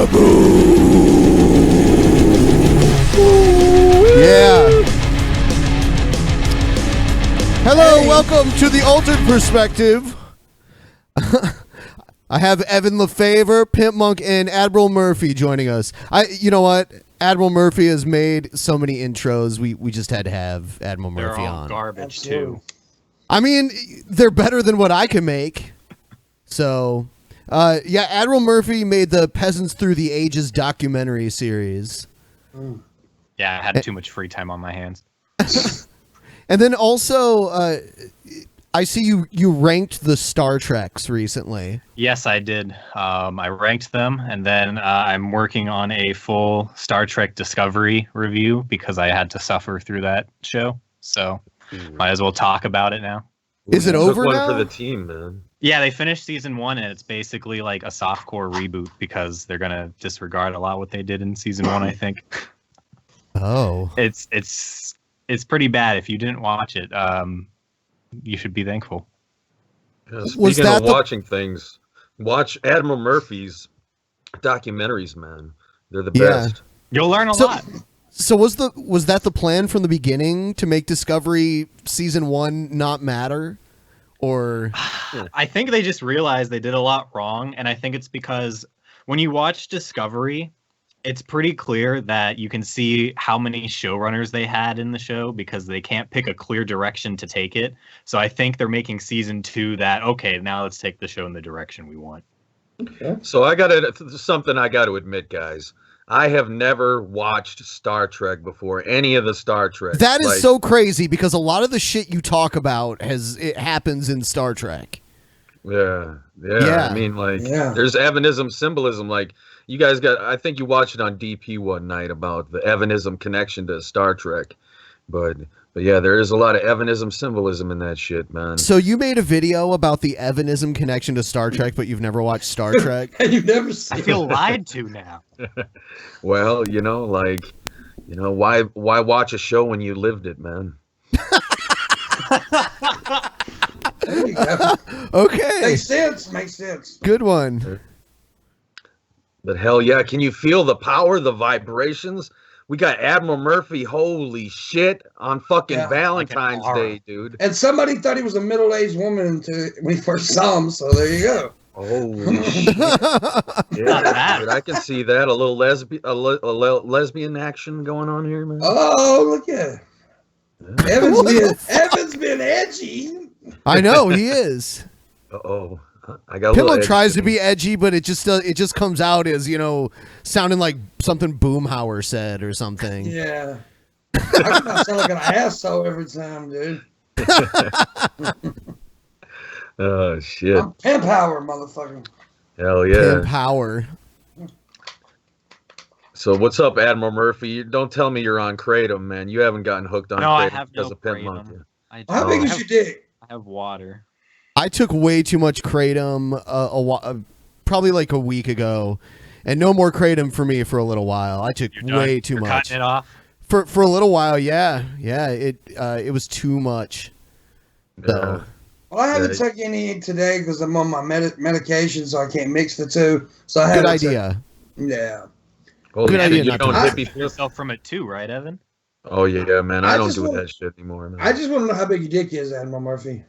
Yeah. Hello, welcome to the Altered Perspective. I have Evan Lefavor, Pimp Monk, and Admiralmurphy joining us. You know what? Admiralmurphy has made so many intros. We just had to have Admiralmurphy They're all on. garbage too. I mean, they're better than what I can make. So, yeah, Admiralmurphy made the Peasants Through the Ages documentary series. Yeah, I had too much free time on my hands. And then also, I see you ranked the Star Treks recently. Yes, I did. I ranked them, and then I'm working on a full Star Trek Discovery review because I had to suffer through that show. So, might as well talk about it now. Is it over one now? for the team, man. Yeah, they finished season 1, and it's basically like a softcore reboot because they're gonna disregard a lot what they did in season 1. I think. Oh, It's pretty bad. If you didn't watch it, you should be thankful. Yeah, Was speaking that of watching things, watch Admiralmurphy's documentaries, man. They're the best. You'll learn a lot. So was that the plan from the beginning to make Discovery season 1 not matter, or? I think they just realized they did a lot wrong, and I think it's because when you watch Discovery, it's pretty clear that you can see how many showrunners they had in the show because they can't pick a clear direction to take it. So I think they're making season 2 that, okay, now let's take the show in the direction we want. Okay. So something I got to admit, guys. I have never watched Star Trek before, any of the Star Trek. That is so crazy because a lot of the shit you talk about it happens in Star Trek. Yeah. I mean, there's Evanism symbolism. Like, you guys I think you watched it on DP one night about the Evanism connection to Star Trek. But yeah, there is a lot of Evanism symbolism in that shit, man. So you made a video about the Evanism connection to Star Trek, but you've never watched Star Trek? You've never seen I feel lied to now. Well, why watch a show when you lived it, man? There you go. Okay. Makes sense. Good one. But hell yeah, can you feel the power, the vibrations? We got Admiralmurphy, holy shit, on fucking Valentine's Day, dude. And somebody thought he was a middle-aged woman when he first saw him, so there you go. Holy shit. Yeah, dude, I can see that. A little lesbian action going on here, man. Oh, look at it. Evan's been edgy. I know, he is. Uh-oh. I got Pillow tries to be edgy, but it just comes out as, sounding like something Boomhauer said or something. Yeah. I come sound like an asshole every time, dude. Oh, shit. I'm Pimp Power, motherfucker. Hell yeah. Pimp Power. So what's up, Admiralmurphy? Don't tell me you're on Kratom, man. You haven't gotten hooked on Kratom. I have because no of Pimp Monk. How big is your dick? I have water. I took way too much Kratom probably like a week ago, and no more Kratom for me for a little while. I took way too much. Cutting it off? For a little while, yeah. It was too much. So. Well, I haven't taken any today because I'm on my medication, so I can't mix the two. So I Good idea. Yeah. Well, good idea. You don't hippie yourself from it too, right, Evan? Oh yeah, man. I don't do that shit anymore, man. I just want to know how big your dick is, Admiralmurphy.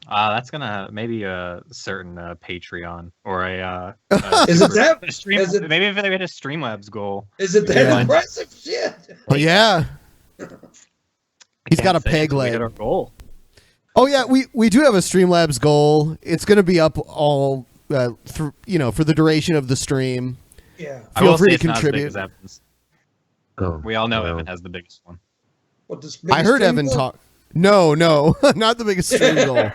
That's gonna maybe a certain Patreon or a is it that a stream? Maybe if they had a Streamlabs goal. Is it that impressive shit? Oh yeah. He's got a peg leg. We hit our goal. Oh yeah, we do have a Streamlabs goal. It's gonna be up all for the duration of the stream. Yeah. Feel free to contribute. We all know Evan has the biggest one. What, I heard Evan talk. No, not the biggest stream goal.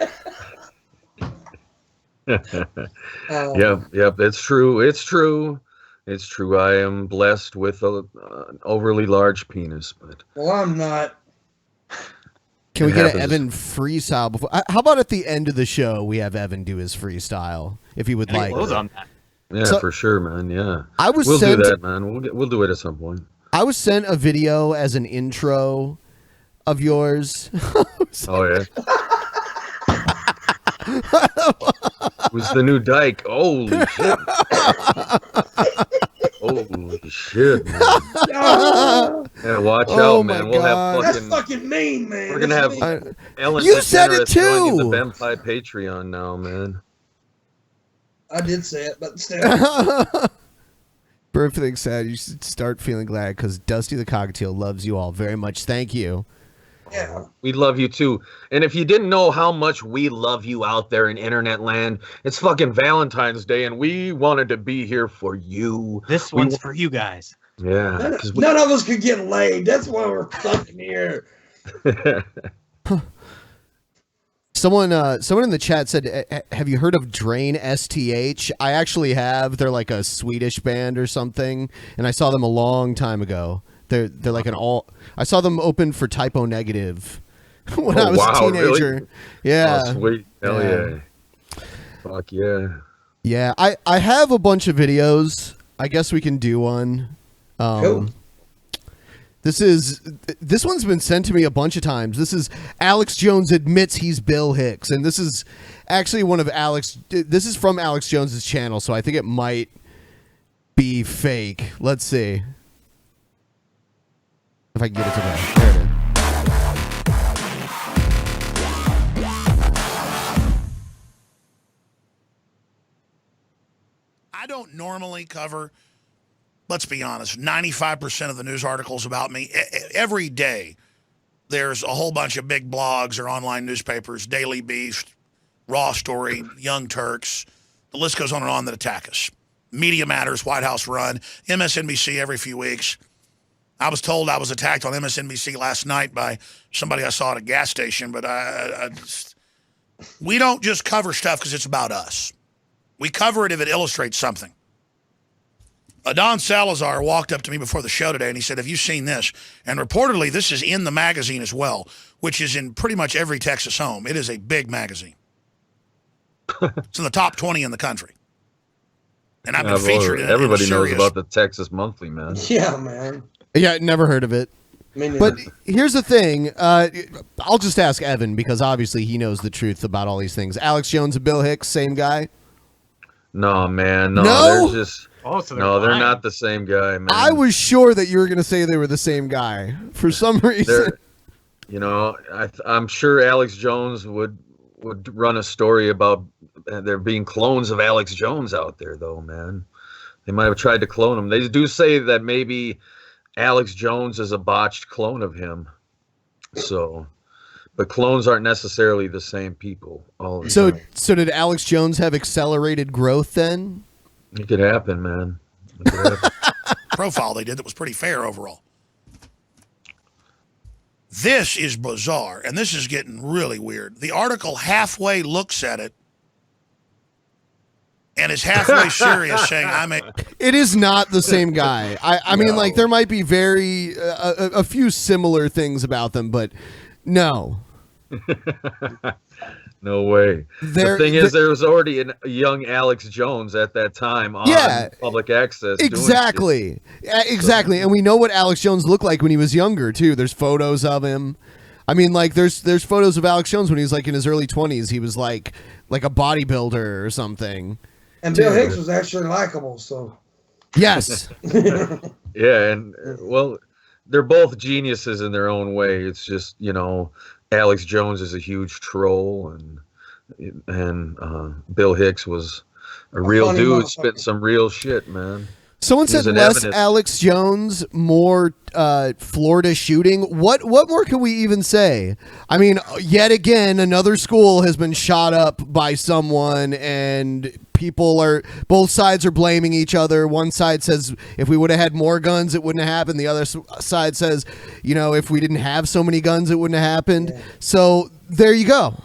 Yep. It's true. I am blessed with an overly large penis, but. Well, I'm not. Can we get an Evan freestyle before? How about at the end of the show we have Evan do his freestyle if he would like. On that. Yeah, so, for sure, man. Yeah, we'll do that, man. We'll do it at some point. I was sent a video as an intro of yours. Oh yeah. Who's the new dyke? Holy shit. shit, man. Yeah, watch out, man. We'll have That's fucking mean, man. We're gonna have Ellen You said it DeGeneres joining the too. Benpai Patreon now, man. I did say it, but still. Perfect sad. You should start feeling glad because Dusty the Cockatiel loves you all very much. Thank you. Yeah. We love you too. And if you didn't know how much we love you out there in internet land, it's fucking Valentine's Day and we wanted to be here for you. This one's for you guys. Yeah. None of us could get laid. That's why we're fucking here. Someone in the chat said, have you heard of Drain STH? I actually have. They're like a Swedish band or something, and I saw them a long time ago. They're like I saw them open for Typo Negative when I was a teenager. Really? Yeah. Oh, sweet. Hell yeah. Fuck yeah. Yeah, I have a bunch of videos. I guess we can do one. Cool. This one's been sent to me a bunch of times. This is Alex Jones admits he's Bill Hicks, and this is actually this is from Alex Jones's channel, so I think it might be fake. Let's see if I can get it to play. There it is. I don't normally cover, let's be honest, 95% of the news articles about me. Every day, there's a whole bunch of big blogs or online newspapers, Daily Beast, Raw Story, Young Turks. The list goes on and on that attack us. Media Matters, White House Run, MSNBC every few weeks. I was told I was attacked on MSNBC last night by somebody I saw at a gas station, but we don't just cover stuff because it's about us. We cover it if it illustrates something. Adon Salazar walked up to me before the show today and he said, have you seen this? And reportedly, this is in the magazine as well, which is in pretty much every Texas home. It is a big magazine. It's in the top 20 in the country. And I've been featured in it. Everybody knows about the Texas Monthly, man. Yeah, man. Yeah, never heard of it. But here's the thing. I'll just ask Evan because obviously he knows the truth about all these things. Alex Jones and Bill Hicks, same guy? No, man. No, No? they're just... Oh, so they're not the same guy, man. I was sure that you were going to say they were the same guy for some reason. I'm sure Alex Jones would run a story about there being clones of Alex Jones out there, though, man. They might have tried to clone him. They do say that maybe Alex Jones is a botched clone of him. So, but clones aren't necessarily the same people. So did Alex Jones have accelerated growth then? It could happen, man. It could happen. Profile they did that was pretty fair overall. This is bizarre, and this is getting really weird. The article halfway looks at it and is halfway serious, saying, It is not the same guy. I mean, like, there might be a few similar things about them, but no. No way. The thing is, there was already a young Alex Jones at that time on public access. Exactly. Exactly. And we know what Alex Jones looked like when he was younger, too. There's photos of him. I mean, like, there's photos of Alex Jones when he was, like, in his early 20s. He was, like a bodybuilder or something. And Bill Hicks was actually likable, so. Yes. Yeah, and, well, they're both geniuses in their own way. It's just, Alex Jones is a huge troll, and Bill Hicks was a real dude, spit some real shit, man. Someone said less Alex Jones, more Florida shooting. What more can we even say? I mean, yet again, another school has been shot up by someone, and both sides are blaming each other. One side says if we would have had more guns, it wouldn't have happened. The other side says, if we didn't have so many guns, it wouldn't have happened. Yeah. So there you go.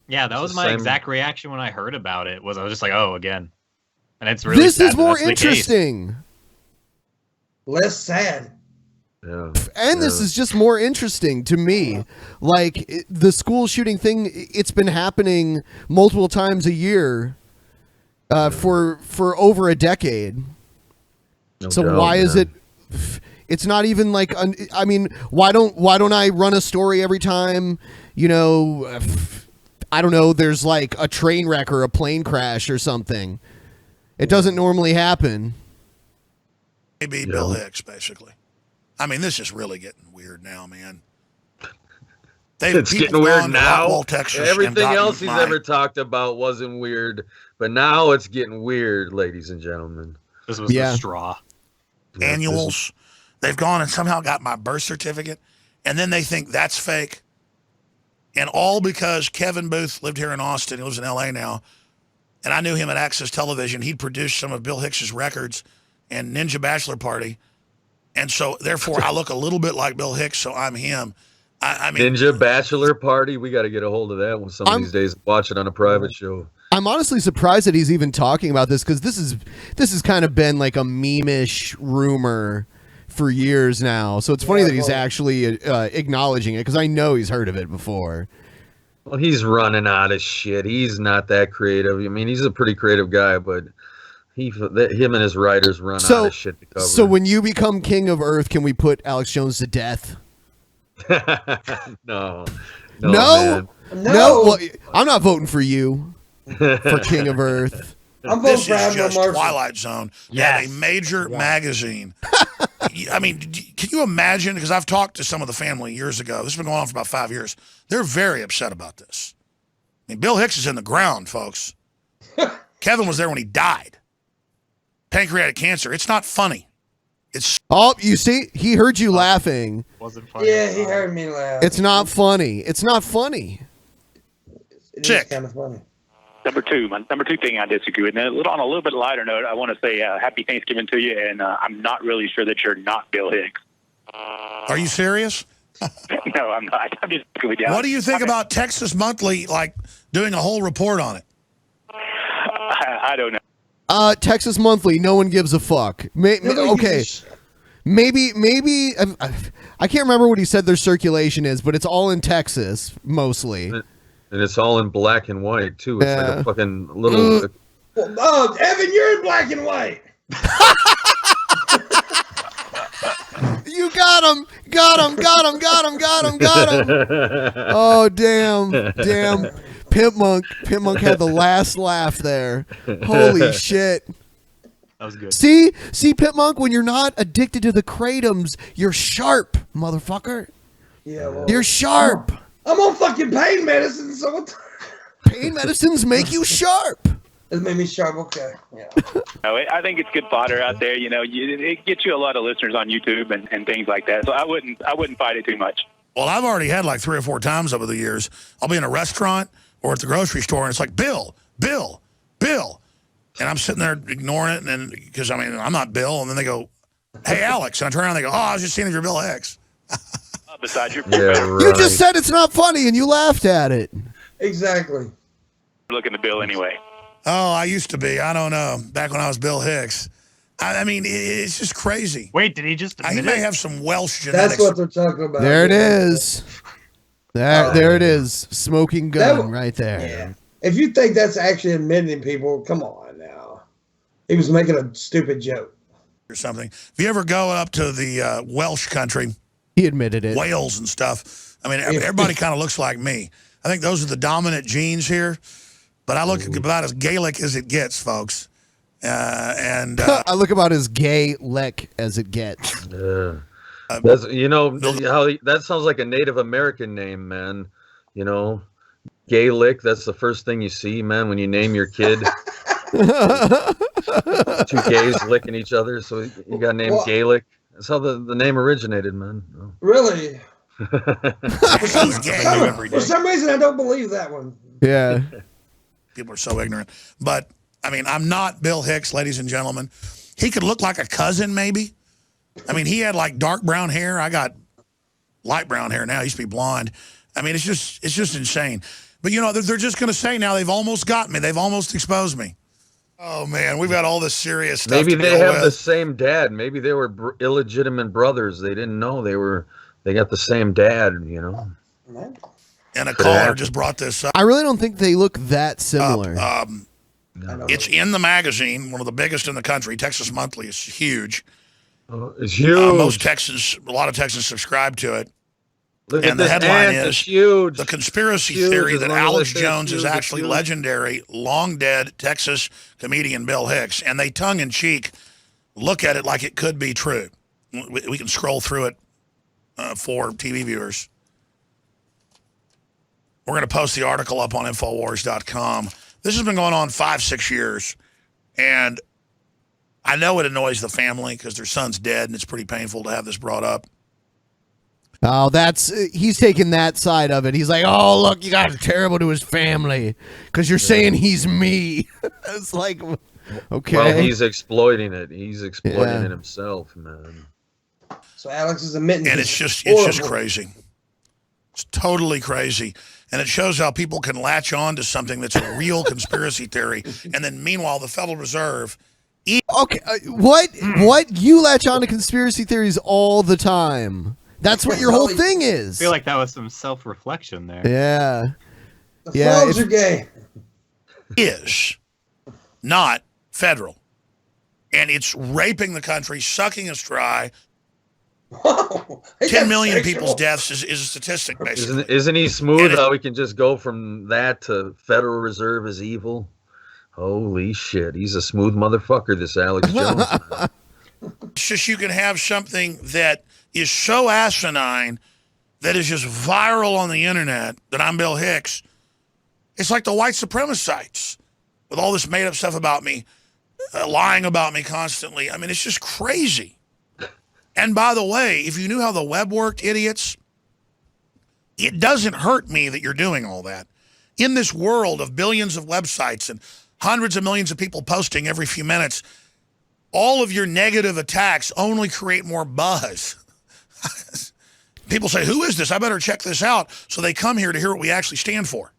Yeah, that was my exact reaction when I heard about it. I was just like, oh, again. And it's really this is more interesting. Less sad. Yeah. And this is just more interesting to me. Like the school shooting thing, it's been happening multiple times a year for over a decade. Why is it? It's not even like. I mean, why don't I run a story every time? I don't know. There's like a train wreck or a plane crash or something. It doesn't normally happen. Maybe Bill Hicks, basically. I mean, this is really getting weird now, man. It's getting weird now. Rockwall, Texas, everything else he's ever talked about wasn't weird, but now it's getting weird, ladies and gentlemen. This was the straw. Annuals. They've gone and somehow got my birth certificate, and then they think that's fake. And all because Kevin Booth lived here in Austin. He lives in L.A. now. And I knew him at Access Television. He'd produced some of Bill Hicks's records and Ninja Bachelor Party. And so, therefore, I look a little bit like Bill Hicks, so I'm him. I mean, Ninja Bachelor Party. We got to get a hold of that one some of these days. Watch it on a private show. I'm honestly surprised that he's even talking about this because this has kind of been like a meme-ish rumor for years now. So it's funny that he's actually acknowledging it because I know he's heard of it before. Well, he's running out of shit. He's not that creative. I mean, he's a pretty creative guy, but him and his writers run out of shit to cover. So when you become king of Earth, can we put Alex Jones to death? No. Well, I'm not voting for you for king of Earth. This is just Twilight Zone. Yes. A major magazine. I mean, can you imagine? Because I've talked to some of the family years ago. This has been going on for about 5 years. They're very upset about this. I mean, Bill Hicks is in the ground, folks. Kevin was there when he died. Pancreatic cancer. It's not funny. You see, he heard you laughing. Wasn't funny. Yeah, he heard me laugh. It's not funny. It's not funny. It is kind of funny. Number two thing I disagree with. And on a little bit lighter note, I want to say happy Thanksgiving to you, and I'm not really sure that you're not Bill Hicks. Are you serious? No, I'm not. I'm just with you. What do you think about Texas Monthly, like, doing a whole report on it? I don't know. Texas Monthly, no one gives a fuck. Okay. Maybe I can't remember what he said their circulation is, but it's all in Texas mostly. And it's all in black and white too. It's like a fucking little. Oh, Evan, you're in black and white. You got him. Oh damn. Pimp Monk had the last laugh there. Holy shit. That was good. See, Pimp Monk, when you're not addicted to the kratom, you're sharp, motherfucker. Yeah, well, you're sharp. I'm on fucking pain medicine, so what? Pain medicines make you sharp. It made me sharp. Okay. Yeah. No, I think it's good fodder out there. You know, it gets you a lot of listeners on YouTube and things like that. So I wouldn't fight it too much. Well, I've already had like 3 or 4 times over the years. I'll be in a restaurant or at the grocery store, and it's like, Bill. And I'm sitting there ignoring it, and because, I mean, I'm not Bill. And then they go, hey, Alex. And I turn around and they go, oh, I was just seeing if you're Bill Hicks. Besides your You just said it's not funny, and you laughed at it. Exactly. Looking to Bill anyway. Oh, I used to be. I don't know. Back when I was Bill Hicks. I mean, it's just crazy. Wait, did he just admit He may have some Welsh genetics. That's what they're talking about. There it is. There it is. Smoking gun right there. Yeah. If you think that's actually admitting people, come on now. He was making a stupid joke. Or something. If you ever go up to the Welsh country, he admitted it. Wales and stuff. I mean, everybody kind of looks like me. I think those are the dominant genes here. But I look about as Gaelic as it gets, folks. I look about as gay-lick as it gets. That's, how that sounds like a Native American name, man. You know, Gaelic. That's the first thing you see, man, when you name your kid. 2 gays licking each other, so you got named Gaelic. That's how the name originated, man. Oh. Really? For some reason, I don't believe that one. Yeah. People are so ignorant. But, I mean, I'm not Bill Hicks, ladies and gentlemen. He could look like a cousin, maybe. I mean, he had, like, dark brown hair. I got light brown hair now. I used to be blonde. I mean, it's just insane. But, you know, they're just going to say now they've almost got me. They've almost exposed me. Oh, man, we've got all this serious stuff. Maybe they have the same dad. Maybe they were illegitimate brothers. They didn't know they got the same dad, you know. And a caller just brought this up. I really don't think they look that similar. It's in the magazine, one of the biggest in the country. Texas Monthly is huge. It's huge. A lot of Texans subscribe to it. And the headline is huge. The conspiracy theory that Alex Jones is actually legendary, long dead Texas comedian Bill Hicks. And they tongue in cheek look at it like it could be true. We can scroll through it for TV viewers. We're going to post the article up on Infowars.com. This has been going on 5-6 years, and I know it annoys the family because their son's dead, and it's pretty painful to have this brought up. Oh, he's taking that side of it. He's like, oh, look, you guys are terrible to his family because you're saying he's me. It's like, okay. Well, he's exploiting it. He's exploiting it himself, man. So Alex is admitting, and it's just crazy. It's totally crazy, and it shows how people can latch on to something that's a real conspiracy theory, and then meanwhile, the Federal Reserve. Okay, what you latch on to conspiracy theories all the time. That's what your whole thing is. I feel like that was some self-reflection there. Yeah. The Flubs are gay. Is not federal. And it's raping the country, sucking us dry. 10 million people's deaths is a statistic, basically. Isn't he smooth how we can just go from that to Federal Reserve is evil? Holy shit. He's a smooth motherfucker, this Alex Jones. It's just you can have something that is so asinine that is just viral on the internet that I'm Bill Hicks. It's like the white supremacists with all this made up stuff about me, lying about me constantly. I mean, it's just crazy. And by the way, if you knew how the web worked, idiots, it doesn't hurt me that you're doing all that. In this world of billions of websites and hundreds of millions of people posting every few minutes, all of your negative attacks only create more buzz. People say, who is this? I better check this out. So they come here to hear what we actually stand for.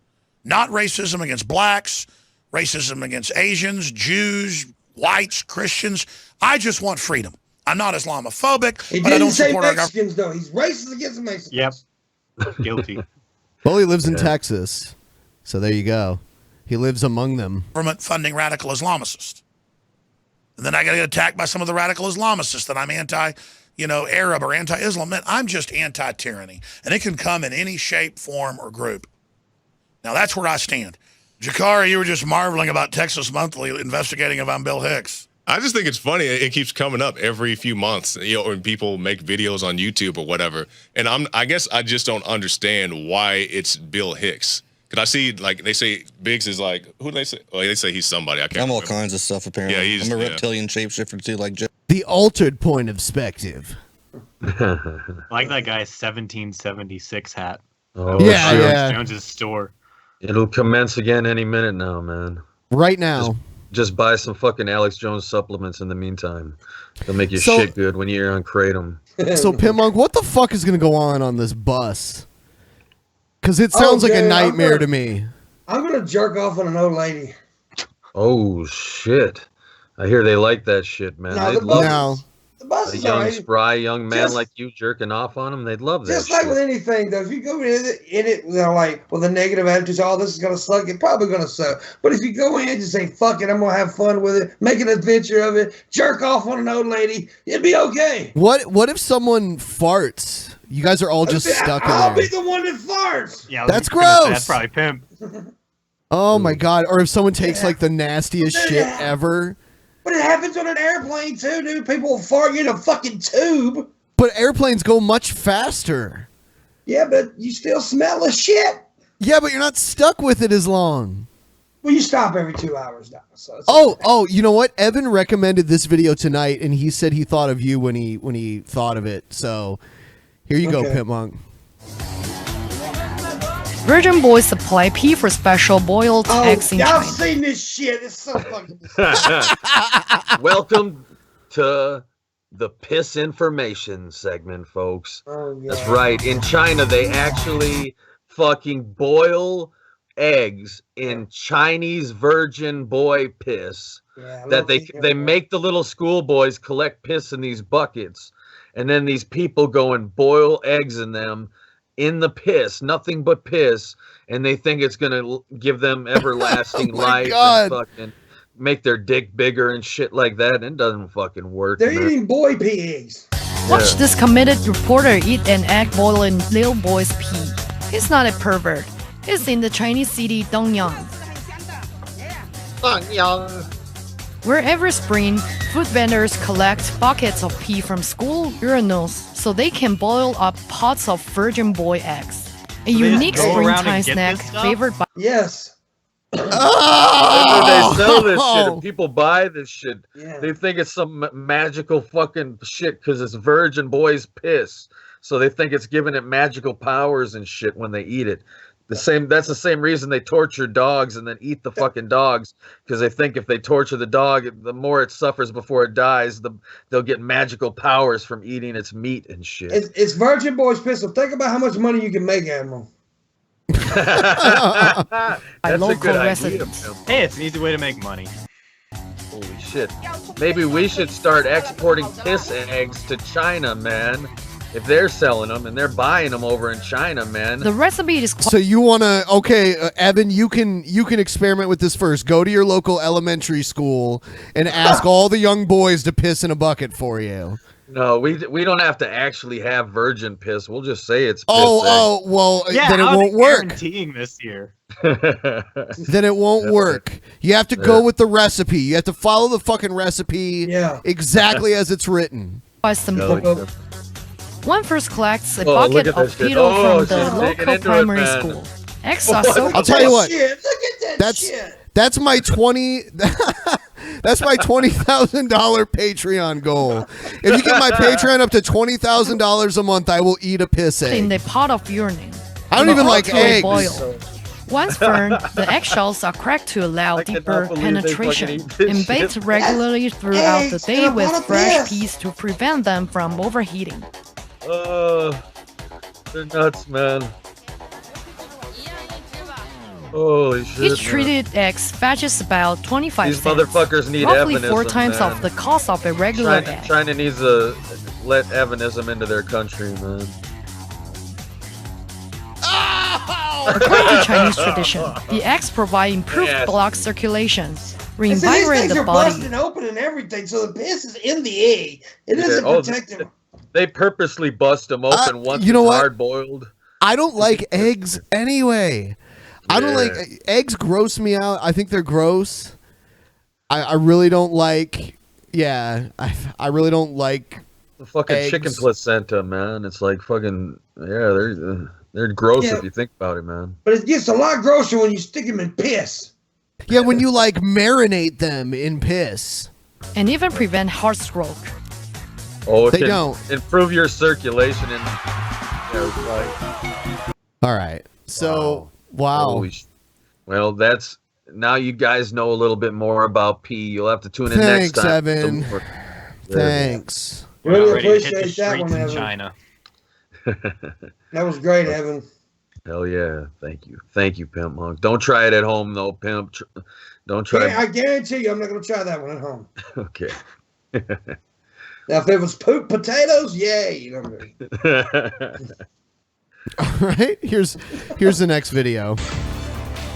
Not racism against blacks, racism against Asians, Jews, whites, Christians. I just want freedom. I'm not Islamophobic. He didn't say Mexicans, though. He's racist against Mexicans. Yep. Guilty. Well, he lives in Texas. So there you go. He lives among them. Government funding radical Islamicists. And then I got to get attacked by some of the radical Islamicists that I'm anti-Arab or anti-Islam. Man, I'm just anti-tyranny. And it can come in any shape, form, or group. Now, that's where I stand. Jakari, you were just marveling about Texas Monthly investigating if I'm Bill Hicks. I just think it's funny. It keeps coming up every few months, when people make videos on YouTube or whatever. And I guess I just don't understand why it's Bill Hicks. Because I see, like, they say Biggs is like, who do they say? Oh, they say he's somebody. I can't remember. I'm all kinds of stuff, apparently. Yeah, I'm a reptilian shapeshifter, too, like Jeff. The altered point of perspective. I like that guy's 1776 hat. Oh, yeah. Jones's store. It'll commence again any minute now, man. Right now. Just buy some fucking Alex Jones supplements in the meantime. They'll make you shit good when you're on Kratom. So, Pimmonk, what the fuck is going to go on this bus? Because it sounds like a nightmare to me. I'm going to jerk off on an old lady. Oh, shit. I hear they like that shit, man. The bus a is young, spry young man like you jerking off on them, they'd love that. Just like with anything, though, if you go in it, like with a negative attitude, oh, this is gonna suck. It's probably gonna suck. But if you go in and just say, "Fuck it, I'm gonna have fun with it, make an adventure of it, jerk off on an old lady," it'd be okay. What if someone farts? You guys are all just stuck in there. I'll be the one that farts. Yeah, that's gross. That's probably pimp. Oh my god! Or if someone takes like the nastiest shit ever. But it happens on an airplane too, dude. People fart in a fucking tube. But airplanes go much faster. Yeah, but you still smell the shit. Yeah, but you're not stuck with it as long. Well, you stop every 2 hours now. So oh, you know what? Evan recommended this video tonight, and he said he thought of you when he thought of it. So here you go, Pimp Monk. Virgin Boys supply pea for special boiled eggs in China. Y'all seen this shit. It's so fucking Welcome to the piss information segment, folks. Oh, yeah. That's right. In China, they actually fucking boil eggs in Chinese virgin boy piss. Yeah, that they make the little schoolboys collect piss in these buckets, and then these people go and boil eggs in them. In the piss, nothing but piss, and they think it's gonna give them everlasting life and fucking make their dick bigger and shit like that. And it doesn't fucking work. They're eating boy pea eggs. Watch this committed reporter eat an egg boiled in little boy's pee. He's not a pervert. He's in the Chinese city Dongyang. where every spring, food vendors collect buckets of pee from school urinals so they can boil up pots of virgin boy eggs. A unique springtime snack favored by... Yes. Oh! They sell this shit and people buy this shit. Yeah. They think it's some magical fucking shit because it's virgin boy's piss. So they think it's giving it magical powers and shit when they eat it. That's the same reason they torture dogs and then eat the fucking dogs, because they think if they torture the dog, the more it suffers before it dies, they'll get magical powers from eating its meat and shit. It's virgin boy's piss. So think about how much money you can make, Admiral. That's local a good residents. idea. Hey, it's an easy way to make money. Holy shit. Maybe we should start exporting piss eggs to China, man. If they're selling them and they're buying them over in China, man. The recipe is So you want to, okay, Evan, you can experiment with this first. Go to your local elementary school and ask all the young boys to piss in a bucket for you. No, we don't have to actually have virgin piss. We'll just say it's piss. Well, Yeah, then it won't work. Guaranteeing this year. Then it won't work. You have to go with the recipe. You have to follow the fucking recipe exactly as it's written. One first collects a bucket of pedo from the local primary school. Eggs are so... I'll tell you what. Look at that shit. That's my That's my $20,000 Patreon goal. If you get my Patreon up to $20,000 a month, I will eat a piss egg. In the pot of urine. I don't even like eggs. Boil. Once burned, the eggshells are cracked to allow deeper penetration and baked regularly throughout the day with fresh peas to prevent them from overheating. They're nuts, man. Holy shit. Each treated eggs fetches about 25 These cents. motherfuckers need roughly Evanism, 4 times man. of the cost of a regular egg. China needs to let Evanism into their country, man. According to Chinese tradition, the eggs provide improved blood circulation, reinvigorate the body. Busting open and everything, so the piss is in the egg. It isn't protected. They purposely bust them open once you know it's what? hard boiled. I don't like eggs anyway. I don't like eggs. Gross me out. I think they're gross. I really don't like. Yeah, I really don't like the fucking eggs. Chicken placenta, man. It's like fucking they're gross if you think about it, man. But it gets a lot grosser when you stick them in piss. Yeah, when you like marinate them in piss. And even prevent heart stroke. Oh, they don't improve your circulation and. All right, so. Wow. Well, that's now you guys know a little bit more about pee. You'll have to tune in next time. Thanks, Evan. Thanks. Really appreciate that one, Evan. China. That was great, Evan. Hell yeah. Thank you, Pimp Monk. Don't try it at home, though, Pimp. Don't try I guarantee you I'm not going to try that one at home. Okay. Now, if it was poop potatoes, yay. You know what I mean? All right, here's the next video.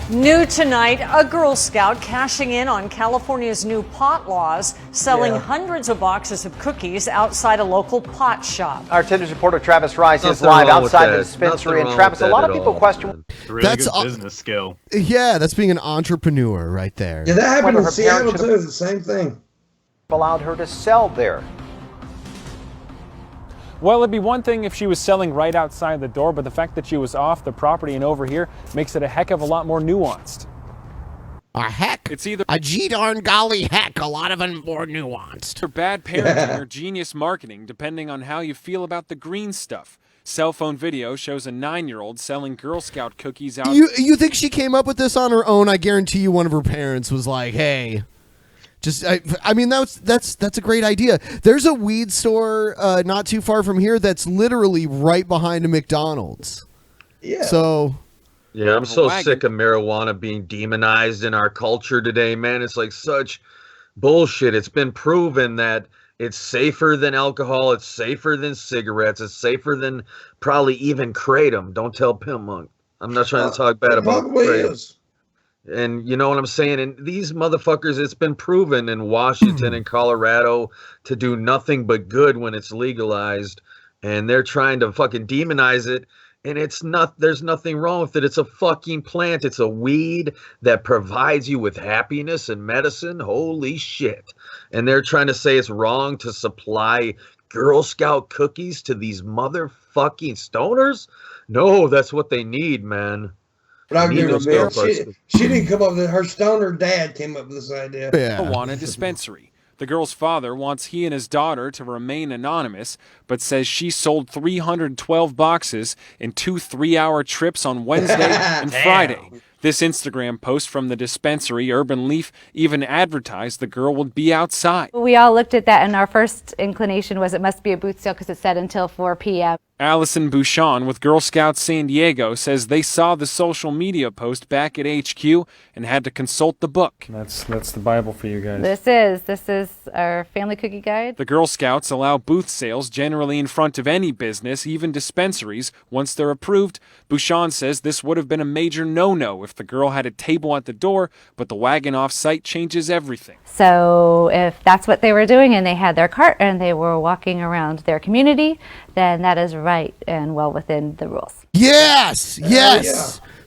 New tonight, a Girl Scout cashing in on California's new pot laws, selling hundreds of boxes of cookies outside a local pot shop. Our 10 News reporter Travis Rice is live outside the dispensary. And Travis, a lot of people question. Really good business skill. Yeah, that's being an entrepreneur right there. Yeah, that happened in Seattle too. It's the same thing. Allowed her to sell there. Well, it'd be one thing if she was selling right outside the door, but the fact that she was off the property and over here makes it a heck of a lot more nuanced. A heck? It's either a darn golly heck, a lot of them more nuanced. Or bad parenting or genius marketing, depending on how you feel about the green stuff. Cell phone video shows a 9-year-old selling Girl Scout cookies out. You think she came up with this on her own? I guarantee you one of her parents was like, hey... I mean, that's a great idea. There's a weed store not too far from here that's literally right behind a McDonald's. Yeah. So. Yeah, I'm so sick of marijuana being demonized in our culture today, man. It's like such bullshit. It's been proven that it's safer than alcohol. It's safer than cigarettes. It's safer than probably even Kratom. Don't tell Pimp Monk. I'm not trying to talk bad about Kratom. And you know what I'm saying? And these motherfuckers, it's been proven in Washington and Colorado to do nothing but good when it's legalized. And they're trying to fucking demonize it. And there's nothing wrong with it. It's a fucking plant. It's a weed that provides you with happiness and medicine. Holy shit. And they're trying to say it's wrong to supply Girl Scout cookies to these motherfucking stoners? No, that's what they need, man. But I agree with Bill. She didn't come up with it. Her stoner dad came up with this idea. Marijuana dispensary. The girl's father wants he and his daughter to remain anonymous, but says she sold 312 boxes in 2 3-hour trips on Wednesday and Friday. This Instagram post from the dispensary, Urban Leaf, even advertised the girl would be outside. We all looked at that, and our first inclination was it must be a booth sale because it said until 4 p.m. Allison Bouchon with Girl Scouts San Diego says they saw the social media post back at HQ and had to consult the book. That's the Bible for you guys. This is our family cookie guide. The Girl Scouts allow booth sales generally in front of any business, even dispensaries, once they're approved. Bouchon says this would have been a major no-no if the girl had a table at the door, but the wagon off-site changes everything. So if that's what they were doing and they had their cart and they were walking around their community, then that is right and well within the rules. Yes.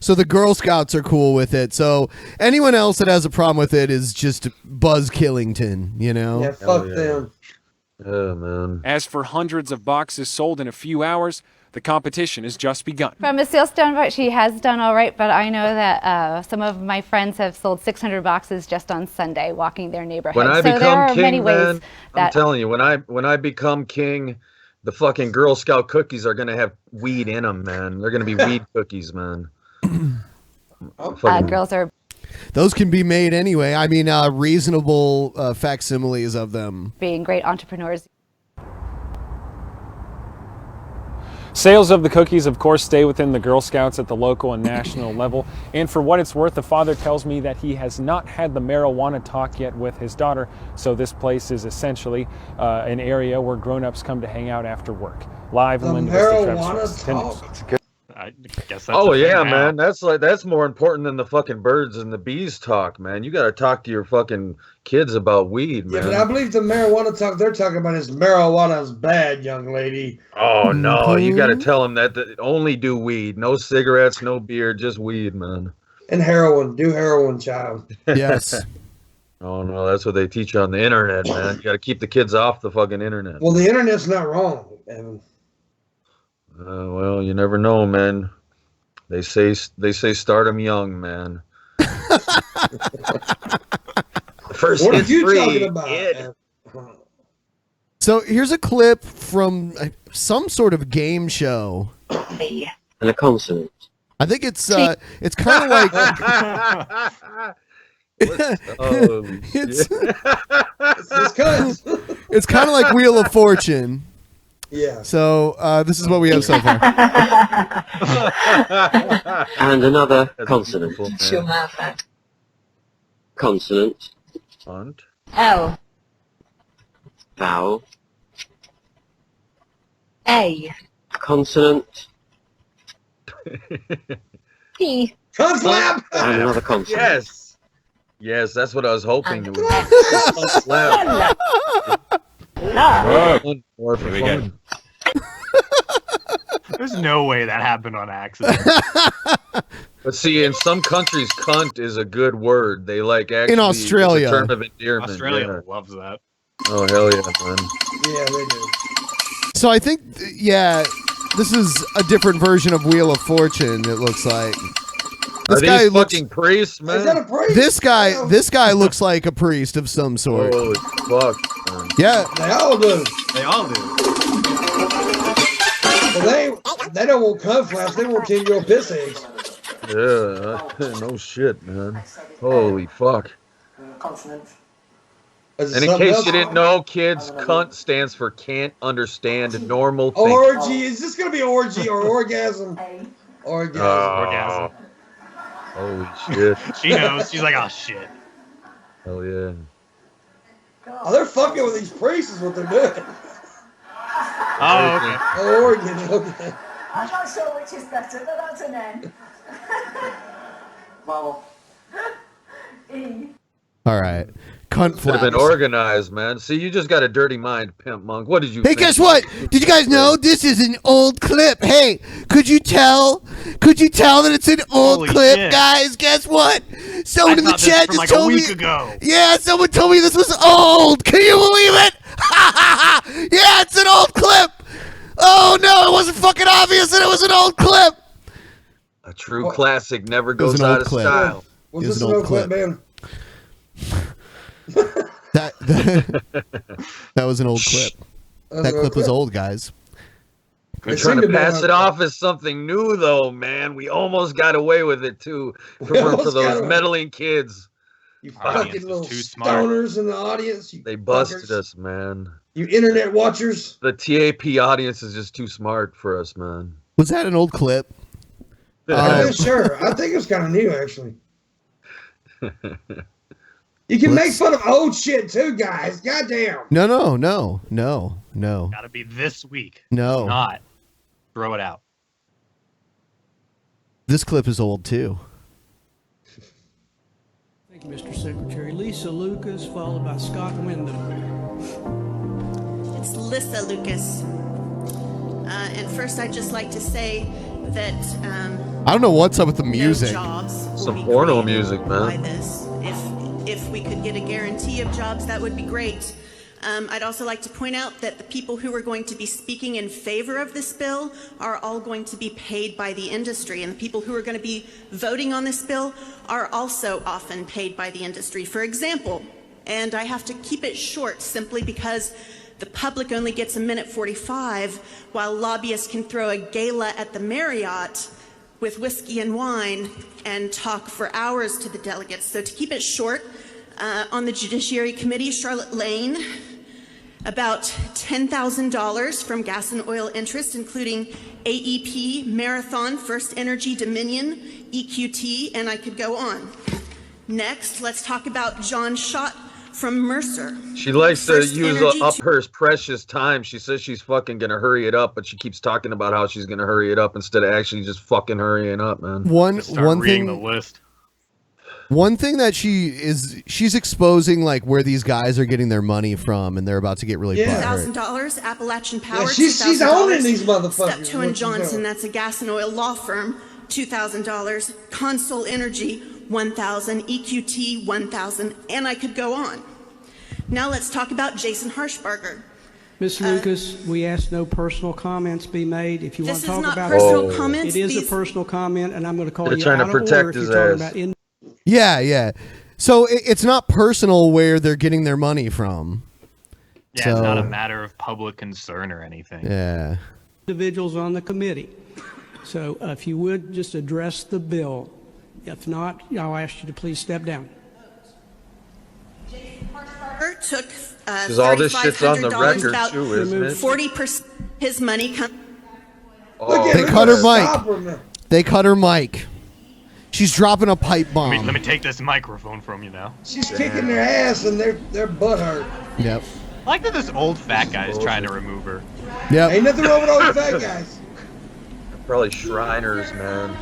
So the Girl Scouts are cool with it. So anyone else that has a problem with it is just Buzz Killington, you know? Yeah, fuck them. Oh, man. As for hundreds of boxes sold in a few hours, the competition has just begun. From a sales standpoint, she has done all right, but I know that some of my friends have sold 600 boxes just on Sunday walking their neighborhood. When I so become there are king, many ways man, that I'm telling you, when I become king, the fucking Girl Scout cookies are gonna have weed in them, man. They're gonna be weed cookies, man. girls are. Those can be made anyway. I mean, reasonable facsimiles of them. Being great entrepreneurs. Sales of the cookies, of course, stay within the Girl Scouts at the local and national level. And for what it's worth, the father tells me that he has not had the marijuana talk yet with his daughter. So this place is essentially an area where grown-ups come to hang out after work. Live in Linda marijuana talk. I guess that's man. That's more important than the fucking birds and the bees talk, man. You got to talk to your fucking kids about weed, man. Yeah, but I believe the marijuana talk they're talking about is marijuana's bad, young lady. Oh no, you got to tell them that only do weed, no cigarettes, no beer, just weed, man. And heroin, do heroin, child. Yes. Oh no, that's what they teach you on the internet, man. You got to keep the kids off the fucking internet. Well, the internet's not wrong, Evan. Well, you never know, man. They say start 'em young, man. First what are it's you free. talking about? So here's a clip from some sort of game show. And a consonant. I think it's kind of like it's kind of like Wheel of Fortune. Yeah. So this is what we have so far. And another consonant. Consonant. Font. L. Vowel. A. Consonant. P. Conflap. And another consonant. Yes. Yes, that's what I was hoping to. There's no way that happened on accident. But see, in some countries, cunt is a good word. They like actually in Australia. It's a term of endearment. Australia loves that. Oh hell yeah, man! Yeah, they do. So I think, this is a different version of Wheel of Fortune. It looks like. This guy fucking priests, man. Is that a priest? This guy looks like a priest of some sort. Holy fuck! Man. Yeah, they all do. They all do. Well, they don't want conflaps. They want 10-year-old piss eggs. Yeah, no shit, man. Holy fuck. And in case you didn't know, kids, cunt stands for can't understand normal thinking. Orgy. Is this going to be orgy or orgasm? Orgasm. Orgasm. Holy shit. She knows. She's like, oh shit. Hell yeah. Oh, they're fucking with these priests is what they're doing. Oh, okay. Oh, Oregon, okay. I'm not sure which is better, but that's an N. Vowel. E. All right. Cunt Could have been flaps. organized, man. See, you just got a dirty mind, Pimp Monk. What did you Hey, think? guess what? Did you guys know this is an old clip? Hey, could you tell? Could you tell that it's an old Holy clip, shit. guys? Guess what? Someone in the thought this chat from just like a told week me. ago. Yeah, someone told me this was old. Can you believe it? Yeah, it's an old clip. Oh no, it wasn't fucking obvious that it was an old clip. A true classic never was goes an old out of clip. style. Was It was this an an old old clip, clip. man? That was an old clip. That clip was old, guys. We're trying to pass it off as something new, though, man. We almost got away with it, too, for those meddling kids. You Our fucking audience little is too smart. stoners in the audience. You They busted fuckers. us, man. You internet watchers. The TAP audience is just too smart for us, man. Was that an old clip? Yeah, sure. I think it's kind of new, actually. You can make fun of old shit too, guys. Goddamn. No. Gotta be this week. No. Not. Throw it out. This clip is old too. Thank you, Mr. Secretary. Lisa Lucas, followed by Scott Wyndham. It's Lissa Lucas. And first, I'd just like to say that I don't know what's up with the music. no jobs will Some be porno created music, by man. this. If we could get a guarantee of jobs, that would be great. I'd also like to point out that the people who are going to be speaking in favor of this bill are all going to be paid by the industry, and the people who are going to be voting on this bill are also often paid by the industry. For example, and I have to keep it short simply because the public only gets a minute 45, while lobbyists can throw a gala at the Marriott with whiskey and wine and talk for hours to the delegates. So to keep it short, on the Judiciary Committee, Charlotte Lane, about $10,000 from gas and oil interests, including AEP, Marathon, First Energy, Dominion, EQT, and I could go on. Next, let's talk about John Schott from Mercer. She likes to First use Energy up her precious time. She says she's fucking gonna hurry it up, but she keeps talking about how she's gonna hurry it up instead of actually just fucking hurrying up, man. One reading thing. the list. One thing that she's exposing like where these guys are getting their money from, and they're about to get really butthurt. $1,000, Appalachian Power, Yeah, she's $2,000. owning these motherfuckers. Steptoe and Johnson, that's a gas and oil law firm, $2,000. Consol Energy, $1,000. EQT, $1,000, and I could go on. Now let's talk about Jason Harshbarger. Ms. Lucas, we ask no personal comments be made. If you want This to is talk not about personal comments. it is These- a personal comment, and I'm going to call They're you trying out to of order protect if you're his talking ass. about Yeah. So it's not personal where they're getting their money from. Yeah, So- it's not a matter of public concern or anything. Yeah. individuals on the committee. So if you would just address the bill. If not, I'll ask you to please step down. Took Because all this shit's on the $3,500, record, about too, isn't it? 40% his money comes. They cut her mic. They cut her mic. She's dropping a pipe bomb. Let me take this microphone from you now. She's kicking their ass and their butt hurt. Yep. I like that this old fat guy is trying to remove her. Yep. Ain't nothing wrong with old fat guys. Probably Shriners, man.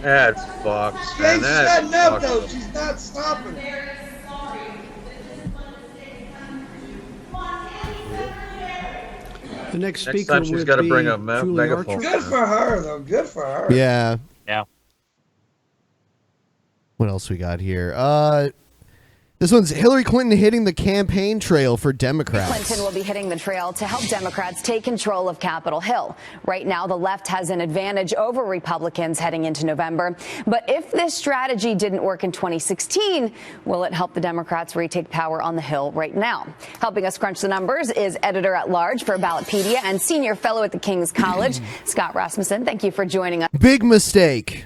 That's fucked. She Man, ain't that's shutting up fucked. though. She's not stopping. The next Next speaker time she's would got to be bring a Julie megaphone. Archer. Good for her though. Good for her. Yeah. Yeah. What else we got here? This one's Hillary Clinton hitting the campaign trail for Democrats. Clinton will be hitting the trail to help Democrats take control of Capitol Hill. Right now, the left has an advantage over Republicans heading into November. But if this strategy didn't work in 2016, will it help the Democrats retake power on the Hill right now? Helping us crunch the numbers is editor-at-large for Ballotpedia and senior fellow at the King's College, Scott Rasmussen. Thank you for joining us. Big mistake.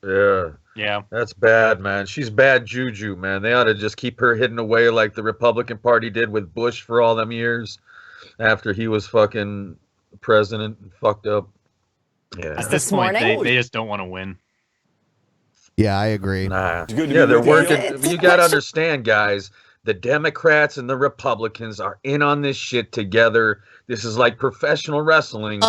Yeah. Yeah. That's bad, man. She's bad juju, man. They ought to just keep her hidden away like the Republican Party did with Bush for all them years after he was fucking president and fucked up. Yeah. At this point, they just don't want to win. Yeah, I agree. Nah. Yeah, they're working. You got to understand, guys. the Democrats and the Republicans are in on this shit together. This is like professional wrestling.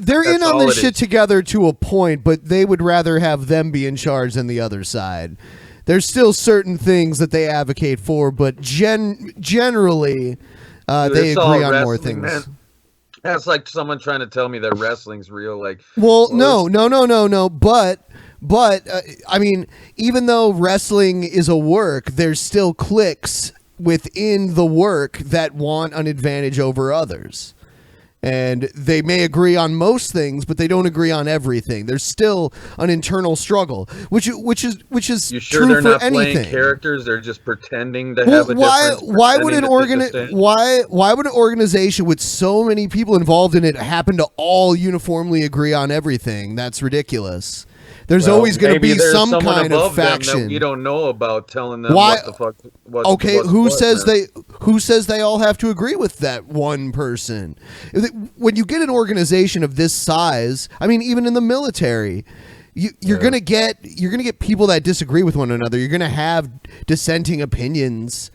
They're in on this shit together to a point, but they would rather have them be in charge than the other side. There's still certain things that they advocate for, but generally, they agree on more things. Man. That's like someone trying to tell me that wrestling's real. Like, well, no. But I mean, even though wrestling is a work, there's still cliques within the work that want an advantage over others. And they may agree on most things, but they don't agree on everything. There's still an internal struggle, which is you sure true they're for not anything. Playing characters? They're just pretending to have a difference. Why would an organization with so many people involved in it happen to all uniformly agree on everything? That's ridiculous. There's always going to be some kind of faction that you don't know about, telling them why, what the fuck. Who says they all have to agree with that one person? When you get an organization of this size, I mean, even in the military, you're gonna get people that disagree with one another. You're gonna have dissenting opinions,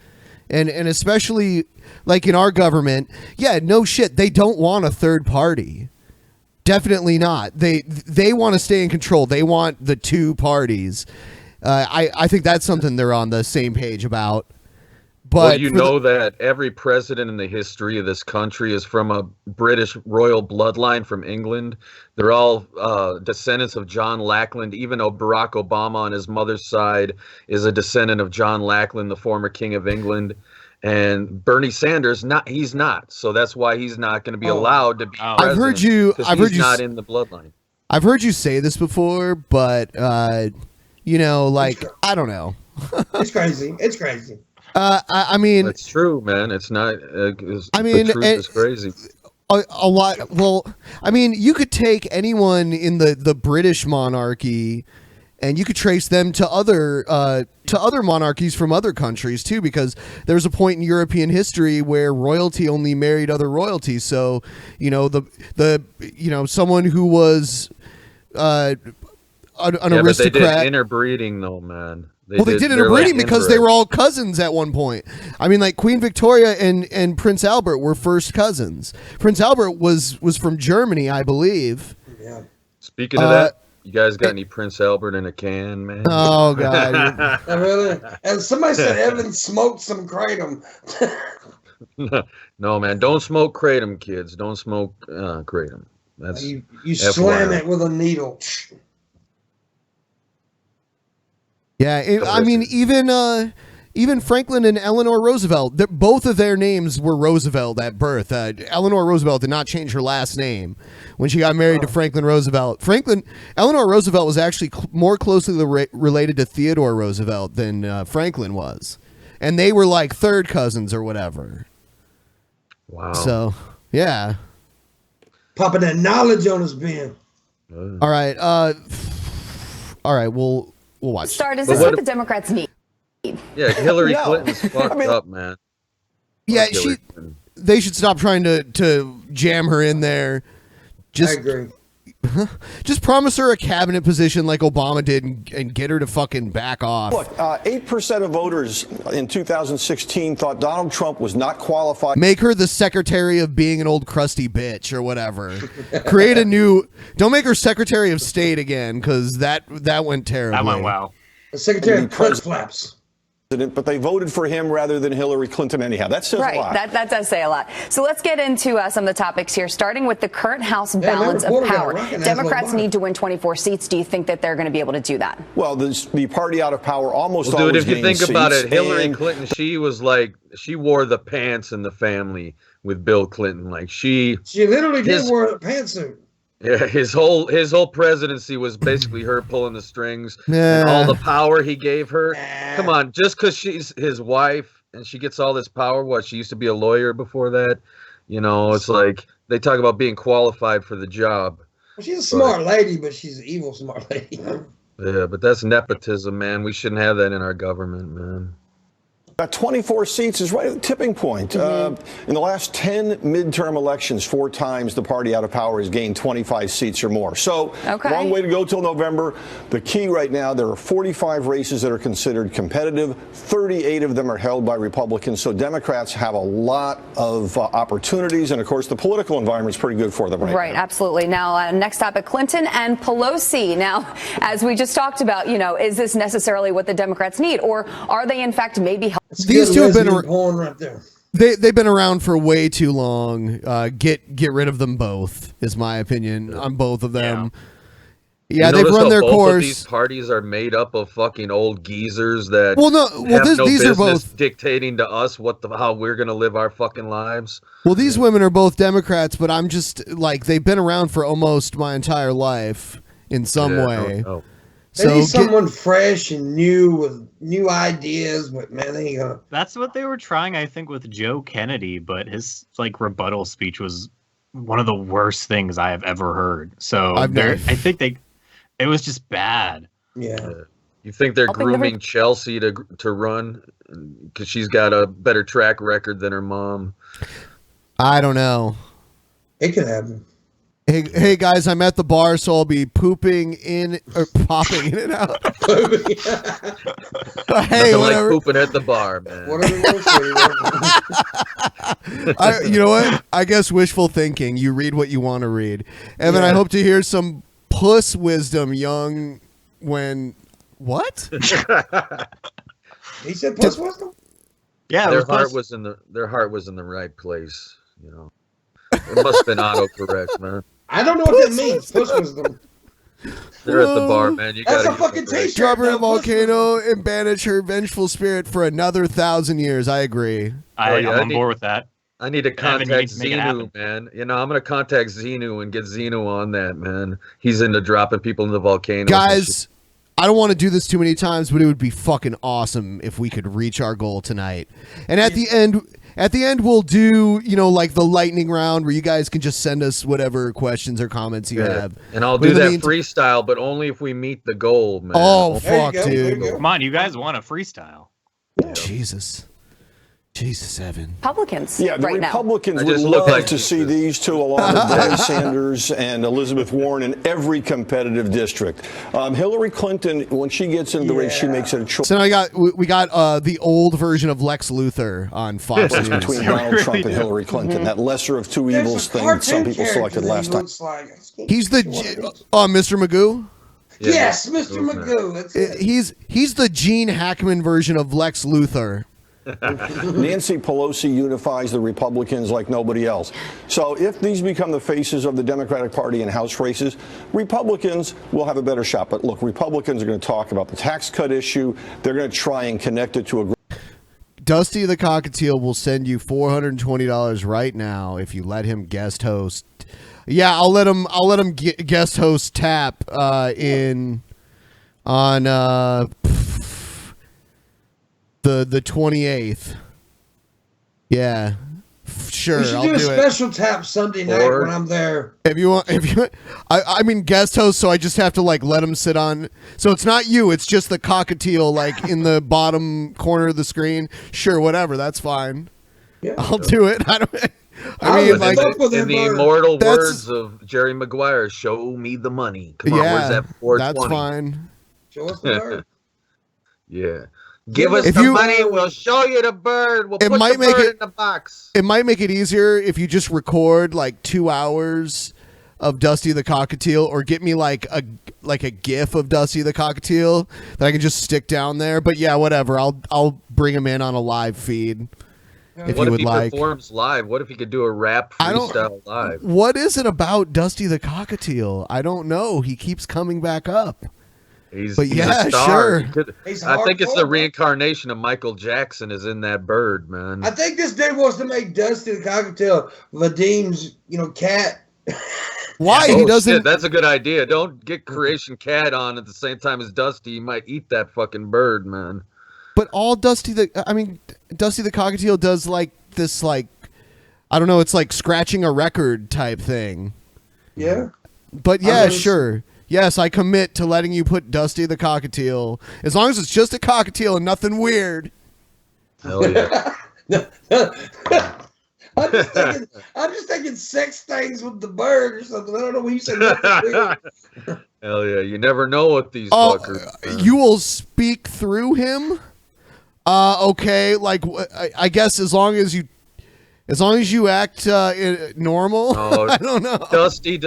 and especially like in our government, no shit, they don't want a third party. Definitely not. They want to stay in control. They want the two parties. I think that's something they're on the same page about. But you know that every president in the history of this country is from a British royal bloodline from England. They're all descendants of John Lackland. Even though Barack Obama on his mother's side is a descendant of John Lackland, the former king of England. And Bernie Sanders, he's not. So that's why he's not going to be allowed to be president. I've heard you not in the bloodline. I've heard you say this before, but I don't know. It's crazy. It's crazy. I mean, it's true, man. It's not. The truth is crazy. A lot. Well, I mean, you could take anyone in the British monarchy, and you could trace them to other monarchies from other countries too, because there was a point in European history where royalty only married other royalty. So, someone who was an aristocrat. But they did interbreeding though, man. They did interbreeding because they were all cousins at one point. I mean, like Queen Victoria and Prince Albert were first cousins. Prince Albert was from Germany, I believe. Yeah. Speaking of that, you guys got any Prince Albert in a can, man? Oh God! Really? And somebody said Evan smoked some kratom. No, man, don't smoke kratom, kids. Don't smoke kratom. That's you slam it with a needle. Yeah, I mean, even Franklin and Eleanor Roosevelt, both of their names were Roosevelt at birth. Eleanor Roosevelt did not change her last name when she got married to Franklin Roosevelt. Eleanor Roosevelt was actually more closely related to Theodore Roosevelt than Franklin was, and they were like third cousins or whatever. Wow. So yeah, popping that knowledge on us, Ben. All right. We'll watch. Start, is this what the Democrats need? Yeah, Hillary Clinton's fucked up, man. Yeah, they should stop trying to jam her in there. I agree. Just promise her a cabinet position like Obama did and get her to fucking back off. Look, 8% of voters in 2016 thought Donald Trump was not qualified. Make her the secretary of being an old crusty bitch or whatever. Don't make her secretary of state again, because that went terribly. That went well. The secretary of crunch flaps. But they voted for him rather than Hillary Clinton anyhow. That says a lot. That does say a lot. So let's get into some of the topics here, starting with the current House balance of power. Democrats need to win 24 seats. Do you think that they're going to be able to do that? Well, the party out of power almost always gains if you think about it, Hillary and Clinton, she wore the pants in the family with Bill Clinton. Like she literally did wear a pantsuit. Yeah, his whole presidency was basically her pulling the strings and all the power he gave her. Come on, just because she's his wife and she gets all this power, she used to be a lawyer before that. It's like they talk about being qualified for the job. Well, she's a smart lady, but she's an evil smart lady. Yeah, but that's nepotism, man. We shouldn't have that in our government, man. That 24 seats is right at the tipping point. In the last 10 midterm elections, 4 times the party out of power has gained 25 seats or more. So, long way to go till November. The key right now, there are 45 races that are considered competitive. 38 of them are held by Republicans. So Democrats have a lot of opportunities. And, of course, the political environment is pretty good for them right now. Absolutely. Now, next topic, Clinton and Pelosi. Now, as we just talked about, is this necessarily what the Democrats need? Or are they, in fact, maybe These two have been right there. They've been around for way too long. Get rid of them both, is my opinion on both of them. Yeah, they've run their course. Of these parties are made up of fucking old geezers that these are both dictating to us how we're gonna live our fucking lives. Well, these women are both Democrats, but I'm just like they've been around for almost my entire life in some way. They need someone fresh and new with new ideas, but man, they ain't gonna. That's what they were trying, I think, with Joe Kennedy, but his rebuttal speech was one of the worst things I have ever heard. So I think it was just bad. Yeah. You think they're grooming Chelsea to run because she's got a better track record than her mom? I don't know. It could happen. Hey guys, I'm at the bar, so I'll be pooping in or popping in and out. Hey, whatever. Like pooping at the bar, man. You know what? I guess wishful thinking. You read what you want to read. Evan, I hope to hear some puss wisdom, young. What? He said puss wisdom. Yeah, their heart was in the right place. It must have been autocorrect, man. I don't know what that means. Puss wisdom. They're at the bar, man. That's a fucking t-shirt. Drop her in a volcano and banish her vengeful spirit for another 1,000 years. I agree. I'm on board with that. I need to contact Xenu, man. I'm going to contact Xenu and get Xenu on that, man. He's into dropping people in the volcano. Guys, I don't want to do this too many times, but it would be fucking awesome if we could reach our goal tonight. And at the end, we'll do, the lightning round where you guys can just send us whatever questions or comments you have. And I'll do that freestyle, but only if we meet the goal, man. Oh, fuck, dude. Come on, you guys want a freestyle. Jesus, Evan. Republicans the Republicans would love to see these two along with Bernie Sanders and Elizabeth Warren in every competitive district. Hillary Clinton, when she gets into the race, she makes it a choice. So now we got the old version of Lex Luthor on Fox News. Between Donald Trump and Hillary Clinton, that lesser of two evils thing some people selected last time. He's the Mr. Magoo. Yes, Mr. Magoo. That's it. He's the Gene Hackman version of Lex Luthor. Nancy Pelosi unifies the Republicans like nobody else. So if these become the faces of the Democratic Party in House races, Republicans will have a better shot. But look, Republicans are going to talk about the tax cut issue. They're going to try and connect it to a... Dusty the Cockatiel will send you $420 right now if you let him guest host. Yeah, I'll let him guest host Tap on the 28th. Yeah, sure. We should do a special Tap Sunday night when I'm there. If you want, I mean guest host, so I just have to let him sit on. So it's not you; it's just the cockatiel in the bottom corner of the screen. Sure, whatever, that's fine. Yeah, I'll do it. I mean, in the immortal words of Jerry Maguire, "Show me the money." Come on, where's that 420? That's fine. Show us the bird. Yeah. Give us the money, we'll show you the bird. We'll put the bird in the box. It might make it easier if you just record 2 hours of Dusty the Cockatiel, or get me a GIF of Dusty the Cockatiel that I can just stick down there. But yeah, whatever. I'll bring him in on a live feed. If what you if would he performs live? What if he could do a rap freestyle live? What is it about Dusty the Cockatiel? I don't know. He keeps coming back up. He's a star. I think it's the reincarnation of Michael Jackson is in that bird, man. I think this dude wants to make Dusty the Cockatiel Vadim's, cat. Why he doesn't? Shit, that's a good idea. Don't get Creation Cat on at the same time as Dusty. You might eat that fucking bird, man. But all Dusty the Cockatiel does this I don't know. It's like scratching a record type thing. Yeah. But yeah, sure. Yes, I commit to letting you put Dusty the Cockatiel, as long as it's just a cockatiel and nothing weird. Hell yeah. I'm just thinking sex things with the bird or something. I don't know what you said. Hell yeah. You never know what these fuckers. You will speak through him? Okay, like I guess as long as you act normal. I don't know. Dusty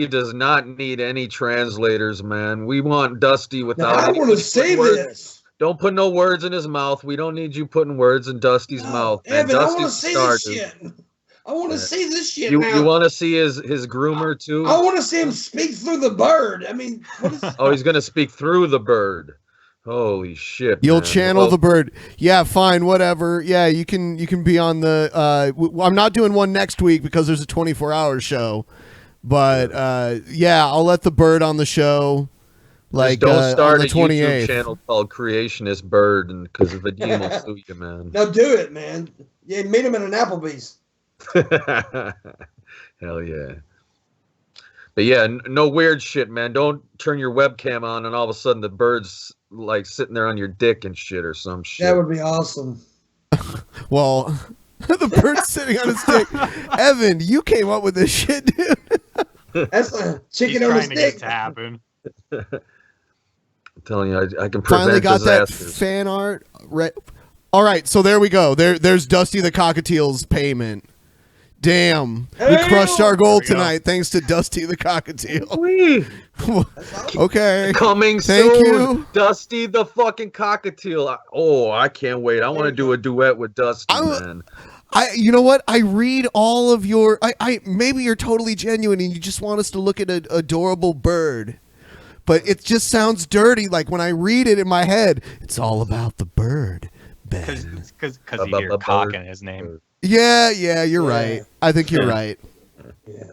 does not need any translators, man. We want Dusty without. I want to see this. Don't put no words in his mouth. We don't need you putting words in Dusty's mouth. Evan, I want to see this shit. I want to see this shit now. You want to see his groomer too? I want to see him speak through the bird. I mean, what is... Oh, he's gonna speak through the bird. Holy shit! You'll man. channel the bird. Yeah, fine, whatever. Yeah, you can be on the. I'm not doing one next week because there's a 24-hour show, but yeah, I'll let the bird on the show. Like just don't start on the a 28th. YouTube channel called Creationist Bird, and because of the demon will sue you, man. No, do it, man. Yeah, meet him at an Applebee's. Hell yeah. But yeah, no weird shit, man. Don't turn your webcam on and all of a sudden the bird's like sitting there on your dick and shit or some shit. That would be awesome. Well, the bird's sitting on his dick. Evan, you came up with this shit, dude. That's a chicken on his dick. He's trying to get it to happen. I'm telling you, I can prevent Finally got disasters. that fan art. All right, so there we go. There's Dusty the Cockatiel's payment. Damn, we crushed our goal tonight thanks to Dusty the Cockatiel. Okay, Coming Thank soon, you. Dusty the fucking Cockatiel. I can't wait. I want to do a duet with Dusty, man. You know what? I read all of your. Maybe you're totally genuine and you just want us to look at an adorable bird, but it just sounds dirty. Like when I read it in my head, it's all about the bird, Ben. Because you hear cock in his name. Yeah, you're right. I think you're right. Yeah.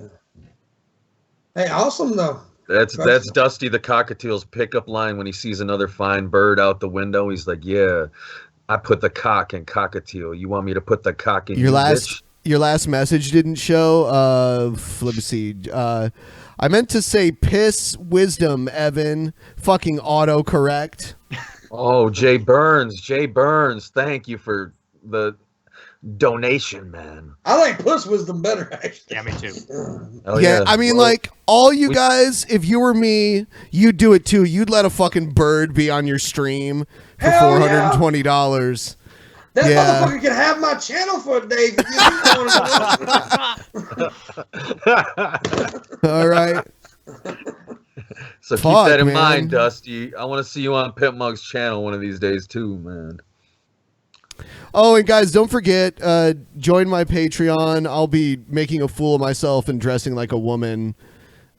Hey, awesome though. That's Dusty the Cockatiel's pickup line when he sees another fine bird out the window. He's like, "Yeah, I put the cock in Cockatiel. You want me to put the cock in Your you, last bitch?" Your last message didn't show. Let me see. I meant to say piss wisdom, Evan. Fucking autocorrect. Oh, Jay Burns. Thank you for the donation, man. I like puss wisdom better, actually. Yeah, me too. Oh, Yeah, I mean, like, all you guys, if you were me, you'd do it too. You'd let a fucking bird be on your stream for $420. That motherfucker can have my channel for a day. All right. So keep that in mind, Dusty. I want to see you on Pimp Mug's channel one of these days too, man. Oh, and guys, don't forget, join my Patreon. I'll be making a fool of myself and dressing like a woman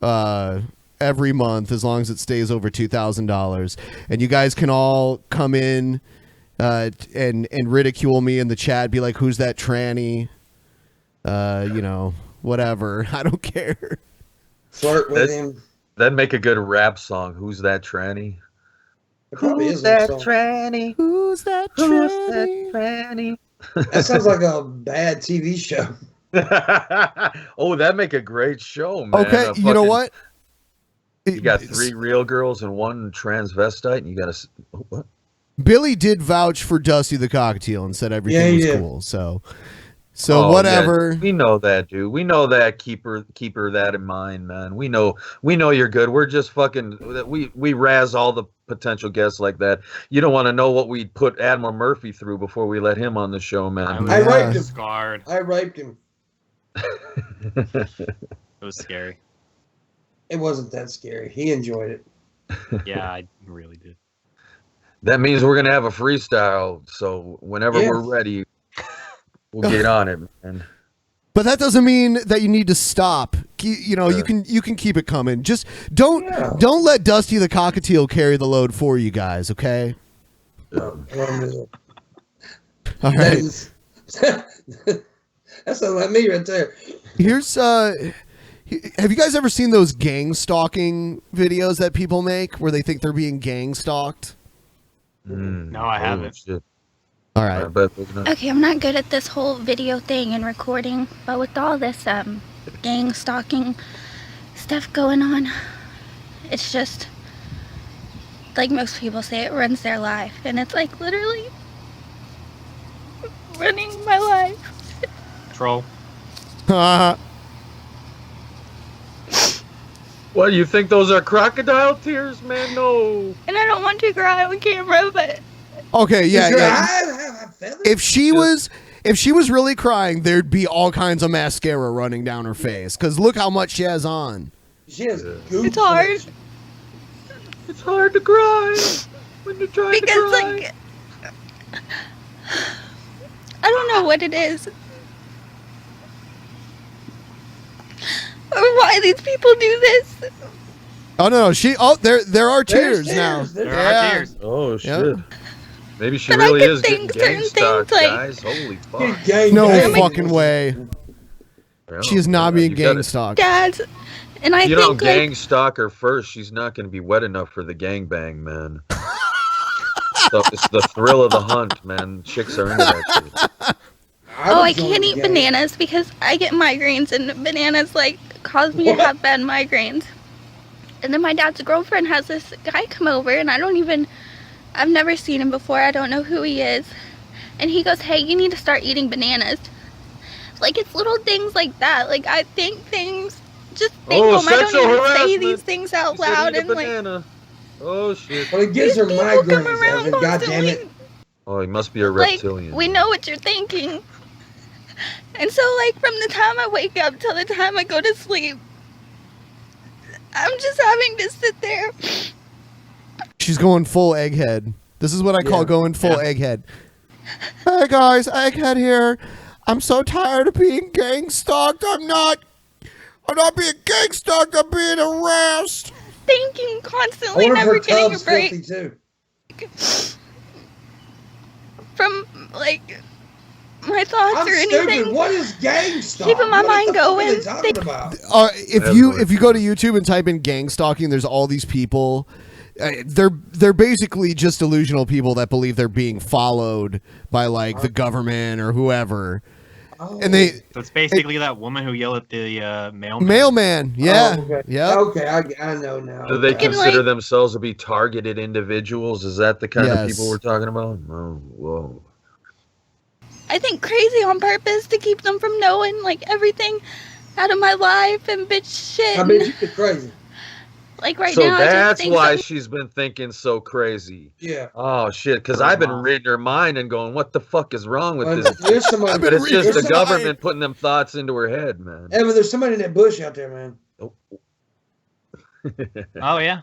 every month as long as it stays over $2,000. And you guys can all come in and ridicule me in the chat, be like, who's that tranny? Whatever. I don't care. Flirt with him. That'd make a good rap song. Who's that tranny? Who's that tranny? Who's that tranny? That sounds like a bad TV show. Oh, that'd make a great show, man. Okay, you know what? You got 3 real girls and 1 transvestite, and you got what? Billy did vouch for Dusty the Cockatiel and said everything was cool. So whatever. Yeah, we know that, dude. We know that. Keep her that in mind, man. We know you're good. We're just fucking. We razz all the potential guests like that. You don't want to know what we put Admiralmurphy through before we let him on the show, man. I raped him. Scarred. I raped him. It was scary. It wasn't that scary. He enjoyed it. Yeah, I really did. That means we're gonna have a freestyle. So whenever we're ready, we'll get on it, man. But that doesn't mean that you need to stop. You can keep it coming. Just don't let Dusty the Cockatiel carry the load for you guys, okay? All right. That sounds like me right there. Here's have you guys ever seen those gang stalking videos that people make where they think they're being gang stalked? No, I haven't. Shit. All right. Okay, I'm not good at this whole video thing and recording, but with all this gang stalking stuff going on, it's just like most people say, it ruins their life, and it's like literally running my life. Troll. What, you think those are crocodile tears, man? No. And I don't want to cry on camera, but Okay, yeah, Does your yeah. eye have feathers? If she was really crying, there'd be all kinds of mascara running down her face. Because look how much she has on. She has it's hard. It's hard to cry when you're trying to cry. Like, I don't know what it is. Or why these people do this. Oh no, there are tears now. There are tears. Oh shit. Yep. Maybe she But really I could is getting think gang certain stalked, things, like- guys. Holy fuck. No fucking way. Well, She is not being you gotta- gang stalked. Dad, and I You think don't gang like stalk her first, she's not going to be wet enough for the gangbang, man. So it's the thrill of the hunt, man. Chicks are into that shit. I can't eat bananas because I get migraines and bananas like cause me to have bad migraines. And then my dad's girlfriend has this guy come over and I've never seen him before. I don't know who he is. And he goes, "Hey, you need to start eating bananas." Like it's little things like that. Like I think things, just think them. I don't even say these things out She said loud eat a and like banana. Oh shit. Well, it gives her migraines, Evan. God damn it. Oh, he must be a like reptilian. we know what you're thinking. And so like from the time I wake up till the time I go to sleep, I'm just having to sit there. She's going full egghead. This is what I call going full egghead. Hey guys, egghead here. I'm so tired of being gang stalked. I'm not being gang stalked. I'm being harassed. Thinking constantly, never getting a break too. from like my thoughts or anything. Stupid. What is gang stalk? Keeping my mind going. What are they talking about? If you go to YouTube and type in gang stalking, there's all these people. They're basically just delusional people that believe they're being followed by like the government or whoever. And So it's basically that woman who yelled at the mailman. Mailman, yeah, okay. yeah. Okay, I know now. Do they consider themselves to be targeted individuals? Is that the kind of people we're talking about? Oh, whoa. I think crazy on purpose to keep them from knowing like everything out of my life and bitch shit. I bet you get crazy. Like right So now, I just that's think why some- she's been thinking so crazy. Yeah. Oh shit! Because I've been reading her mind and going, "What the fuck is wrong with this?" There's somebody, But it's just the there's somebody- government putting them thoughts into her head, man. Evan, there's somebody in that bush out there, man. Oh yeah.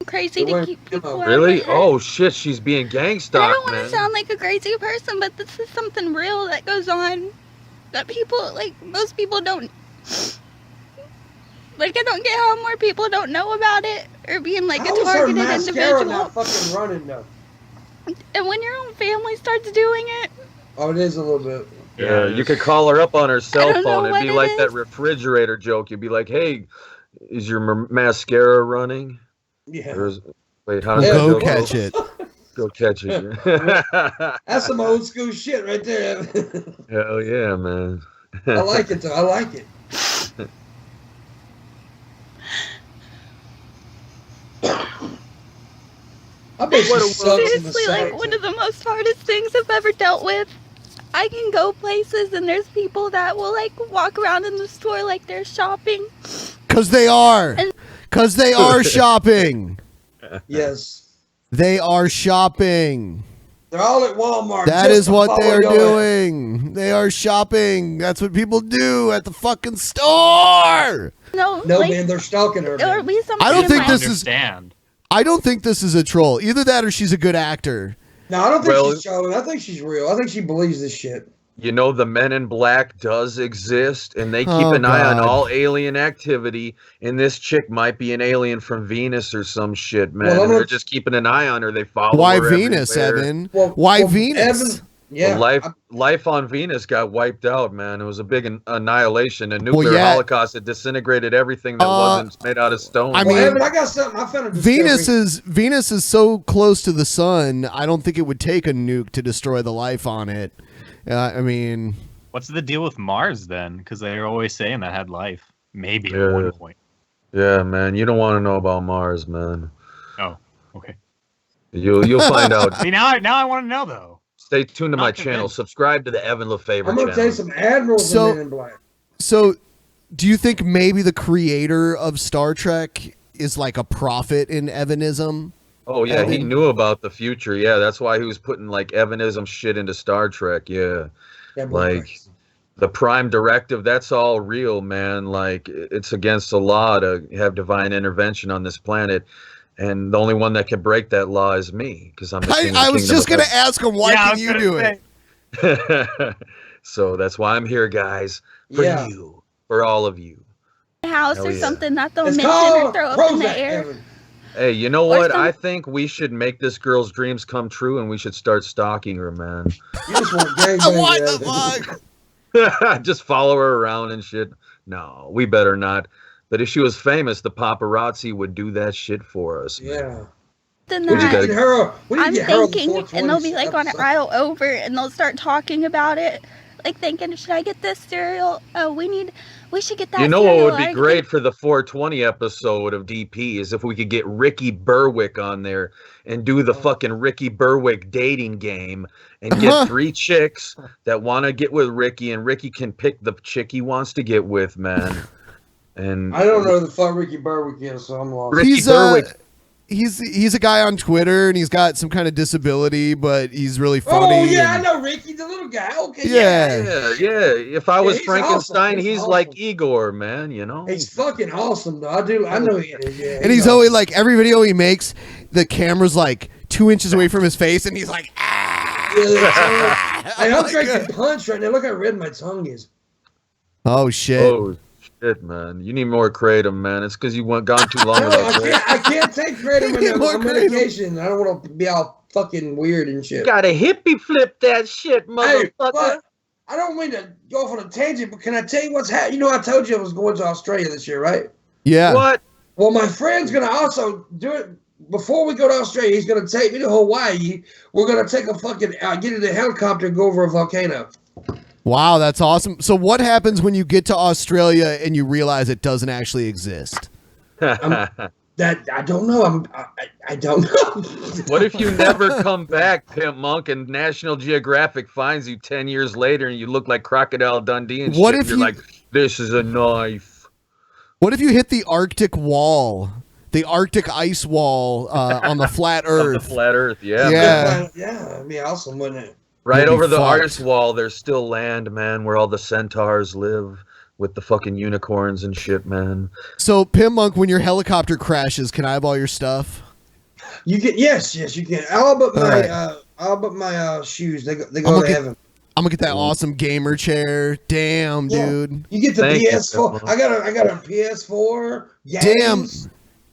crazy to keep people out Really? of my head. Oh shit! She's being gang And I don't stalked, want to man. sound like a crazy person, but this is something real that goes on that people, like, most people don't. Like, I don't get how more people don't know about it or being like How a is her targeted mascara individual. not fucking running though? And when your own family starts doing it, Oh, it is a little bit. Yeah, you could call her up on her cell don't know phone. It'd what be it like that is. refrigerator joke. You'd be like, "Hey, is your mascara running?" Yeah. Or is- wait, how does that Go go? catch it. Go catch it. That's some old school shit right there. Evan. Hell yeah, man. I like it though. I like it. I bet she sucks in the seriously, like, sack. one of the most hardest things I've ever dealt with. I can go places and there's people that will, like, walk around in the store like they're shopping. Because they are. Because they are shopping. Yes. They are shopping. They're all at Walmart. That just is to what they follow are your ass. doing. They are shopping. That's what people do at the fucking store. No, No, like, man, they're stalking her. there will Man. be something I don't in think my- this is. I don't think this is a troll. Either that or she's a good actor. No, I don't think Well- she's trolling. I think she's real. I think she believes this shit. You know, the Men in Black does exist, and they keep Oh, an eye on God. all alien activity. And this chick might be an alien from Venus or some shit, man. Well, I'm and they're gonna- just keeping an eye on her. They follow Why her Venus, everywhere. Evan? Why Venus? Evan, yeah. Well, life on Venus got wiped out, man. It was a big annihilation. A nuclear yeah. holocaust that disintegrated everything that wasn't made out of stone. I Well, mean, Evan, I got something. I found a discovery. Venus is so close to the sun. I don't think it would take a nuke to destroy the life on it. I mean, What's the deal with Mars then? Because they're always saying that had life. Maybe at one point. Yeah, man. You don't want to know about Mars, man. Oh, okay. You'll find out. See, now I want to know though. Stay tuned to my channel. Subscribe to the Evan Lefavor I'm gonna channel. take some admirals and Men in Black. So, do you think maybe the creator of Star Trek is like a prophet in Evanism? Oh yeah, he knew about the future. Yeah, that's why he was putting like Evanism shit into Star Trek. Yeah, like the Prime Directive. That's all real, man. Like it's against the law to have divine intervention on this planet, and the only one that can break that law is me, because I'm. I was just gonna ask him, why can you do it? So that's why I'm here, guys. For you, for all of you. House Hell or yeah. something that they'll mention or throw up in the air. Hey, you know what? I think we should make this girl's dreams come true, and we should start stalking her, man. You just want gangbang. What the fuck? Just follow her around and shit. No, we better not. But if she was famous, the paparazzi would do that shit for us. Yeah. Then We just gotta- I'm thinking, and they'll be like on an aisle over, and they'll start talking about it, like thinking, should I get this cereal? Oh, we should get that. You know cereal. what would be great for the 420 episode of DP is if we could get Ricky Berwick on there and do the fucking Ricky Berwick dating game and get 3 chicks that want to get with Ricky, and Ricky can pick the chick he wants to get with, man. And I don't know who the fuck Ricky Berwick is, so I'm lost. Ricky Berwick. He's a guy on Twitter, and he's got some kind of disability, but he's really funny. Oh yeah, I know Ricky, the little guy. Okay, Yeah. Yeah. If I was he's Frankenstein, awesome. He's he's like Igor, man. You know. He's fucking awesome, though. I know he is. Yeah, And he's always like, every video he makes, the camera's like 2 inches away from his face, and he's like, Hey, I'm drinking punch right now. Look how red my tongue is. oh shit. Oh shit, man! You need more kratom, man. It's because you gone too long. I can't take kratom right now. I'm on medication. I don't want to be all fucking weird and shit. Got a hippie flip that shit, motherfucker. Hey, but I don't mean to go off on a tangent, but can I tell you what's happening? You know, I told you I was going to Australia this year, right? Yeah. What? Well, my friend's going to also do it. Before we go to Australia, he's going to take me to Hawaii. We're going to take a fucking, get in a helicopter and go over a volcano. Wow, that's awesome. So what happens when you get to Australia and you realize it doesn't actually exist? That I don't know. I don't know. What if you never come back, Pimp Monk, and National Geographic finds you 10 years later and you look like Crocodile Dundee and What shit? if You're you- like, this is a knife. What if you hit the Arctic wall, the Arctic ice wall on the flat Earth? On the flat Earth, yeah. Yeah. Yeah, that'd be awesome, wouldn't it? Right You'll be over the fucked. ice wall, there's still land, man, where all the centaurs live with the fucking unicorns and shit, man. So, Pim Monk, when your helicopter crashes, can I have all your stuff? You can, yes, you can. All but my shoes. They go to heaven. I'm gonna get that awesome gamer chair. Damn, dude. You get the Thank you, PS4. I got a PS4. Damn. games.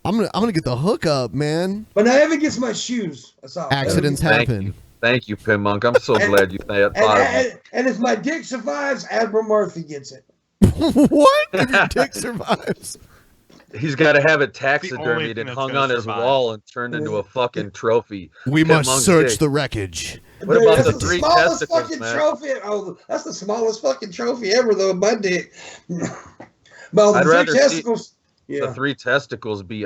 I'm gonna get the hookup, man. But now Evan gets my shoes. That's all. Accidents happen. Thank you, Pim Monk. I'm so glad you thought of it. And if my dick survives, Admiralmurphy gets it. What? If your dick survives? He's got to have it The only taxidermied thing and that's hung gonna on his survive. wall and turned into a fucking trophy. We Pim must Monk's search dick. the wreckage. What about That's the 3 smallest testicles, fucking man? trophy. Oh, that's the smallest fucking trophy ever, though. My dick. Well, the I'd 3 rather see testicles. the Yeah, 3 testicles be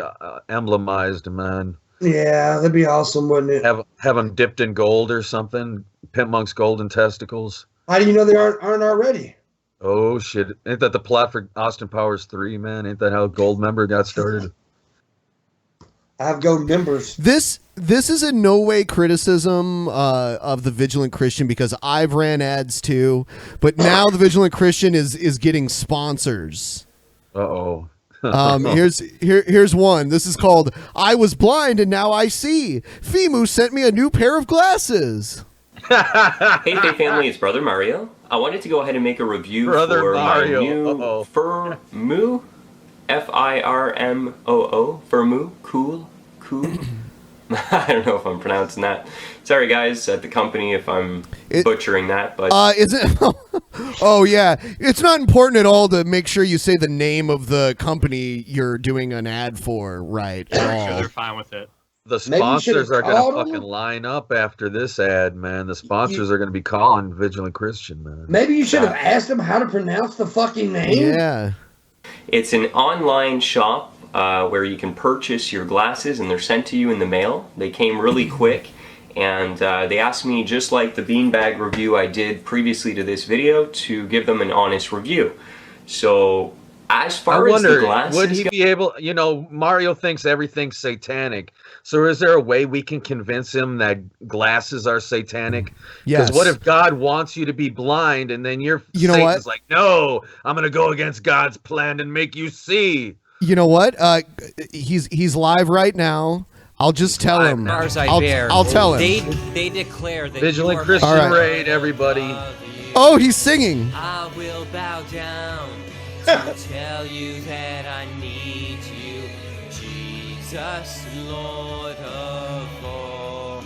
emblemized, man. yeah, that'd be awesome, wouldn't it? Have them dipped in gold or something. Pimp Monk's golden testicles. How do you know they aren't already? Oh shit! Ain't that the plot for Austin Powers 3, man? Ain't that how Goldmember got started? I have gold members. This is in no way criticism of the Vigilant Christian, because I've ran ads too, but now the Vigilant Christian is getting sponsors. Uh-oh. Here's one. This is called "I Was Blind and Now I See." Fimu sent me a new pair of glasses. Hey, Faye family, it's Brother Mario. I wanted to go ahead and make a review Brother for Mario. my new Firmoo, Firmoo, Firmoo, cool. I don't know if I'm pronouncing that. Sorry, guys, at the company if I'm butchering that, but Is it? Oh yeah, it's not important at all to make sure you say the name of the company you're doing an ad for, right? At Sure, all. they're fine with it. The Maybe you should've sponsors are going called to fucking them. line up after this ad, man. The sponsors are going to be calling Vigilant Christian, man. Maybe you should have asked him how to pronounce the fucking name. Yeah. it's an online shop where you can purchase your glasses and they're sent to you in the mail. They came really quick, And they asked me, just like the beanbag review I did previously to this video, to give them an honest review. So as far as the glasses, would he be able, Mario thinks everything's satanic. So is there a way we can convince him that glasses are satanic? Yes. Because what if God wants you to be blind and then Satan's like, no, I'm going to go against God's plan and make you see. You know what? He's live right now. I'll just tell him. I'll tell him. They declare that Vigilant Christian raid, everybody. Oh, he's singing. I will bow down to tell you that I need you, Jesus, Lord of all.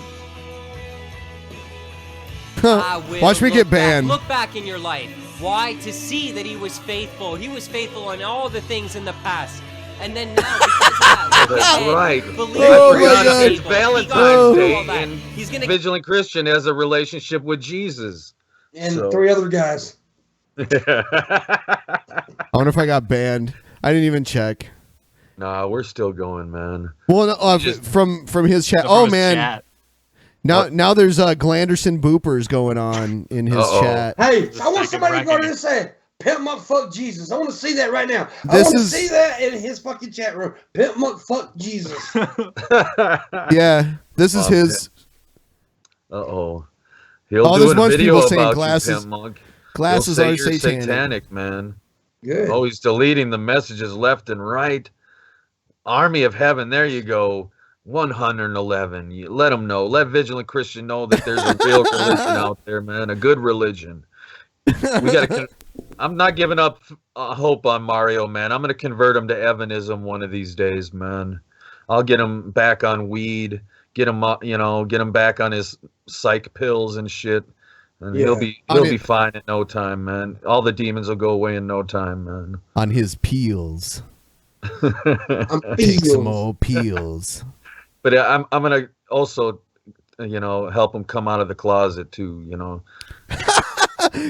Watch me get banned. Look back in your life. Why? To see that he was faithful. He was faithful in all the things in the past. And then now, because of that, that's right. It's Valentine's Day, and Vigilant Christian has a relationship with Jesus. And 3 other guys. I wonder if I got banned. I didn't even check. Nah, we're still going, man. Well, no, from his chat. Oh man. Chat. Now there's Glanderson boopers going on in his chat. Hey, I want somebody to go to this and say, "Pimp Muck fuck Jesus." I want to see that right now. I want to see that in his fucking chat room. Pimp Muck fuck Jesus. Yeah, this is his. He'll do a video about glasses. You, Pimp Monk. Glasses are satanic, man. Good. Oh, he's deleting the messages left and right. Army of Heaven, there you go. 111. You let them know. Let Vigilant Christian know that there's a real religion out there, man. A good religion. We gotta. I'm not giving up hope on Mario, man. I'm gonna convert him to Evanism one of these days, man. I'll get him back on weed. Get him, get him back on his psych pills and shit, and he'll be fine in no time, man. All the demons will go away in no time, man. On his peels. Take some old peels. But I'm gonna also, help him come out of the closet too.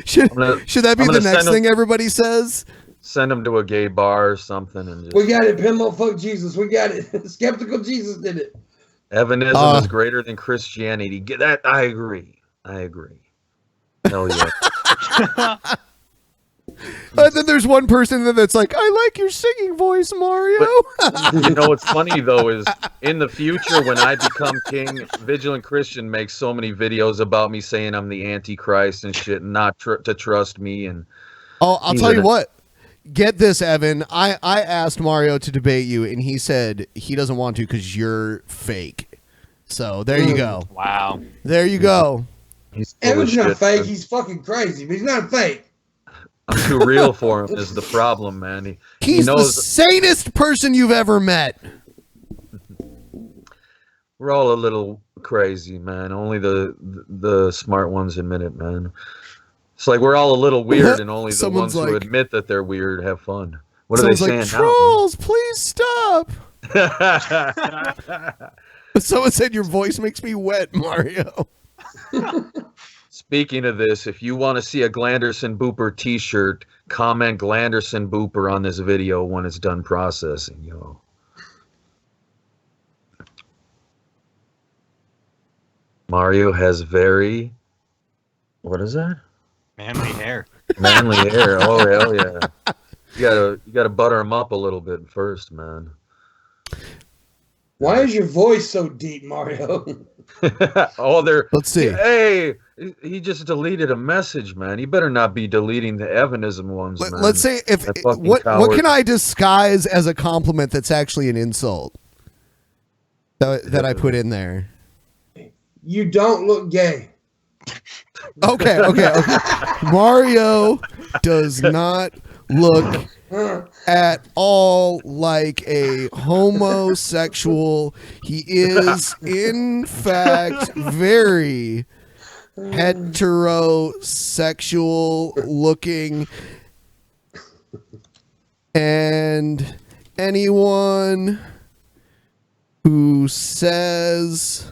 Should that be the next thing everybody says? Send him to a gay bar or something, and we got it. Pimmo, fuck Jesus. We got it. Skeptical Jesus did it. Evanism is greater than Christianity. That I agree. Hell yeah. And then there's one person that's like, "I like your singing voice, Mario." But, what's funny though is in the future when I become king, Vigilant Christian makes so many videos about me saying I'm the Antichrist and shit, and not to trust me. And I'll tell you what. Get this, Evan. I asked Mario to debate you, and he said he doesn't want to because you're fake. So there you go. Wow. There you go. Evan's not fake. He's fucking crazy, but he's not fake. I'm too real for him is the problem, man. He's the sanest person you've ever met. We're all a little crazy, man. Only the smart ones admit it, man. It's like we're all a little weird, and only the ones who admit that they're weird have fun. What are they saying now? Trolls, please stop. Someone said your voice makes me wet, Mario. Speaking of this, if you want to see a Glanderson Booper t-shirt, comment Glanderson Booper on this video when it's done processing, Mario has very... What is that? Manly hair. Manly hair. Oh, hell yeah. You gotta butter him up a little bit first, man. Why is your voice so deep, Mario? Let's see. Hey, he just deleted a message, man. He better not be deleting the Evanism ones, man. Let's say what can I disguise as a compliment that's actually an insult that I put in there? You don't look gay. Okay. Mario does not look at all like a homosexual. He is, in fact, very heterosexual looking. And anyone who says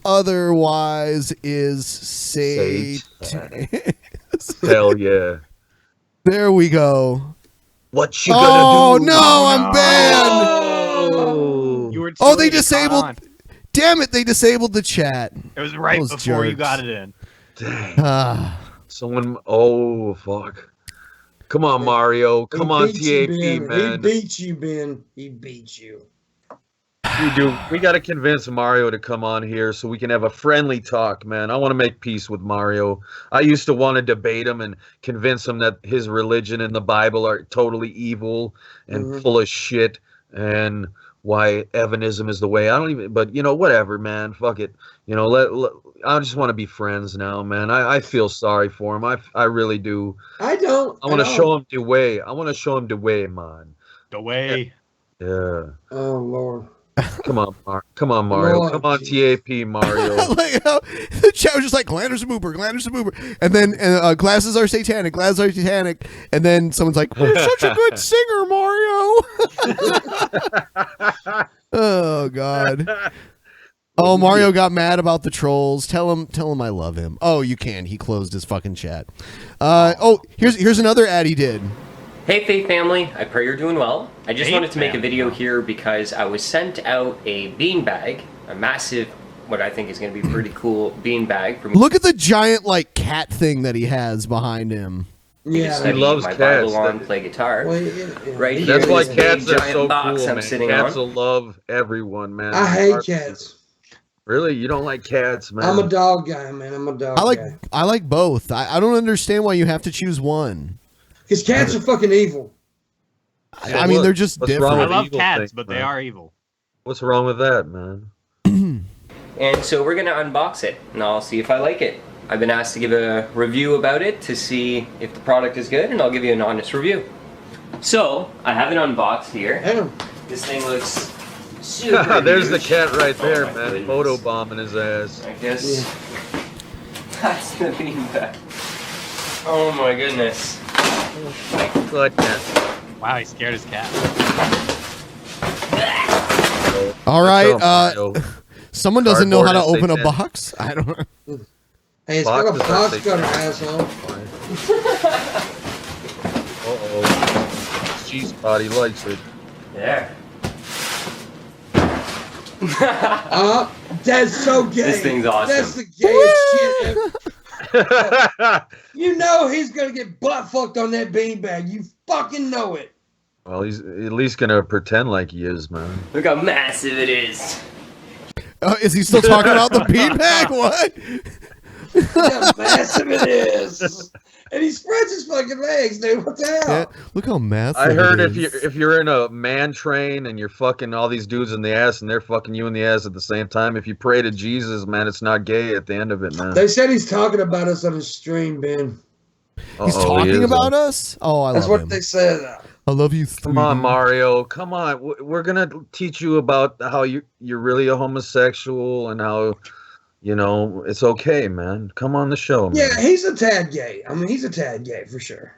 otherwise is Satan. Hell yeah. There we go. What you gonna do? Oh no, I'm banned. You were they disabled. Damn it! They disabled the chat. It was right Those before you jerks. got it in. Dang. Someone. Oh fuck. Come on, Mario. Come on, TAP, man. He beat you, Ben. He beat you. We got to convince Mario to come on here so we can have a friendly talk, man. I want to make peace with Mario. I used to want to debate him and convince him that his religion and the Bible are totally evil and full of shit, and why Evanism is the way. I don't even, but whatever, man. Fuck it. I just want to be friends now, man. I feel sorry for him. I really do. I don't. I want to show him the way. I want to show him the way, man. The way. Yeah. Oh Lord. Come on, Mario. Lord, come on, TAP, Mario. Like how the chat was just like Glanders a mooper, and then glasses are satanic, and then someone's like, "You're such a good singer, Mario." Oh God. Oh, Mario got mad about the trolls. Tell him I love him. Oh, you can. He closed his fucking chat. Here's another ad he did. Hey Faith family, I pray you're doing well. I just wanted to make a video here because I was sent out a beanbag, a massive, what I think is going to be pretty cool beanbag. Look at the giant like cat thing that he has behind him. Yeah, he loves my cats. Bible on, play guitar. Right here. That's why is a cats big are giant so box cool, I'm man. sitting Cats on. will love everyone, man. I hate cats. Really? You don't like cats, man? I'm a dog guy, man. I'm a dog guy. I like both. I don't understand why you have to choose one. Because cats are fucking evil. I mean, they're just different. I love cats, but they are evil. What's wrong with that, man? And so we're going to unbox it, and I'll see if I like it. I've been asked to give a review about it to see if the product is good, and I'll give you an honest review. So, I have it unboxed here. This thing looks super There's the huge. cat right there, Oh, my man. goodness. Photo bombing his ass. I guess that's the beanbag. Oh my goodness. Good cat. Wow, he scared his cat. All right. Someone doesn't know how to open a box. I don't know. Hey, it's got a box cutter, asshole. Uh-oh. Cheese body likes it. Yeah. That's so gay. This thing's awesome. That's the gayest shit ever. You know he's gonna get butt fucked on that beanbag. You fucking know it. Well, he's at least gonna pretend like he is, man. Look how massive it is. Is he still talking about the beanbag? What? Look how massive it is. And he spreads his fucking legs, dude. What the hell? Yeah, look how massive. I heard it if you're in a man train and you're fucking all these dudes in the ass and they're fucking you in the ass at the same time, if you pray to Jesus, man, it's not gay at the end of it, man. They said he's talking about us on his stream, Ben. He's talking about us? Oh, I That's love what him. they said. I love you. Come on, Mario. Come on. We're gonna teach you about how you're really a homosexual and how, it's okay, man. Come on the show, man. Yeah, he's a tad gay. I mean, he's a tad gay for sure.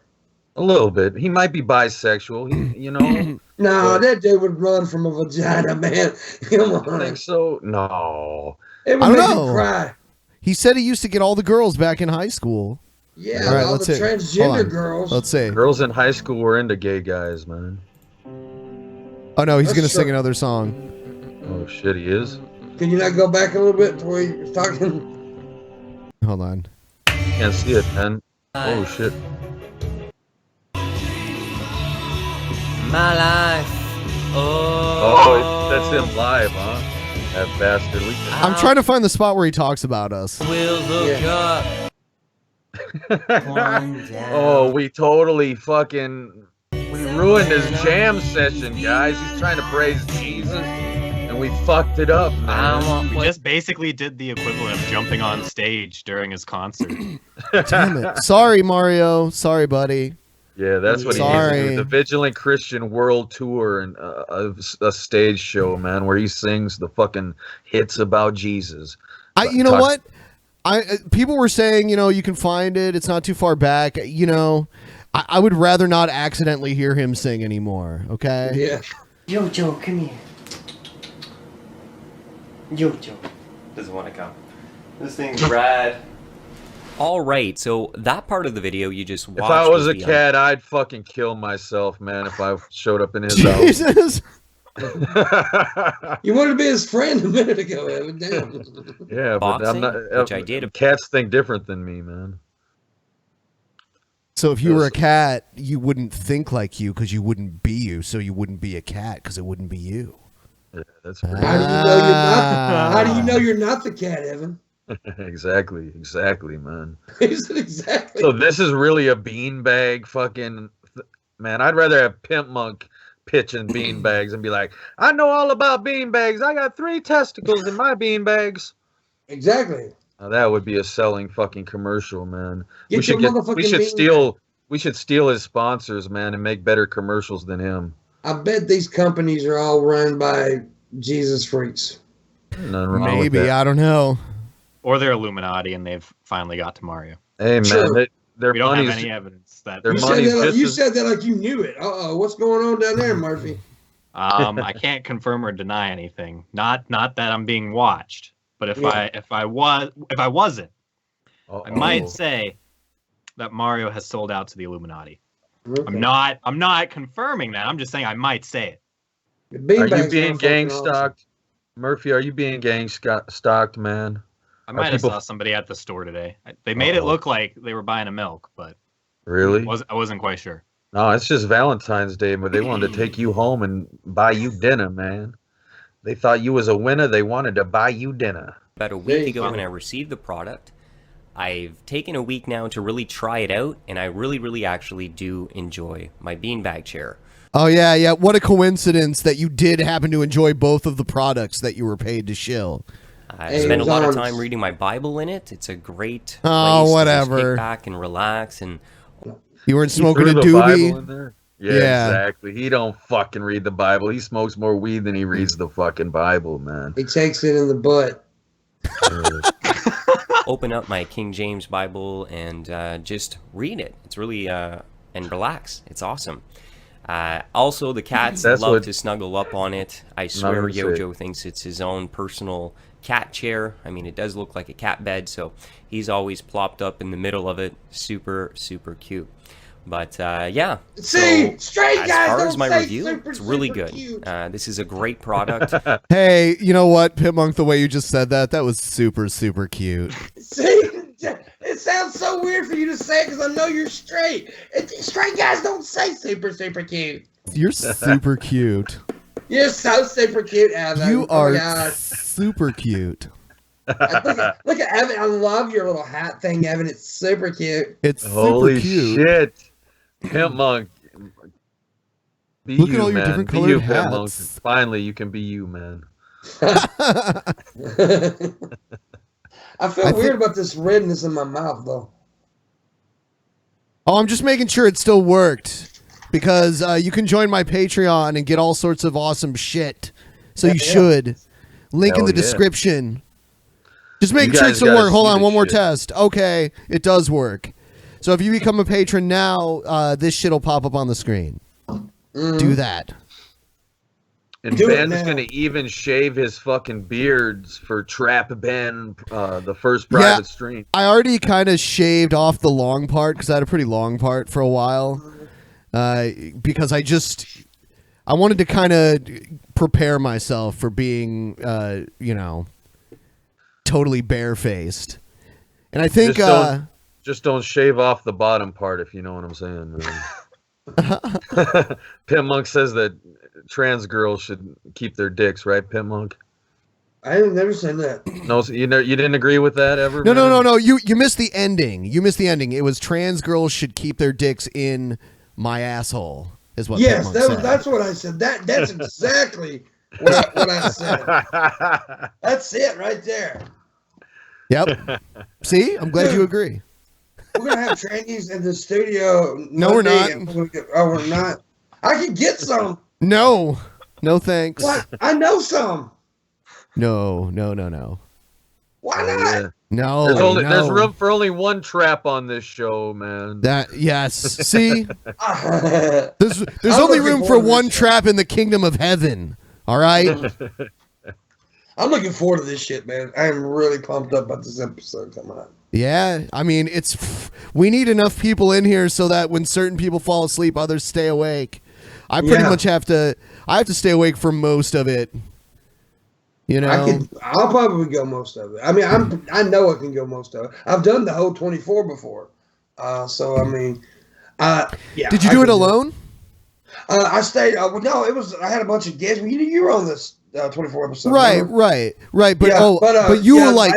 A little bit. He might be bisexual. No, that dude would run from a vagina, man. Come on. I think so. No. It would I don't make know. him cry. He said he used to get all the girls back in high school. Yeah, All right, all let's the see. Hold transgender on. girls. Let's see. Girls in high school were into gay guys, man. Oh no, he's That's gonna true. sing another song. Oh shit, he is. Can you not go back a little bit to where you're talking? Hold on. Can't see it, man. Oh shit. My life. Oh, that's him live, huh? That bastard. I'm trying to find the spot where he talks about us. We'll look up. Oh, we totally fucking ruined his jam session, guys. He's trying to praise Jesus, and we fucked it up, man. We just basically did the equivalent of jumping on stage during his concert. Damn it. Sorry, Mario. Sorry, buddy. Yeah, that's what he Sorry. needs to do. The Vigilant Christian World Tour and a stage show, man, where he sings the fucking hits about Jesus. You know what? People were saying, you can find it. It's not too far back. I would rather not accidentally hear him sing anymore. Okay. Yeah. Yo, Joe, come here. Yo, Joe. Doesn't want to come. This thing's rad. All right, so that part of the video you just watched. If I was a the cat, I'd fucking kill myself, man, if I showed up in his Jesus. house. You wanted to be his friend a minute ago, Evan. Damn. Yeah, but Boxing, I'm not. which I did. Cats think different than me, man. So if you were a cat, you wouldn't think like you because you wouldn't be you. So you wouldn't be a cat because it wouldn't be you. Yeah, that's How do you know you're not? How do you know you're not the cat, Evan? exactly, man. Exactly. So this is really a beanbag fucking man. I'd rather have Pimp Monk pitching beanbags and be like, I know all about beanbags. I got 3 testicles in my beanbags. Exactly. Now, that would be a selling fucking commercial, man. We should steal his sponsors, man, and make better commercials than him. I bet these companies are all run by Jesus freaks. Nothing wrong with Maybe, that. I don't know. Or they're Illuminati and they've finally got to Mario. Hey, man, Sure. their We don't have money's any evidence that their You said money's that, like, just you as- said that like you knew it. What's going on down there, Murphy? I can't confirm or deny anything. Not that I'm being watched, but if I wasn't, I might say that Mario has sold out to the Illuminati. Okay. I'm not confirming that. I'm just saying I might say it. Are you being gang stalked? Murphy, are you being gang stalked, man? I might have saw somebody at the store today. They made it look like they were buying a milk, but Really? I wasn't quite sure. No, it's just Valentine's Day, but they wanted to take you home and buy you dinner, man. They thought you was a winner. They wanted to buy you dinner. About a week ago when I received the product, I've taken a week now to really try it out, and I really actually do enjoy my beanbag chair. Oh, yeah. What a coincidence that you did happen to enjoy both of the products that you were paid to shill. I spend a lot of time reading my Bible in it. It's a great place to whatever. just kick back and relax. And You weren't He smoking threw a the Bible in doobie? there? Yeah, exactly. He don't fucking read the Bible. He smokes more weed than he reads the fucking Bible, man. He takes it in the butt. open up my King James Bible and just read it. It's really and relax. It's awesome. Also, the cats love to snuggle up on it. I swear Yojo thinks it's his own personal cat chair. I mean, it does look like a cat bed, so he's always plopped up in the middle of it. Super cute. But yeah. See, straight guys as far don't as my say review, it's really good. This is a great product. Hey, you know what, Pit Monk? The way you just said that was super cute. See, it sounds so weird for you to say it because I know you're straight. Straight guys don't say super cute. You're super cute. You're so super cute, Evan. You Oh my are God. super cute. Look at Evan. I love your little hat thing, Evan. It's super cute. It's super Holy cute. shit. Pimp Monk. Be Look at you, all your man. different Be colored you, Pimp Monk. hats. Finally, you can be you, man. I feel weird about this redness in my mouth, though. Oh, I'm just making sure it still worked because you can join my Patreon and get all sorts of awesome shit. So you should. Link in Hell the yeah. description. Just make You sure it guys still gotta works. Hold see on, this one more shit. test. Okay, it does work. So if you become a patron now, this shit will pop up on the screen. Do that. And Do it Ben is now. going to even shave his fucking beards for Trap Ben, the first private stream. I already kind of shaved off the long part because I had a pretty long part for a while. Because I wanted to kind of prepare myself for being, totally barefaced. And I think Just don't shave off the bottom part, if you know what I'm saying. Pimp Monk says that trans girls should keep their dicks, right, Pimp Monk? I have never said that. No, so you didn't agree with that ever? No, man? no. You missed the ending. It was trans girls should keep their dicks in my asshole. Is what? Yes, Pit Monk said. that's what I said. That's exactly what I said. That's it right there. Yep. See, I'm glad you agree. We're gonna have trannies in the studio. No, we're Monday, not. and we're not. I can get some. No thanks. What? I know some. No. Why not? No, There's room for only one trap on this show, man. Yes. See, there's I'm only looking room for forward to one this trap in the kingdom of heaven. All right. I'm looking forward to this shit, man. I am really pumped up about this episode coming up. Yeah, I mean, we need enough people in here so that when certain people fall asleep, others stay awake. I pretty much have to stay awake for most of it. You know, I'll probably go most of it. I mean, I know I can go most of it. I've done the whole 24 before. So I mean, yeah. Did you do it alone? I stayed. No, it was. I had a bunch of guests. You were on this 24 episode. Right. But yeah, but you were like,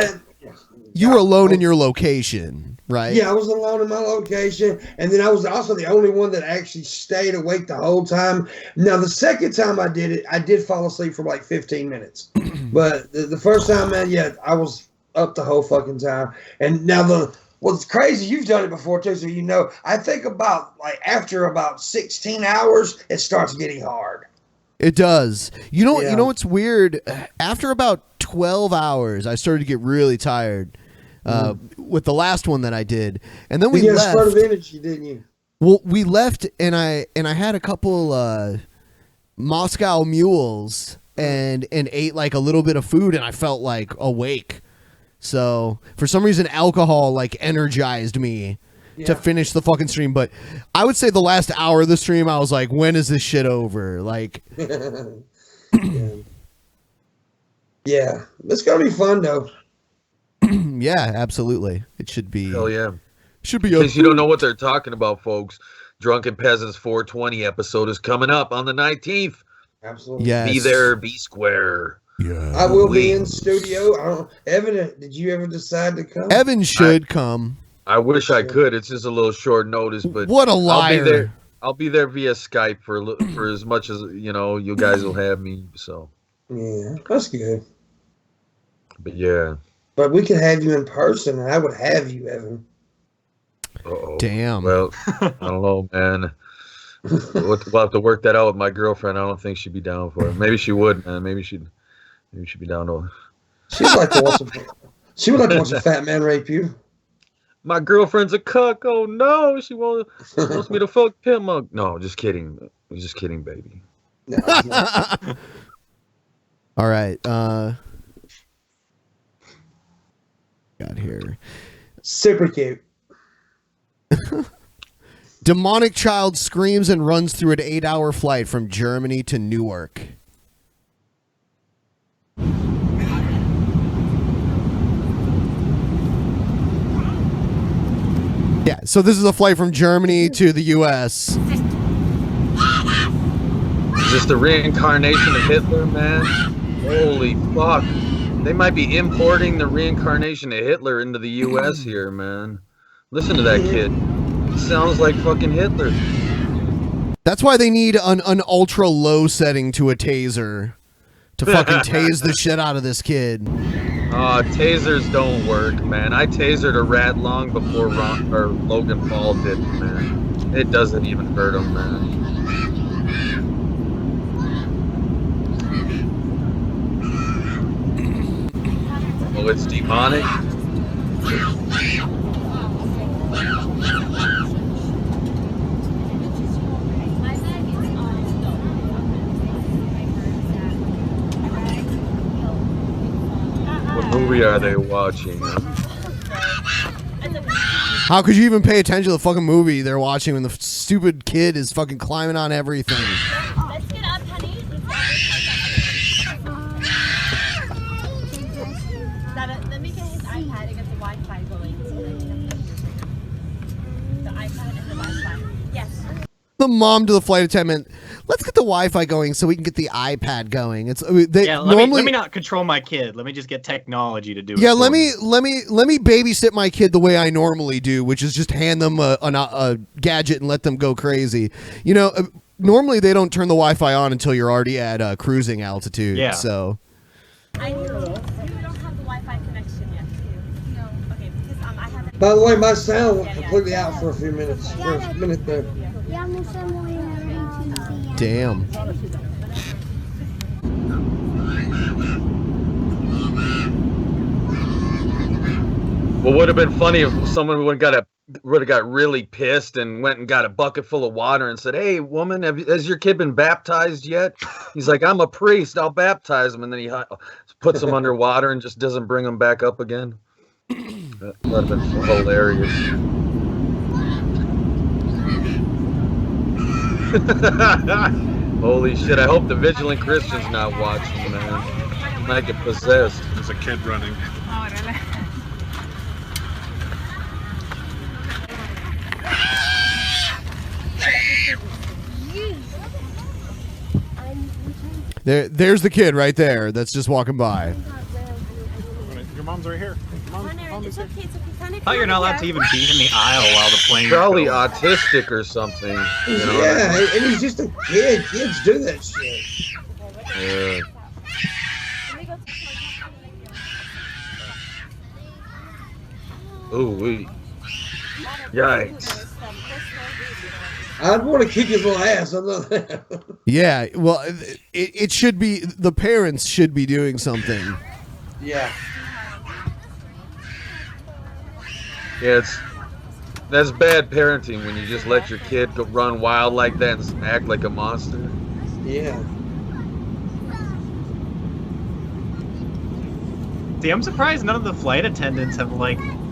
you were alone in your location, right? Yeah, I was alone in my location, and then I was also the only one that actually stayed awake the whole time. Now, the second time I did it, I did fall asleep for like 15 minutes, but the first time, man, yeah, I was up the whole fucking time. And now what's crazy, you've done it before too, so you know. I think about like after about 16 hours, it starts getting hard. It does. You know what's weird? After about 12 hours, I started to get really tired with the last one that I did. And then we left. You had a spurt of energy, didn't you? Well, we left, and I had a couple Moscow mules and ate like a little bit of food, and I felt like awake. So for some reason, alcohol like energized me to finish the fucking stream. But I would say the last hour of the stream, I was like, when is this shit over? Like, yeah, it's gonna be fun though. Yeah, absolutely. It should be. Hell yeah. Should be. In case you don't know what they're talking about, folks, Drunken Peasants 420 episode is coming up on the 19th. Absolutely. Yes. Be there, be square. Yeah. I will be in studio. Evan, did you ever decide to come? Evan should come. I wish I could. It's just a little short notice, but what a liar! I'll be there via Skype for as much as you guys will have me. So yeah, that's good. But yeah, but we could have you in person, and I would have you, Evan. Uh-oh. Damn. Well, I don't know, man. We'll have to work that out with my girlfriend. I don't think she'd be down for it. Maybe she would, man. Maybe she'd be down to. She would like to watch a fat man rape you. My girlfriend's a cuck. Oh no, she wants me to fuck him. No, just kidding. Just kidding, baby. No, all right. Got here. Super cute. Demonic child screams and runs through an 8-hour flight from Germany to Newark. Yeah, so this is a flight from Germany to the U.S. Is this the reincarnation of Hitler, man? Holy fuck. They might be importing the reincarnation of Hitler into the U.S. here, man. Listen to that kid. He sounds like fucking Hitler. That's why they need an ultra low setting to a taser to fucking tase the shit out of this kid. Tasers don't work, man. I tasered a rat long before Logan Paul did, man. It doesn't even hurt him, man. Oh, it's demonic? What movie are they watching? How could you even pay attention to the fucking movie they're watching when the stupid kid is fucking climbing on everything? Let's get up, honey. Let me get his iPad and get the Wi-Fi going. The iPad and the Wi-Fi. Yes. The mom to the flight attendant, let's get the Wi-Fi going so we can get the iPad going. Let me not control my kid. Let me just get technology to do it. Yeah, let me babysit my kid the way I normally do, which is just hand them a gadget and let them go crazy. Normally they don't turn the Wi-Fi on until you're already at cruising altitude. Yeah. So. I do. You don't have the Wi-Fi connection yet. No. Okay. Because I haven't. By the way, my sound went completely out for a few minutes. For a minute there. Damn. Well, would have been funny if someone would have got really pissed and went and got a bucket full of water and said, "Hey, woman, has your kid been baptized yet?" He's like, "I'm a priest. I'll baptize him," and then he puts him underwater and just doesn't bring him back up again. That would have been hilarious. Holy shit! I hope the Vigilant Christian's not watching, man. Might get possessed. There's a kid running. There's the kid right there that's just walking by. Your mom's right here. Mom is here. I thought you're not allowed to even be in the aisle while the plane. Probably autistic or something. You know? Yeah, and he's just a kid. Kids do that shit. Yeah. Ooh wee. Yikes. I'd want to kick his little ass. I know that. Yeah, well, it should be, the parents should be doing something. Yeah. Yeah, that's bad parenting when you just let your kid go run wild like that and act like a monster. Yeah. See, I'm surprised none of the flight attendants have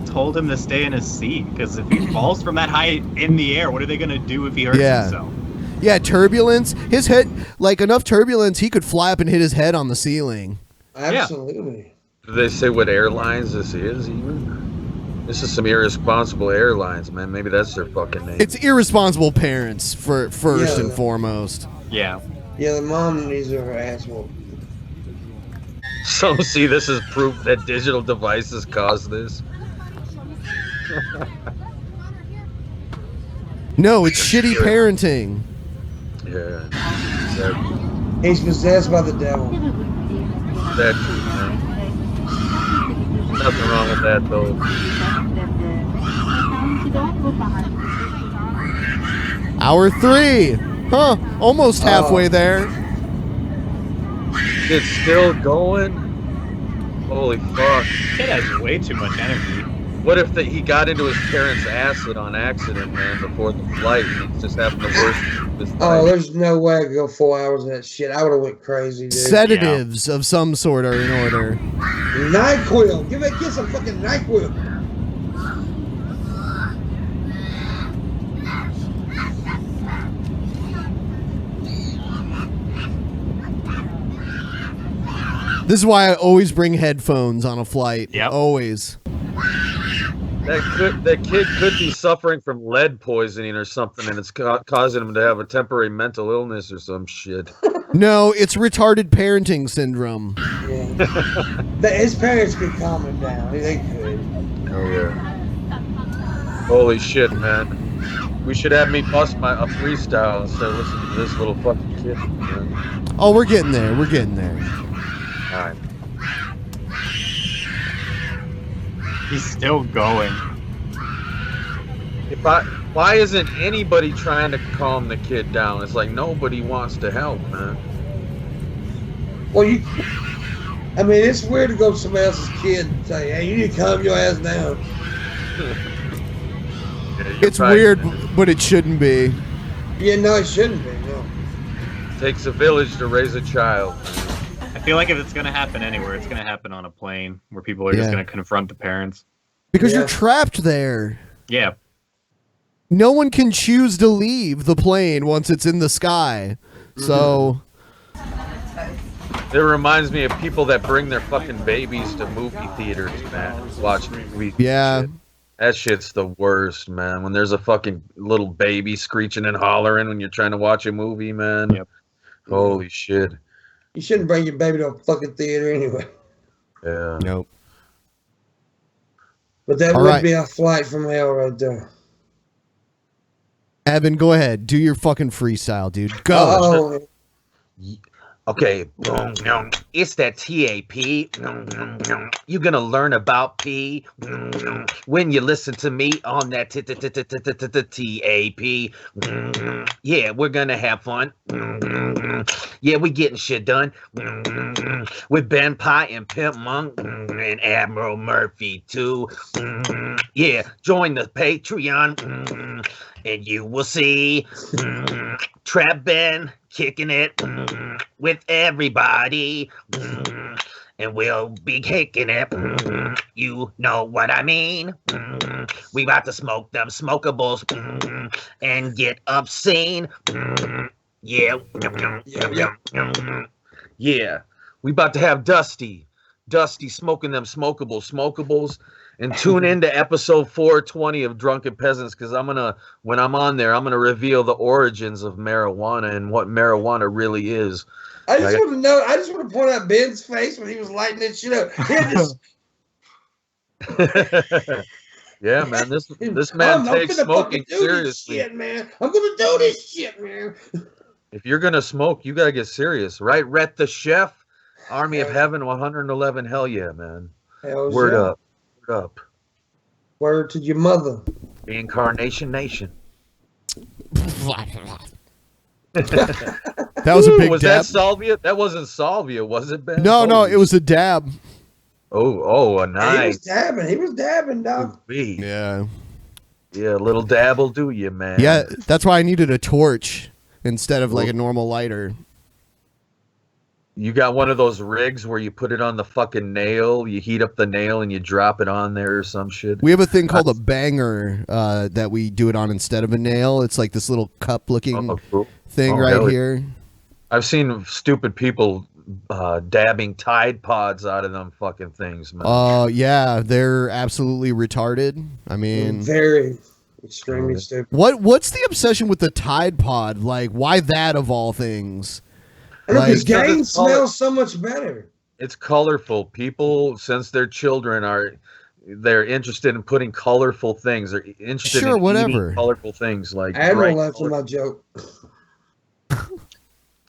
told him to stay in his seat, because if he falls from that high in the air, what are they gonna do if he hurts himself? Yeah, turbulence. His head, enough turbulence, he could fly up and hit his head on the ceiling. Absolutely. Do they say what airlines this is even? This is some irresponsible airlines, man. Maybe that's their fucking name. It's irresponsible parents first and foremost. Yeah. Yeah, the mom needs her ass whooped. So see, this is proof that digital devices cause this. No, it's shitty parenting. Yeah. Exactly. He's possessed by the devil. That too, man. Nothing wrong with that though. Hour 3. Huh. Almost halfway there. It's still going? Holy fuck. Kid has way too much energy. What if he got into his parents' acid on accident, man, before the flight, and he's just having the worst of Oh, there's no way I could go 4 hours of that shit. I would have went crazy, dude. Sedatives of some sort are in order. NyQuil. Give that kid some fucking NyQuil. This is why I always bring headphones on a flight. Yep. Always. That kid could be suffering from lead poisoning or something, and it's causing him to have a temporary mental illness or some shit. No, it's retarded parenting syndrome. Yeah. His parents could calm him down. They could. Oh yeah. Holy shit, man. We should have me bust a freestyle instead of listening to this little fucking kid, man. Oh, we're getting there. We're getting there. All right. He's still going. Why isn't anybody trying to calm the kid down? It's like nobody wants to help, man. Well, I mean, it's weird to go to somebody else's kid and say, hey, you need to calm your ass down. It's weird, but it shouldn't be. Yeah, no, it shouldn't be, no. Takes a village to raise a child. I feel like if it's gonna happen anywhere, it's gonna happen on a plane where people are just gonna confront the parents. Because you're trapped there. Yeah. No one can choose to leave the plane once it's in the sky. So It reminds me of people that bring their fucking babies to movie theaters, man. Watch movies. Yeah. Shit. That shit's the worst, man. When there's a fucking little baby screeching and hollering when you're trying to watch a movie, man. Yep. Holy shit. You shouldn't bring your baby to a fucking theater anyway. Yeah. Nope. But that All would right. be a flight from hell right there. Evan, go ahead. Do your fucking freestyle, dude. Go. Oh, Okay, it's that TAP. You're gonna learn about P when you listen to me on that TAP. Yeah, we're gonna have fun. Yeah, we getting shit done with Benpai and Pimp Monk and Admiralmurphy too. Yeah, join the Patreon and you will see Trap Ben kicking it with everybody. and we'll be kicking it. You know what I mean? We about to smoke them smokables and get obscene. Yeah. Yeah, we about to have Dusty smoking them smokables, and tune into episode 420 of Drunken Peasants, because when I'm on there, I'm gonna reveal the origins of marijuana and what marijuana really is. I just want to point out Ben's face when he was lighting that shit up. He had this. Yeah, man, this man takes smoking seriously. Shit, man. I'm gonna do this shit, man. If you're gonna smoke, you gotta get serious, right? Rhett the Chef, Army of Heaven, 111. Hell yeah, man. Hell Word yeah. up, word up. Word to your mother. Reincarnation Nation. That was a big was dab. that salvia? That wasn't salvia, was it, Ben? No, it was a dab. Oh, a nice. He was dabbing, dog. Yeah. Yeah, a little dab will do you, man. Yeah, that's why I needed a torch instead of like a normal lighter. You got one of those rigs where you put it on the fucking nail, you heat up the nail and you drop it on there or some shit. We have a thing called a banger that we do it on instead of a nail. It's like this little cup-looking thing right here. I've seen stupid people dabbing Tide Pods out of them fucking things, man. Oh, yeah, they're absolutely retarded. I mean, very extremely stupid. What's the obsession with the Tide Pod? Like, why that of all things? Because game smells so much better. It's colorful. People, since their children they're interested in putting colorful things. They're interested in eating colorful things like Admiral laughed at my joke.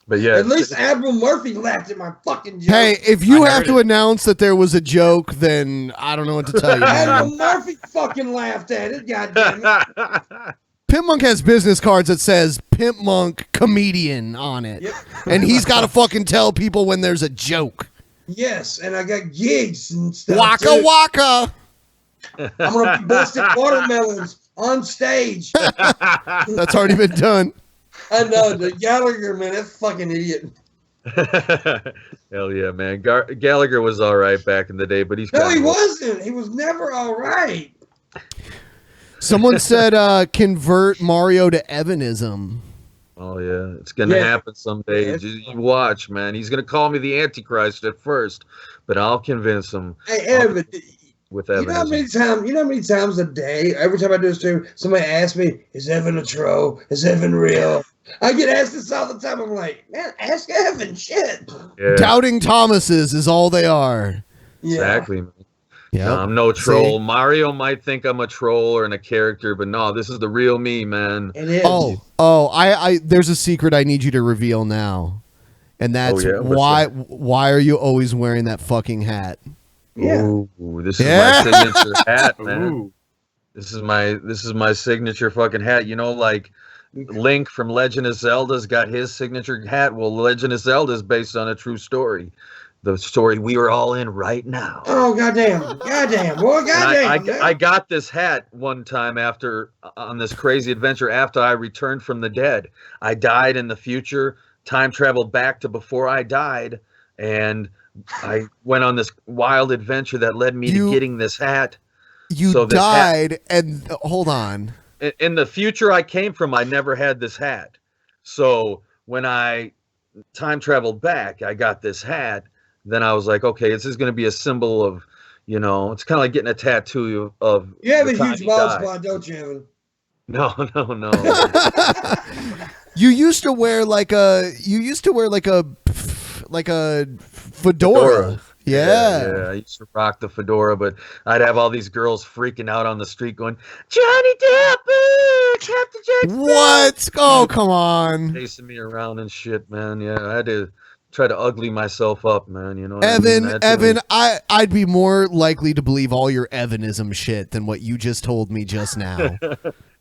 But yeah, at least Admiralmurphy laughed at my fucking joke. Hey, if you have to announce that there was a joke, then I don't know what to tell you. Admiralmurphy fucking laughed at it. Goddamn it. Pimp Monk has business cards that says Pimp Monk comedian on it. Yep. And he's got to fucking tell people when there's a joke. Yes, and I got gigs and stuff. Waka too. waka. I'm going to be busting watermelons on stage. That's already been done. I know. The Gallagher, man, that fucking idiot. Hell yeah, man. Gallagher was all right back in the day, but he wasn't. He was never all right. Someone said convert Mario to Evanism. Oh, yeah. It's going to happen someday. You watch, man. He's going to call me the Antichrist at first, but I'll convince him. Hey, Evan, with you know how many times a day, every time I do this too, somebody asks me, is Evan a troll? Is Evan real? I get asked this all the time. I'm like, man, ask Evan, shit. Yeah. Doubting Thomases is all they are. Yeah. Exactly, man. Yep. No, I'm no troll. See? Mario might think I'm a troll or in a character, but no, this is the real me, man. It is. I there's a secret I need you to reveal now. And that's why are you always wearing that fucking hat? Yeah. Ooh, this is my signature hat, man. Ooh. This is my signature fucking hat. You know, like Link from Legend of Zelda's got his signature hat. Well, Legend of Zelda is based on a true story. The story we are all in right now. Oh, goddamn. Boy, goddamn. I got this hat one time on this crazy adventure after I returned from the dead. I died in the future, time traveled back to before I died, and I went on this wild adventure that led me to getting this hat. You died, and hold on. In the future I came from, I never had this hat. So when I time traveled back, I got this hat. Then I was like, okay, this is going to be a symbol of, it's kind of like getting a tattoo of. You have a huge bald spot, don't you, Evan? No. You used to wear like a fedora. Yeah, I used to rock the fedora, but I'd have all these girls freaking out on the street going, Johnny Depp, Captain Jack. What? Oh, come on. Chasing me around and shit, man. Yeah, I had to try to ugly myself up, man. You know, Evan, I'd be more likely to believe all your Evanism shit than what you just told me just now.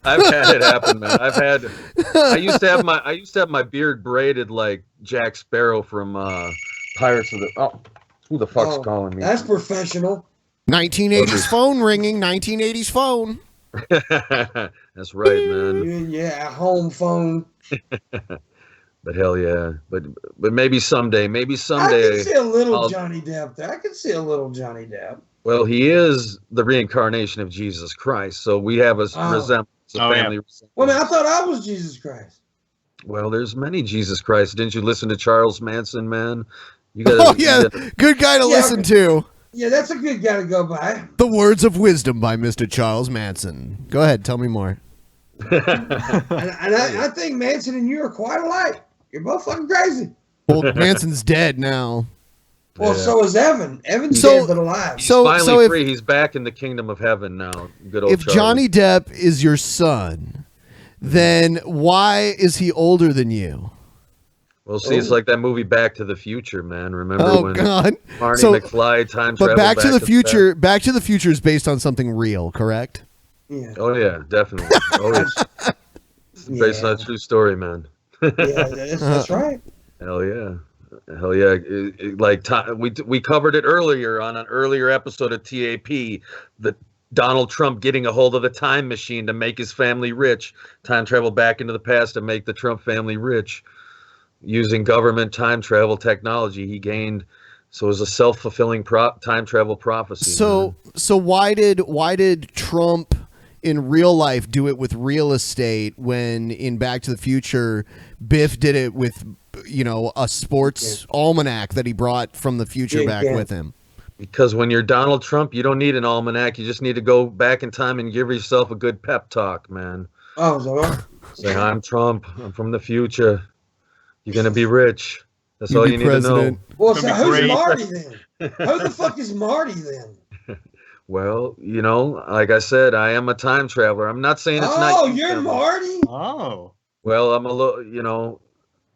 I've had it happen, man. I used to have my beard braided like Jack Sparrow from Pirates of the. Oh, who the fuck's calling me? That's professional. 1980s phone ringing. 1980s phone. That's right, man. Yeah, home phone. But hell yeah, but maybe someday, I can see a little Johnny Depp there. I can see a little Johnny Depp. Well, he is the reincarnation of Jesus Christ, so we have a resemblance, a family resemblance. Well, I thought I was Jesus Christ. Well, there's many Jesus Christ. Didn't you listen to Charles Manson, man? You gotta, good guy to listen to. Yeah, that's a good guy to go by. The Words of Wisdom by Mr. Charles Manson. Go ahead, tell me more. I think Manson and you are quite alike. You're both fucking crazy. Well, Manson's dead now. Well, so is Evan. Evan's dead but alive. He's finally free. He's back in the kingdom of heaven now. Good old If Charlie. Johnny Depp is your son, then why is he older than you? Well, see, it's like that movie Back to the Future, man. Remember when God. Marty So- McFly time traveled But Back to the the Future, Back to the Future is based on something real, correct? Yeah. Oh yeah, definitely. It's based on a true story, man. That's right. Hell yeah. Hell yeah! We covered it earlier on an earlier episode of TAP. The Donald Trump getting a hold of the time machine to make his family rich. Time travel back into the past to make the Trump family rich, using government time travel technology he gained. So it was a self-fulfilling time travel prophecy. So why did Trump in real life do it with real estate when in Back to the Future Biff did it with a sports almanac that he brought from the future back with him? Because when you're Donald Trump, you don't need an almanac. You just need to go back in time and give yourself a good pep talk, man. Oh, so say, I'm Trump. I'm from the future. You're gonna be rich. That's all you need to know. Well, so who's Marty then? Who the fuck is Marty then? Well, like I said, I am a time traveler. I'm not saying it's not. Oh, you're Marty? Oh. Well, I'm a little,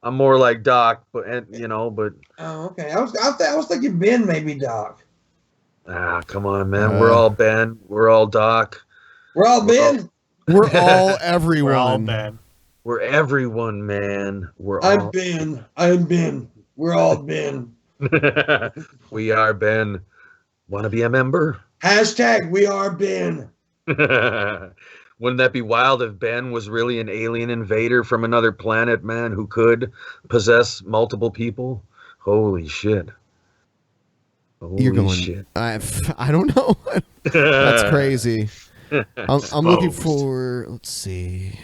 I'm more like Doc, but. Oh, okay. I was thinking Ben maybe Doc. Ah, come on, man. We're all Ben. We're all Doc. We're all Ben. We're all everyone. We're all Ben. We're everyone, man. I'm Ben. I'm Ben. We're all Ben. We are Ben. Want to be a member? Hashtag we are Ben. Wouldn't that be wild if Ben was really an alien invader from another planet, man, who could possess multiple people? Holy shit. You're going. Shit. I don't know. That's crazy. I'm looking for. Let's see.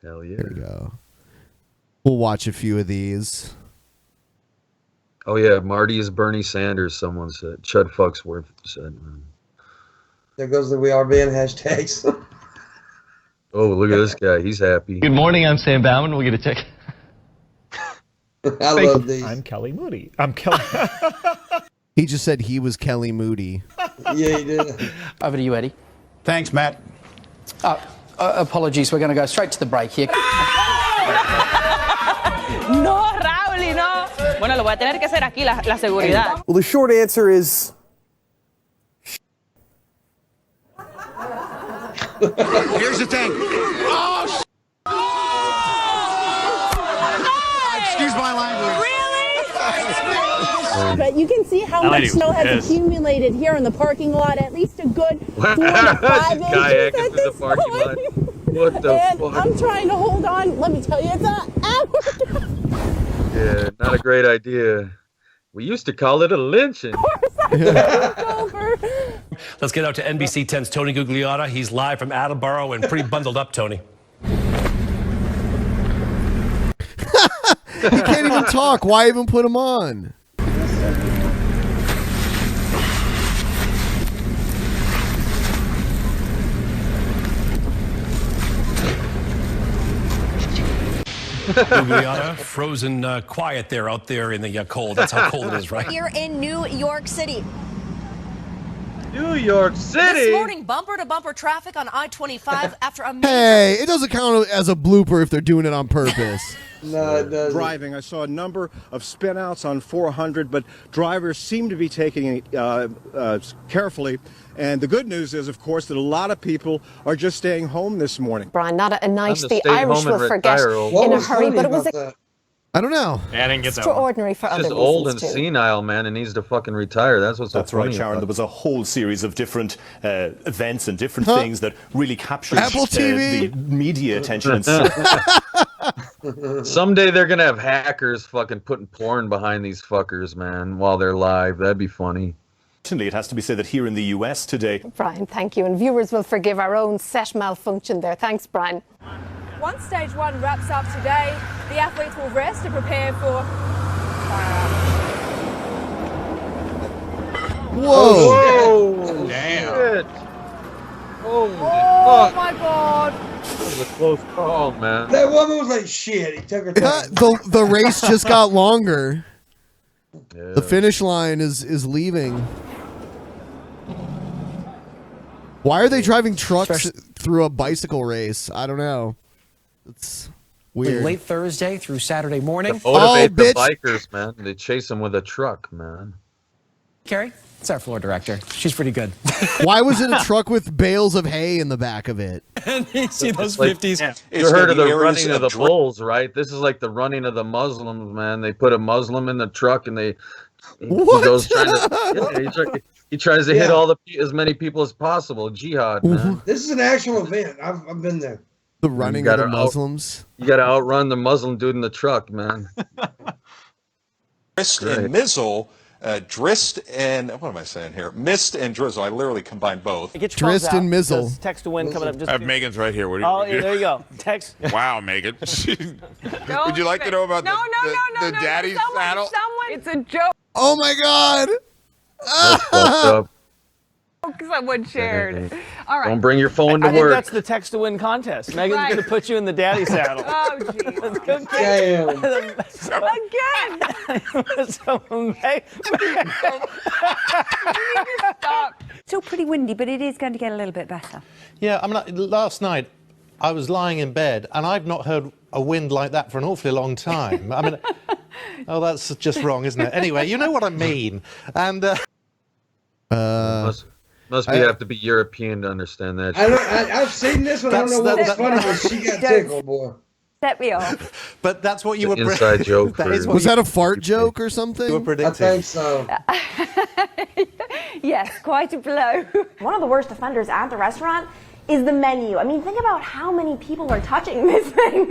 Hell yeah. There we go. We'll watch a few of these. Oh yeah, Marty is Bernie Sanders. Someone said. Chud Foxworth said. There goes the we are Ben hashtags. Oh, look at this guy. He's happy. Good morning. I'm Sam Bauman. We'll get a check. I love these. I'm Kelly Moody. I'm Kelly. He just said he was Kelly Moody. Yeah, he did. Over to you, Eddie. Thanks, Matt. Apologies. We're going to go straight to the break here. No, Raúl, no. Bueno, lo voy a tener que hacer aquí, la seguridad. Well, the short answer is... Here's the thing. Oh, excuse my language. But you can see how much snow has accumulated here in the parking lot, at least a good 4 to 5 inches at this point. What the and fuck? I'm trying to hold on. Let me tell you, it's an hour. Yeah, not a great idea. We used to call it a lynching. Let's get out to NBC 10's Tony Gugliotta. He's live from Attleboro and pretty bundled up, Tony. He can't even talk. Why even put him on? Gugliotta, frozen quiet there out there in the cold. That's how cold it is, right? Here in New York City. New York City. This morning, bumper-to-bumper traffic on I-25 after a major... Hey, it doesn't count as a blooper if they're doing it on purpose. No, it doesn't. Driving, I saw a number of spinouts on 400, but drivers seem to be taking it carefully. And the good news is, of course, that a lot of people are just staying home this morning. Brian, not a night the Irish will forget in a hurry, but it was I don't know. Yeah, I didn't get that extraordinary for other Just reasons, old and too. senile, man, and needs to fucking retire. That's what's so That's right, funny Sharon. about There was a whole series of different events and different things that really captured Apple TV. the media attention. And Someday they're gonna have hackers fucking putting porn behind these fuckers, man, while they're live. That'd be funny. It has to be said that here in the US today. Brian, thank you. And viewers will forgive our own set malfunction there. Thanks, Brian. Once stage 1 wraps up today, the athletes will rest to prepare for... Whoa! Damn. Holy Oh fuck. my god! That was a close call, man. That woman was like, shit, he took her time. The race just got longer. Yeah. The finish line is leaving. Why are they driving trucks through a bicycle race? I don't know. It's weird. Late Thursday through Saturday morning. To motivate the bikers, man. They chase them with a truck, man. Carrie, it's our floor director. She's pretty good. Why was it a truck with bales of hay in the back of it? And you see those Like, 50s. You heard of the running of the bulls, right? This is like the running of the Muslims, man. They put a Muslim in the truck and he goes trying to, he tries to hit as many people as possible. Jihad, man. This is an actual event. I've been there. The running of the Muslims. You got to outrun the Muslim dude in the truck, man. Drist and mizzle, drist and what am I saying here? Mist and drizzle. I literally combined both. Drist and mizzle. Text to win coming up. Just I have Megan's right here. What do you, oh, there you go. Text. Wow, Megan. Would you like to know about the daddy saddle? It's a joke. Oh my God! That's fucked up. Someone shared. All right. Don't bring your phone to I think work. that's the text to win contest. Megan's going to put you in the daddy saddle. Oh, jeez. Stop. Still pretty windy, but it is going to get a little bit better. Yeah, I mean, last night I was lying in bed and I've not heard a wind like that for an awfully long time. I mean, oh, that's just wrong, isn't it? Anyway, you know what I mean. And must have to be European to understand that. I've seen this one. I don't know what was funny, but she got tickled, boy. Set me off. But that's what you were inside joke. Was that a fart joke or something? You were predicting. I think so. Yes, quite a blow. One of the worst offenders at the restaurant is the menu. I mean, think about how many people are touching this thing.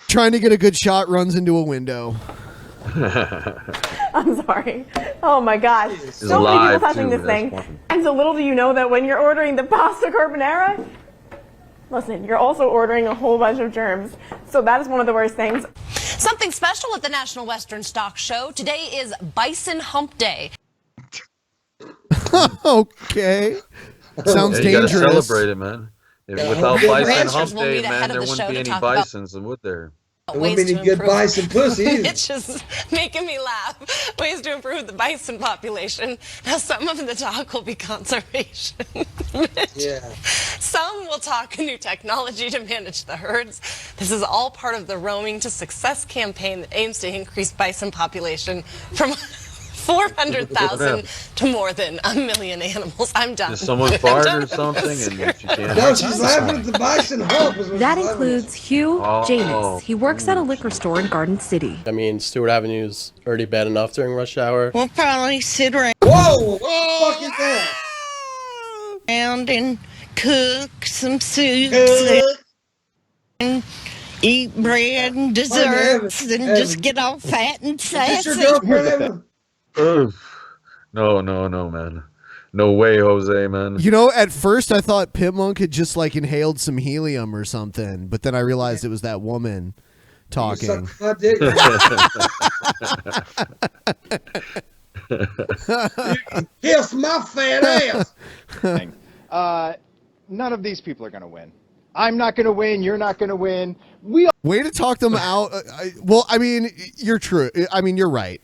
Trying to get a good shot, runs into a window. I'm sorry. Oh my gosh. So many people touching this thing. And so little do you know that when you're ordering the pasta carbonara, listen, you're also ordering a whole bunch of germs. So that is one of the worst things. Something special at the National Western Stock Show. Today is Bison Hump Day. Okay. Sounds dangerous. You gotta celebrate it, man. Without Bison Hump Day, meet man, ahead of there the wouldn't show be to any talk about- bisons, would there? There wouldn't be any good bison pussy either. It's just making me laugh. Ways to improve the bison population. Now, some of the talk will be conservation. Yeah. Some will talk new technology to manage the herds. This is all part of the Roaming to Success campaign that aims to increase bison population from 400,000 to more than 1 million animals. I'm done. Did someone fart or something? And she can't. No, she's laughing at the bison hump. That includes Hugh Janus. He works at a liquor store in Garden City. I mean, Stewart Avenue's already bad enough during rush hour. We'll probably sit around. Whoa! What the fuck is that? And cook some soups and eat bread and desserts and just get all fat and sassy. Is this your girlfriend, Evan? No, man. No way, Jose, man. You know, at first I thought Pimp Monk had just like inhaled some helium or something, but then I realized it was that woman talking. Kiss my fat ass. None of these people are going to win. I'm not going to win. You're not going to win. Way to talk them out. Well, I mean, you're true. I mean, you're right.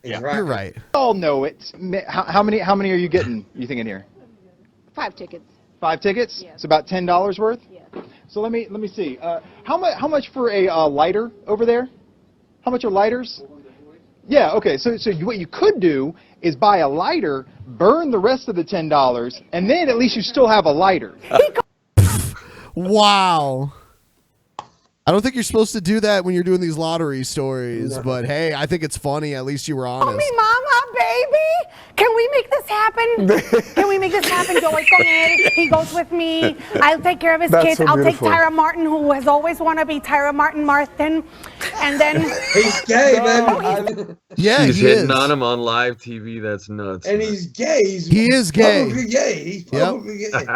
Yeah, you're right. All know it. How many are you getting? You think in here? 5 tickets. 5 tickets? Yeah. It's about $10 worth. Yeah. So let me see. How much for a lighter over there? How much are lighters? Yeah. Okay. So what you could do is buy a lighter, burn the rest of the $10, and then at least you still have a lighter. Wow. I don't think you're supposed to do that when you're doing these lottery stories, but hey, I think it's funny. At least you were honest. Call me mama, baby. Can we make this happen? Can we make this happen? Joey con él. He goes with me. I'll take care of his kids. so I'll beautiful. take Tyra Martin, who has always wanted to be Tyra Martin Martin. And then... He's gay, man. Yeah, She's he hitting is. on him on live TV. That's nuts. And man. he's gay. He is gay. Publicly gay. He's publicly gay.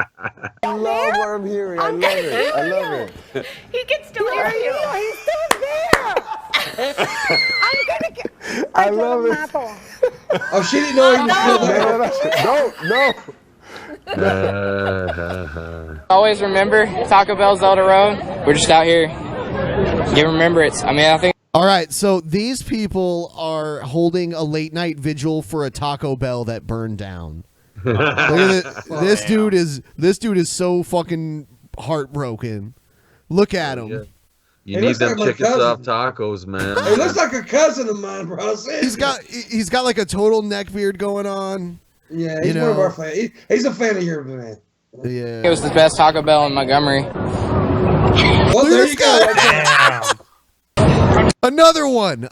I love what I'm hearing. I love it. I love it. He can still hear you. He's still there. I'm gonna get... I love it. Oh, she didn't know he was still there. No. Always remember, Taco Bell's El Dorado. We're just out here. Give remembrance. I mean, I think. All right, so these people are holding a late night vigil for a Taco Bell that burned down. Look at this dude is so fucking heartbroken. Look at him. Yeah. You need them chicken soft tacos, man. He looks like a cousin of mine, bro. He's got like a total neck beard going on. Yeah, he's one of our fans. He's a fan of yours, man. Yeah. It was the best Taco Bell in Montgomery. Well, there you go. Another one.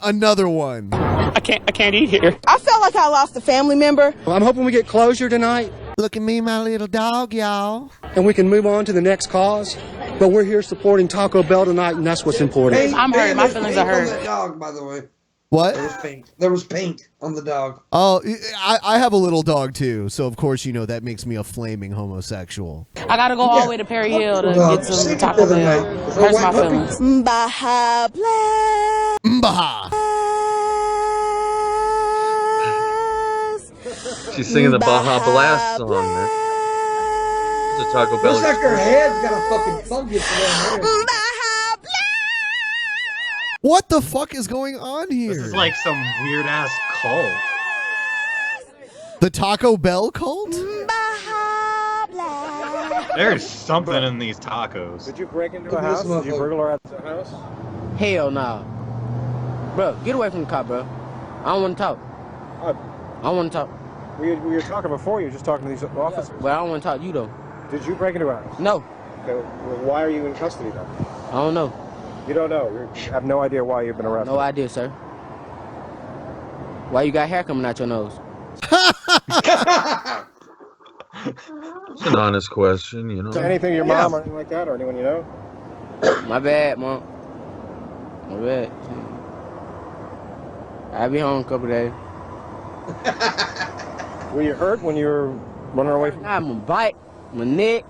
I can't eat here. I felt like I lost a family member. Well, I'm hoping we get closure tonight Look at me, my little dog, y'all. and we can move on to the next cause. But we're here supporting Taco Bell tonight, and that's what's important. I'm hurt. My feelings are hurt. On that dog, by the way. What? There was paint on the dog. Oh, I have a little dog too, so of course you know that makes me a flaming homosexual. I gotta go all the way to Perry Hill to get some Taco Bell. Hurts my feelings. Baja Blast. Mbaha. She's singing the Baja Blast song, man. It's a Taco Bell. Looks like her head's got a fucking fungus in her hair. What the fuck is going on here? This is like some weird ass cult. The Taco Bell cult? There's something in these tacos. Did you break into a house? Did you burglarize a house? Hell no. Bro, get away from the car, bro. I don't want to talk. I don't want to talk. We were talking before. You were just talking to these officers. But I don't want to talk to you, though. Did you break into a house? No. Okay, well, why are you in custody, then? I don't know. You don't know. You have no idea why you've been arrested. No idea, sir. Why you got hair coming out your nose? It's an honest question, you know. Anything to your mom or anything like that, or anyone you know? My bad, Mom. My bad. I'll be home in a couple days. Were you hurt when you were running away from? I'm a bite, my neck.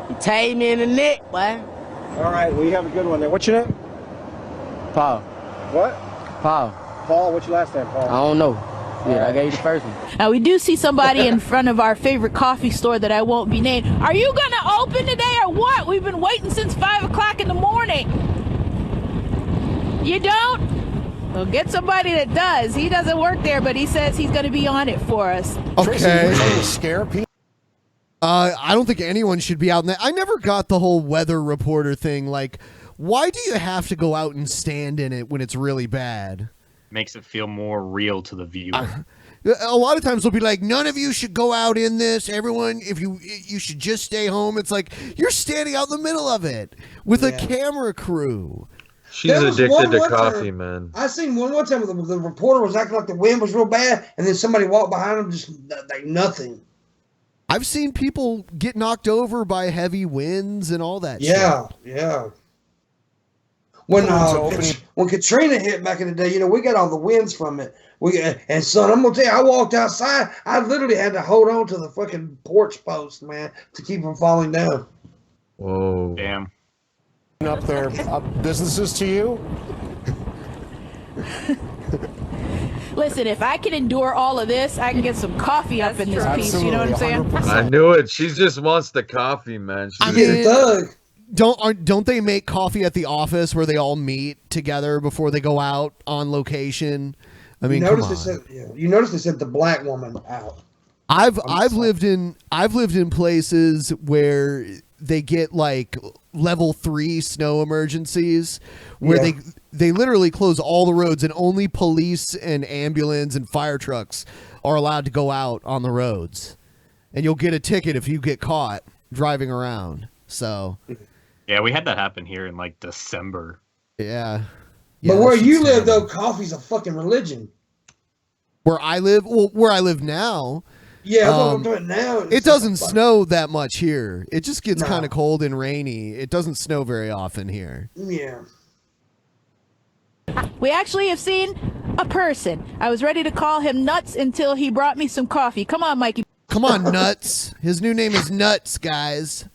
He tied me in the neck, boy. All right, well, you have a good one there. What's your name? Paul. What? Paul. Paul, what's your last name, Paul? I don't know. Yeah, I gave you the first one. Now, we do see somebody in front of our favorite coffee store that I won't be named. Are you going to open today or what? We've been waiting since 5 o'clock in the morning. You don't? Well, get somebody that does. He doesn't work there, but he says he's going to be on it for us. Okay. Scare people. I don't think anyone should be out in that. I never got the whole weather reporter thing. Like, why do you have to go out and stand in it when it's really bad? Makes it feel more real to the viewer. A lot of times they'll be like, none of you should go out in this. Everyone, if you should just stay home. It's like, you're standing out in the middle of it with a camera crew. She's addicted to coffee, man. I seen one time where the reporter was acting like the wind was real bad, and then somebody walked behind him just like nothing. I've seen people get knocked over by heavy winds and all that shit. Yeah. When Katrina hit back in the day, we got all the winds from it. And son, I'm gonna tell you, I walked outside. I literally had to hold on to the fucking porch post, man, to keep from falling down. Whoa! Damn. Up their businesses to you. Listen, if I can endure all of this, I can get some coffee up in this piece. You know what I'm saying? 100%. I knew it. She just wants the coffee, man. She's a thug. Don't they make coffee at the office where they all meet together before they go out on location? I mean, come on. You notice they sent the black woman out. I've lived in places where they get like level 3 snow emergencies where they literally close all the roads and only police and ambulance and fire trucks are allowed to go out on the roads. And you'll get a ticket if you get caught driving around. So Yeah, we had that happen here in like December. Yeah. But where you live, though, coffee's a fucking religion. Where I live, well, where I live now. Yeah, that's what I'm doing now. It doesn't snow that much here. It just gets kind of cold and rainy. It doesn't snow very often here. Yeah. We actually have seen a person. I was ready to call him Nuts until he brought me some coffee. Come on, Mikey. Come on, Nuts. His new name is Nuts, guys.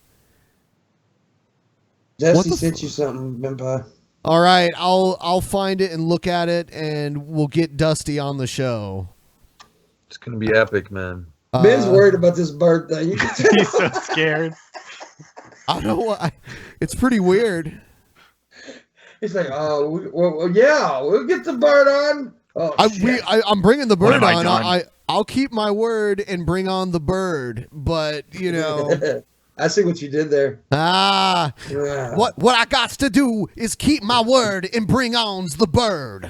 Jesse sent you something, Benpai. All right, I'll find it and look at it, and we'll get Dusty on the show. It's gonna be epic, man. Ben's worried about this bird thing. He's so scared. I don't know why. It's pretty weird. He's like, oh, well, yeah, we'll get the bird on. Oh, I'm bringing the bird What have I on. done? I'll keep my word and bring on the bird, but you know. I see what you did there. What I got to do is keep my word and bring on the bird.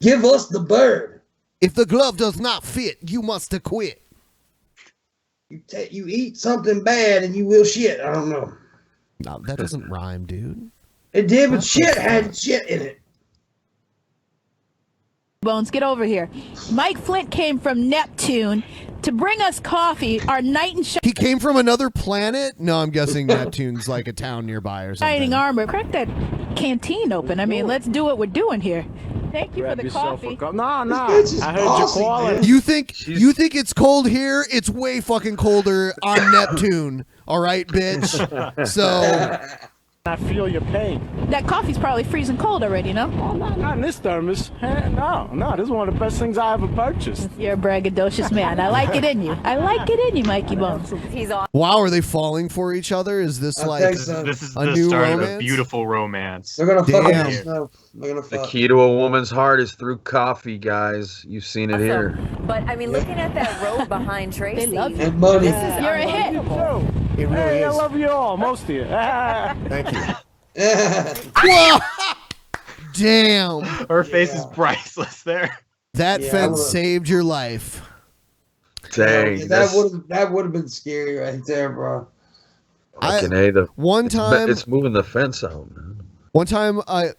Give us the bird. If the glove does not fit, you must quit. You eat something bad and you will shit. I don't know. No, that doesn't rhyme, dude. It did, but shit had shit in it. Bones, get over here. Mike Flint came from Neptune to bring us coffee, our knight in He came from another planet? No, I'm guessing Neptune's like a town nearby or something. shining armor. Crack that canteen open. I mean, let's do what we're doing here. Thank you for the coffee. No, I heard you calling. You think it's cold here? It's way fucking colder on Neptune. All right, bitch. So I feel your pain. That coffee's probably freezing cold already, no? Oh, not in this thermos. No, this is one of the best things I ever purchased. You're a braggadocious man. I like it in you. I like it in you, Mikey Bones. He's on. wow, are they falling for each other? Is this like This is a the new start romance? of a beautiful romance. They're gonna fuck Damn. us. No, they're gonna The fuck. key to a woman's heart is through coffee, guys. You've seen it here. But I mean, looking at that road behind Tracy, They love you. And money. this is You're a hit. It really is. I love you all, most of you. Thank you. Whoa! Damn. Her face is priceless there. That Yeah, fence I would- saved your life. Dang. That would have been scary right there, bro. One time it's moving the fence out, man. One time I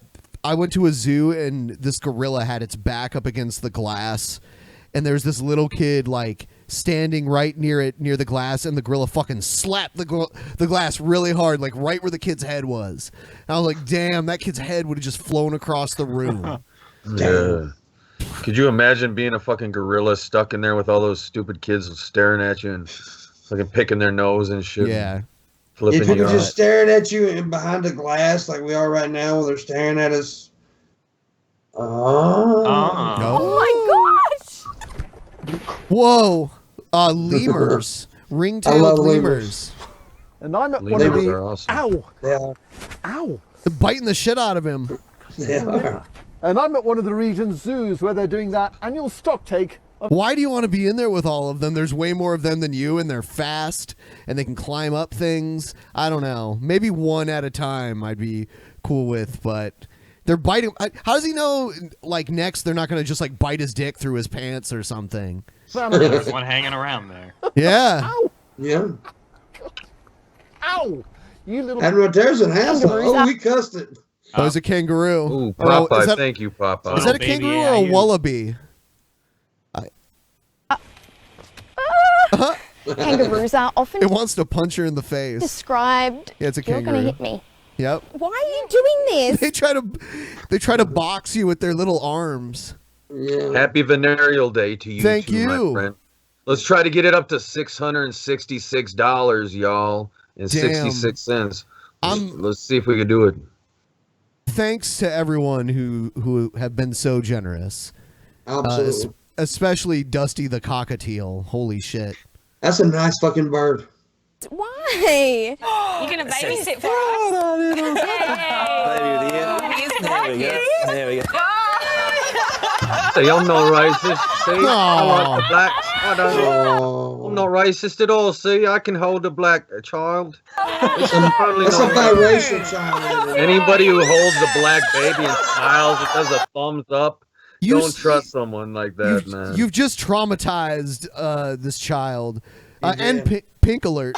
went to a zoo and this gorilla had its back up against the glass, and there's this little kid like standing right near the glass, and the gorilla fucking slapped the glass really hard, like right where the kid's head was. And I was like, damn, that kid's head would have just flown across the room. Yeah. Could you imagine being a fucking gorilla stuck in there with all those stupid kids staring at you and fucking picking their nose and shit? Yeah. Flipping If people you just off. staring at you and behind the glass like we are right now, while they're staring at us. Oh my gosh! Whoa. Lemurs. Ring-tailed lemurs. And I'm at one of Lemurs the... are awesome. Ow! Yeah. Ow! They're biting the shit out of him. Yeah. And I'm at one of the region's zoos where they're doing that annual stock take. Why do you want to be in there with all of them? There's way more of them than you, and they're fast, and they can climb up things. I don't know. Maybe one at a time I'd be cool with, but they're biting. How does he know, like, next they're not going to just, like, bite his dick through his pants or something? There's one hanging around there. Yeah. Ow! Yeah. Ow! You little... And there's an asshole. Oh, we cussed it. Oh, it's a kangaroo. Ooh, Oh, Popeye. Thank you, Popeye. Is that a baby, kangaroo yeah, or a you. wallaby? Kangaroos are often It wants to punch her in the face. described. Yeah, it's a You're kangaroo. going to hit me. Yep. Why are you doing this? They try to box you with their little arms. Yeah. Happy Venereal Day to you, Thank too, you. my friend. Let's try to get it up to $666, y'all, and Damn. 66 cents. Let's see if we can do it. Thanks to everyone who have been so generous. Absolutely. Especially Dusty the Cockatiel. Holy shit. That's a nice fucking bird. Why? You gonna babysit for us? There we go. Say, I'm not racist. See, I like the blacks. Oh. I'm not racist at all. See, I can hold a black child. That's a biracial child. Anybody who holds a black baby and smiles and does a thumbs up, don't trust someone like that, man. You've just traumatized this child. And Pink Alert.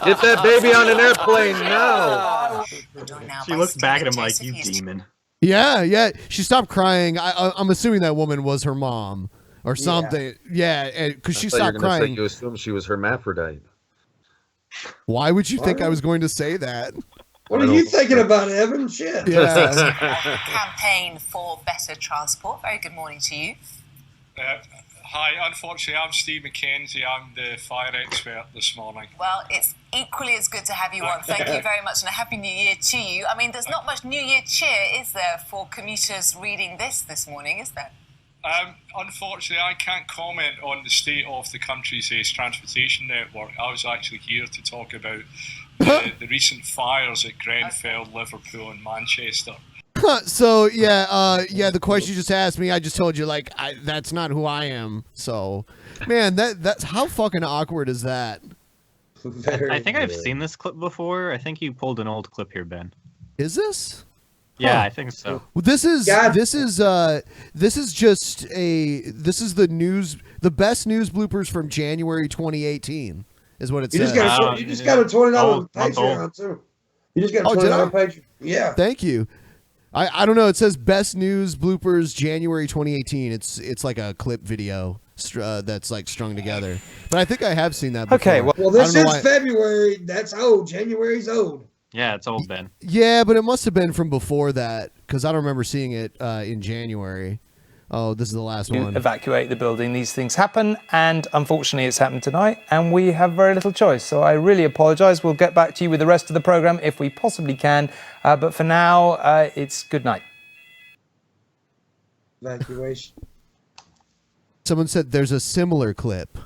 Get that baby on an airplane now. She looks back at him like, you demon. Yeah. She stopped crying. I'm assuming that woman was her mom or something. Yeah, because she stopped crying. You assume she was hermaphrodite. Why would you think I was going to say that? What are you thinking about, Evan? Shit. Yeah. Campaign for better transport. Very good morning to you. Hi, unfortunately, I'm Steve McKenzie. I'm the fire expert this morning. Well, it's equally as good to have you on. Thank you very much, and a Happy New Year to you. I mean, there's not much New Year cheer, is there, for commuters reading this morning, is there? Unfortunately, I can't comment on the state of the country's transportation network. I was actually here to talk about the recent fires at Grenfell, Liverpool, and Manchester. So the question you just asked me, I just told you that's not who I am. So, man, that's how fucking awkward is that? I think I've seen this clip before. I think you pulled an old clip here, Ben. Is this? Yeah, I think so. Well, this is the news, the best news bloopers from January 2018 is what it says. You just got a $20 Patreon too. You just got a $20 Patreon. Yeah. Thank you. I don't know. It says best news bloopers January 2018. It's like a clip video that's like strung together. But I think I have seen that before. Okay. Well, this is February. That's old. January's old. Yeah, it's old, Ben. Yeah, but it must have been from before that because I don't remember seeing it in January. Oh, this is the last one. Evacuate the building. These things happen, and unfortunately it's happened tonight, and we have very little choice. So I really apologise. We'll get back to you with the rest of the programme if we possibly can. But for now, it's good night. Evacuation. Someone said there's a similar clip.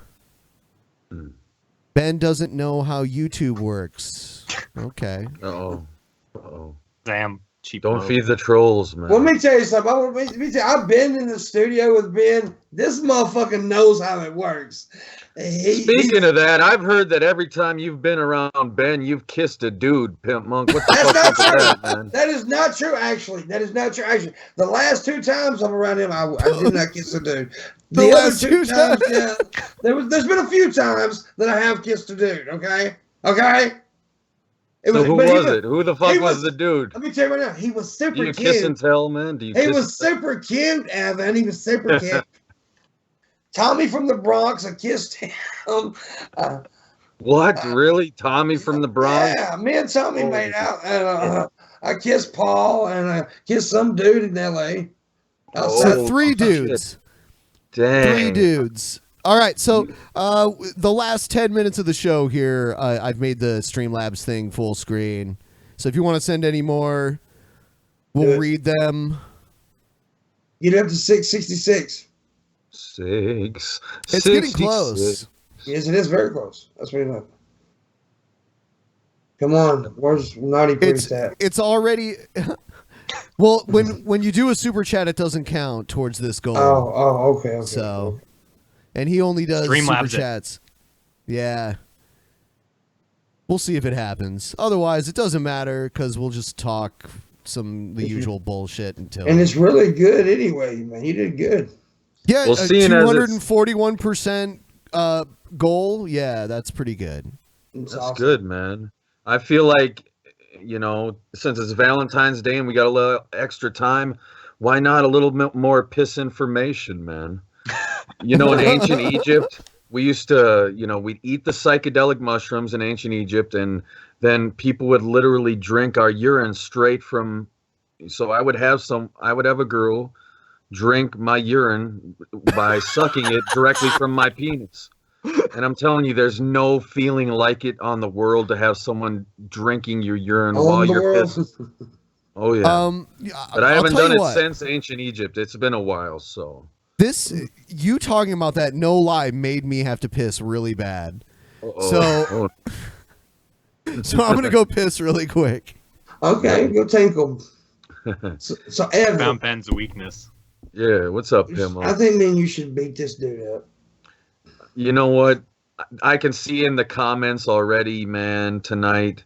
Ben doesn't know how YouTube works. Okay. Uh-oh. Damn. Cheap Don't feed the trolls, man. Well, let me tell you something. I've been in the studio with Ben. This motherfucker knows how it works. Speaking of that, I've heard that every time you've been around Ben, you've kissed a dude, Pimp Monk. What the fuck is that, man? That is not true, actually. The last 2 times I'm around him, I did not kiss a dude. The last other 2 times, yeah. There's been a few times that I have kissed a dude, okay? Okay? Who was it? Who the fuck was the dude? Let me tell you right now. He was super cute. Do you kiss and tell, man? He was super cute, Evan. He was super cute. Tommy from the Bronx, I kissed him. What? Really? Tommy from the Bronx? Yeah, me and Tommy made out. And I kissed Paul, and I kissed some dude in L.A. So 3 dudes. Dang. 3 dudes. All right, so the last 10 minutes of the show here, I've made the Streamlabs thing full screen. So if you want to send any more, we'll read them. Get up to 666. It's getting close. Yes, it is very close. That's what enough. Come on, where's Naughty Priest at? It's already... Well, when you do a super chat, it doesn't count towards this goal. Oh, okay. So... And he only does super chats. Yeah. We'll see if it happens. Otherwise, it doesn't matter because we'll just talk the usual bullshit until. And it's really good anyway, man. You did good. Yeah, well, 241% goal. Yeah, that's pretty good. That's awesome. Good, man. I feel like, since it's Valentine's Day and we got a little extra time, why not a little bit more piss information, man? In ancient Egypt, we used to, we'd eat the psychedelic mushrooms in ancient Egypt, and then people would literally drink our urine straight from. So I would have a girl drink my urine by sucking it directly from my penis. And I'm telling you, there's no feeling like it on the world to have someone drinking your urine while you're pissing. Oh, yeah. But I haven't done it since ancient Egypt. It's been a while, so. You talking about that, no lie, made me have to piss really bad. So I'm going to go piss really quick. Okay, go tinkle. So Evan. Found Ben's weakness. Yeah, what's up, Pimmo? I think, man, you should beat this dude up. You know what? I can see in the comments already, man, tonight.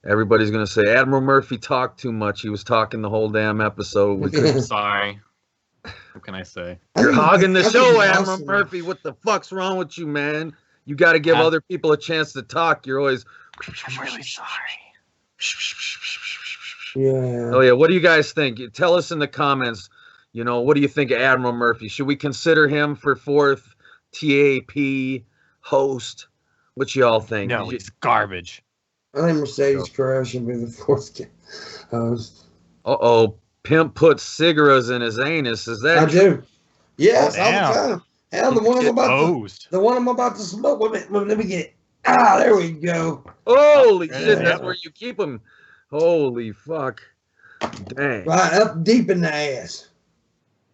Everybody's going to say, Admiralmurphy talked too much. He was talking the whole damn episode. I'm sorry. What can I say? You're hogging the show, Admiralmurphy. What the fuck's wrong with you, man? You got to give other people a chance to talk. You're always, I'm really sorry. Yeah. Oh yeah. What do you guys think? Tell us in the comments. What do you think of Admiralmurphy? Should we consider him for 4th TAP host? What y'all think? No, it's garbage. I think Mercedes Perez should be the 4th host. Pimp put cigarettes in his anus. Is that? I do. Yes, all Damn. the time. Hell, the one I'm about to smoke. Let me get it. There we go. Holy shit! That's where you keep them. Holy fuck! Dang. Right up deep in the ass.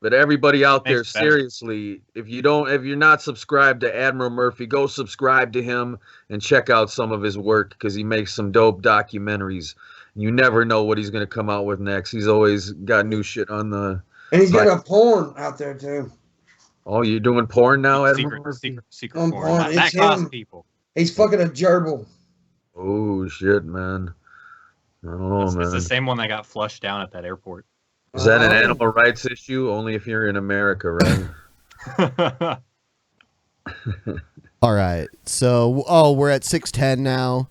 But everybody out there, seriously, if you're not subscribed to Admiralmurphy, go subscribe to him and check out some of his work because he makes some dope documentaries. You never know what he's gonna come out with next. He's always got new shit on the. And he's got a porn out there too. Oh, you're doing porn now, Admiralmurphy? Secret porn. That costs people. He's fucking a gerbil. Oh shit, man! I don't know, man. It's the same one that got flushed down at that airport. Is that an animal rights issue? Only if you're in America, right? All right. So, we're at 6:10 now.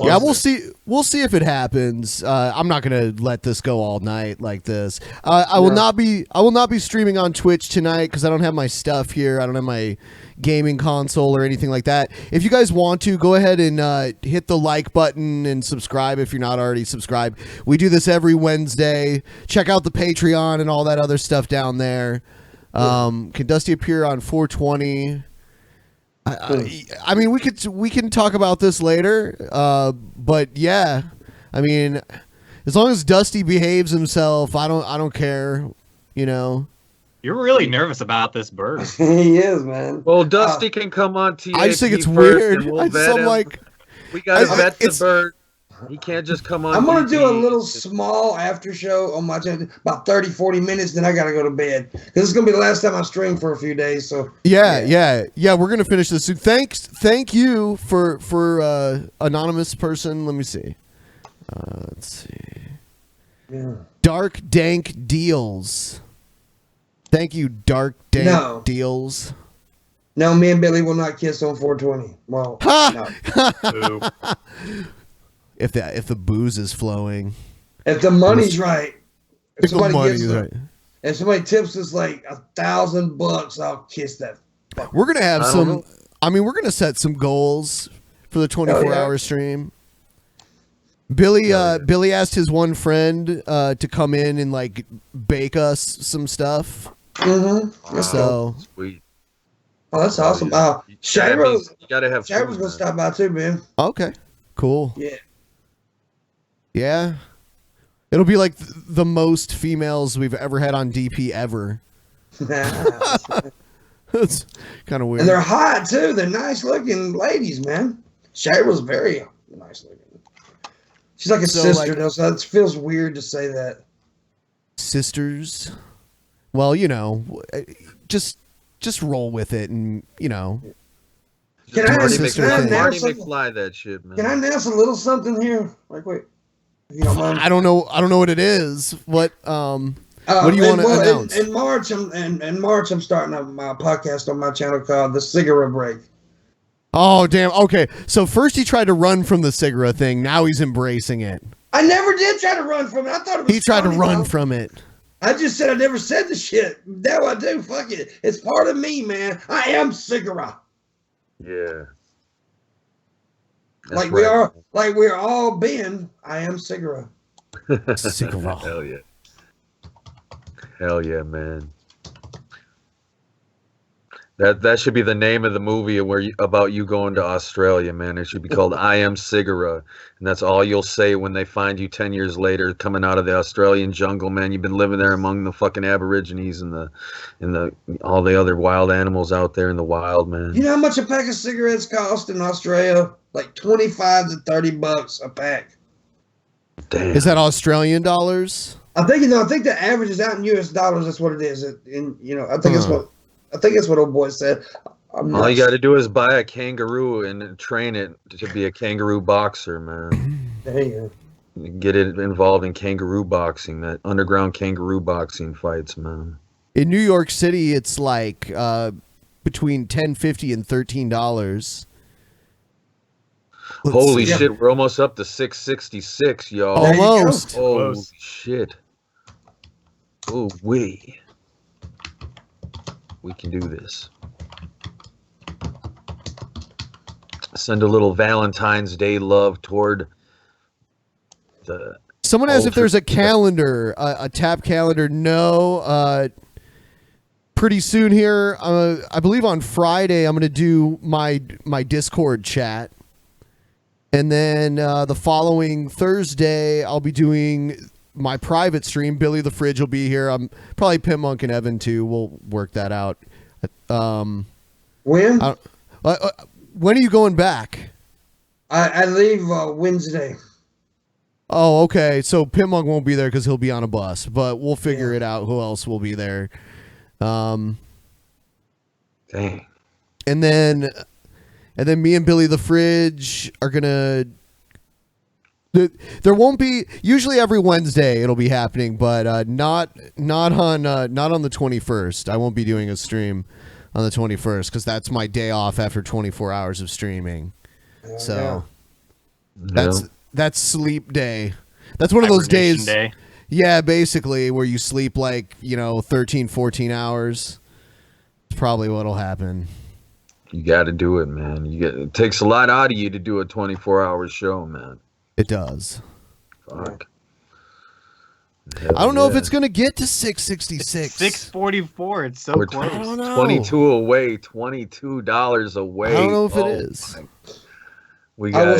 Yeah, we'll see. We'll see if it happens. I'm not gonna let this go all night like this. I will not be streaming on Twitch tonight because I don't have my stuff here. I don't have my gaming console or anything like that. If you guys want to, go ahead and hit the like button and subscribe if you're not already subscribed. We do this every Wednesday. Check out the Patreon and all that other stuff down there. Can Dusty appear on 420? I mean, we can talk about this later, but yeah, I mean, as long as Dusty behaves himself, I don't care, You're really nervous about this bird. He is, man. Well, Dusty can come on TAP. I just think it's weird. We gotta vet the bird. He can't just come on. I'm going to do a little small after show on my channel, about 30, 40 minutes, then I got to go to bed. This is going to be the last time I stream for a few days. So Yeah, we're going to finish this soon. Thank you for anonymous person. Let me see. Let's see. Yeah. Dark Dank Deals. Thank you, Dark Dank Deals. No, me and Billy will not kiss on 420. Well, no. If the booze is flowing, if the money's right, if somebody tips us like $1,000, I'll kiss that. We're gonna have some. I mean, we're gonna set some goals for the 24-hour stream. Billy asked his one friend to come in and like bake us some stuff. Mm-hmm. So sweet. Oh, that's awesome. Shayra's gonna stop by too, man. Okay, cool. Yeah. Yeah. It'll be like the most females we've ever had on DP ever. It's kind of weird. And they're hot too. They're nice looking ladies, man. Shayra's very nice looking. She's like a sister, though, so it feels weird to say that. Sisters. Well, just roll with it, and Can Marty McFly that shit, man. Can I announce a little something here? Like, wait, if you don't mind. I don't know what it is. What do you want to announce? In March, I'm starting my podcast on my channel called The Cigarette Break. Oh, damn. Okay. So first he tried to run from the cigarette thing. Now he's embracing it. I never did try to run from it. I thought it was He tried to run from it. I just said I never said the shit. Now I do. Fuck it. It's part of me, man. I am cigarette. Yeah. Like we're all being. I am cigarette. Cigarette. Hell yeah. Hell yeah, man. That should be the name of the movie about you going to Australia, man. It should be called I Am Cigarette, and that's all you'll say when they find you 10 years later coming out of the Australian jungle, man. You've been living there among the fucking Aborigines and the all the other wild animals out there in the wild, man. You know how much a pack of cigarettes cost in Australia? Like $25 to $30 a pack. Damn. Is that Australian dollars? I think the average is out in US dollars. That's what it is. I think it's what old boy said. All you got to do is buy a kangaroo and train it to be a kangaroo boxer, man. There you go. Get it involved in kangaroo boxing, that underground kangaroo boxing fights, man. In New York City, it's like between $10.50 and $13. Holy shit, we're almost up to 666, y'all. Almost. Holy shit. Oh, we can do this. Send a little Valentine's Day love toward the... Someone asks if there's a calendar, a tap calendar. No. Pretty soon here, I believe on Friday, I'm going to do my Discord chat. And then the following Thursday, I'll be doing my private stream. Billy the Fridge will be here. I'm probably Pimp Monk and Evan too. We'll work that out. When? When are you going back? I leave Wednesday. Oh, okay. So Pimp Monk won't be there because he'll be on a bus, but we'll figure it out. Who else will be there? Dang. And then me and Billy the Fridge are gonna. There won't be, usually every Wednesday it'll be happening, but not on the 21st. I won't be doing a stream on the 21st because that's my day off after 24 hours of streaming. So that's sleep day. That's one of those days. Day. Yeah, basically where you sleep like 13, 14 hours. It's probably what'll happen. You got to do it, man. It takes a lot out of you to do a 24-hour show, man. It does. Fuck. I don't know if it's going to get to 666. 644. It's so close. I don't know. 22 away. $22 away. I don't know if it is. I will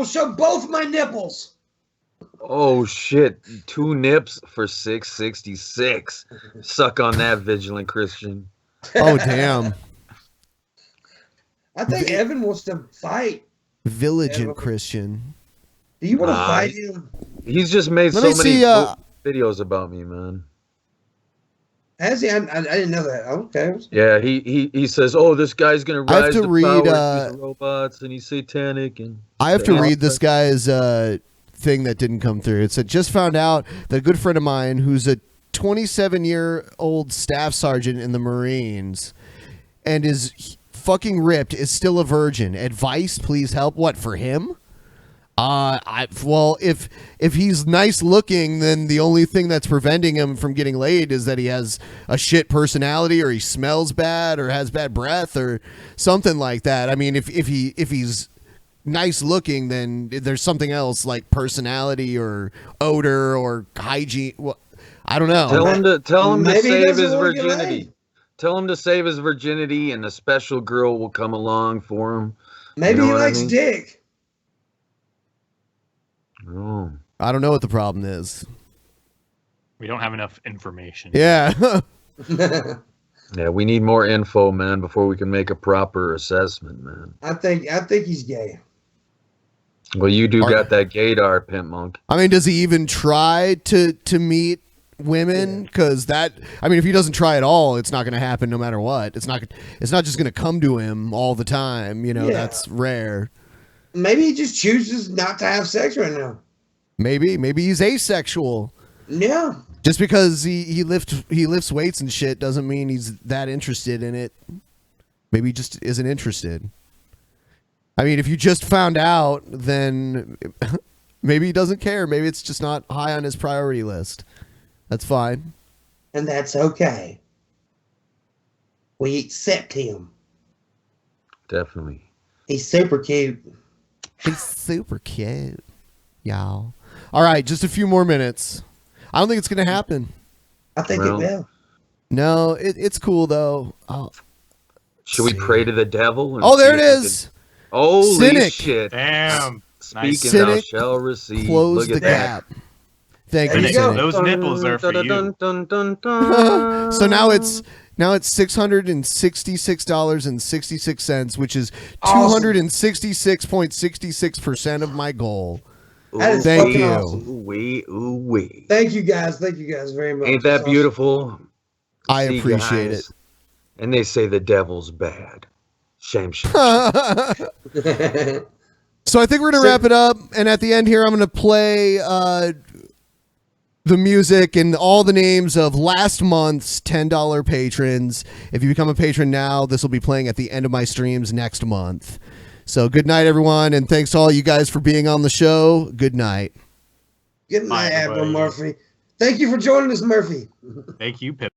show both my nipples. Oh shit! 2 nips for 666. Suck on that, Vigilant Christian. Oh damn! I think Evan wants to fight. Vigilant Christian. Do you want to fight him? He's just made so many videos about me, man. Has he? I didn't know that. Okay. Yeah, he says, "Oh, this guy's gonna rise I have to read power robots, and he's satanic." And I have to read this guy's thing that didn't come through. It said, "Just found out that a good friend of mine, who's a 27-year-old staff sergeant in the Marines, and is fucking ripped, is still a virgin. Advice, please help." What, for him? Well, if he's nice looking, then the only thing that's preventing him from getting laid is that he has a shit personality, or he smells bad, or has bad breath, or something like that. I mean, if he's nice looking, then there's something else like personality or odor or hygiene. Well, I don't know. Tell him to save his virginity. Tell him to save his virginity, and a special girl will come along for him. Maybe he likes dick. Oh. I don't know what the problem is. We don't have enough information. Yeah. Yeah, we need more info, man, before we can make a proper assessment, man. I think he's gay. Well, you got that gaydar, Pimp Monk. I mean, does he even try to meet women? Because if he doesn't try at all, it's not going to happen no matter what. It's not just going to come to him all the time. That's rare. Maybe he just chooses not to have sex right now. Maybe he's asexual. Yeah. Just because he lifts weights and shit doesn't mean he's that interested in it. Maybe he just isn't interested. I mean, if you just found out, then maybe he doesn't care. Maybe it's just not high on his priority list. That's fine. And that's okay. We accept him. Definitely. He's super cute. He's super cute, y'all. All right, just a few more minutes. I don't think it's going to happen. I think it will. No, it's cool, though. Should we pray to the devil? Oh, there it is. Holy Cynic. shit. Damn. Speaking thou shall receive. Close Look the at that. gap. Thank you, Cynic. Those nipples are for you. So now it's $666.66, which is 266.66% of my goal. That is Thank fucking you. awesome. Thank you guys very much. Ain't that beautiful? I appreciate it. And they say the devil's bad. Shame. So I think we're going to wrap it up. And at the end here, I'm going to play the music and all the names of last month's $10 patrons. If you become a patron now, this will be playing at the end of my streams next month. So good night, everyone, and thanks to all you guys for being on the show. Good night. Good night, Admiralmurphy. Thank you for joining us, Murphy. Thank you, Pip.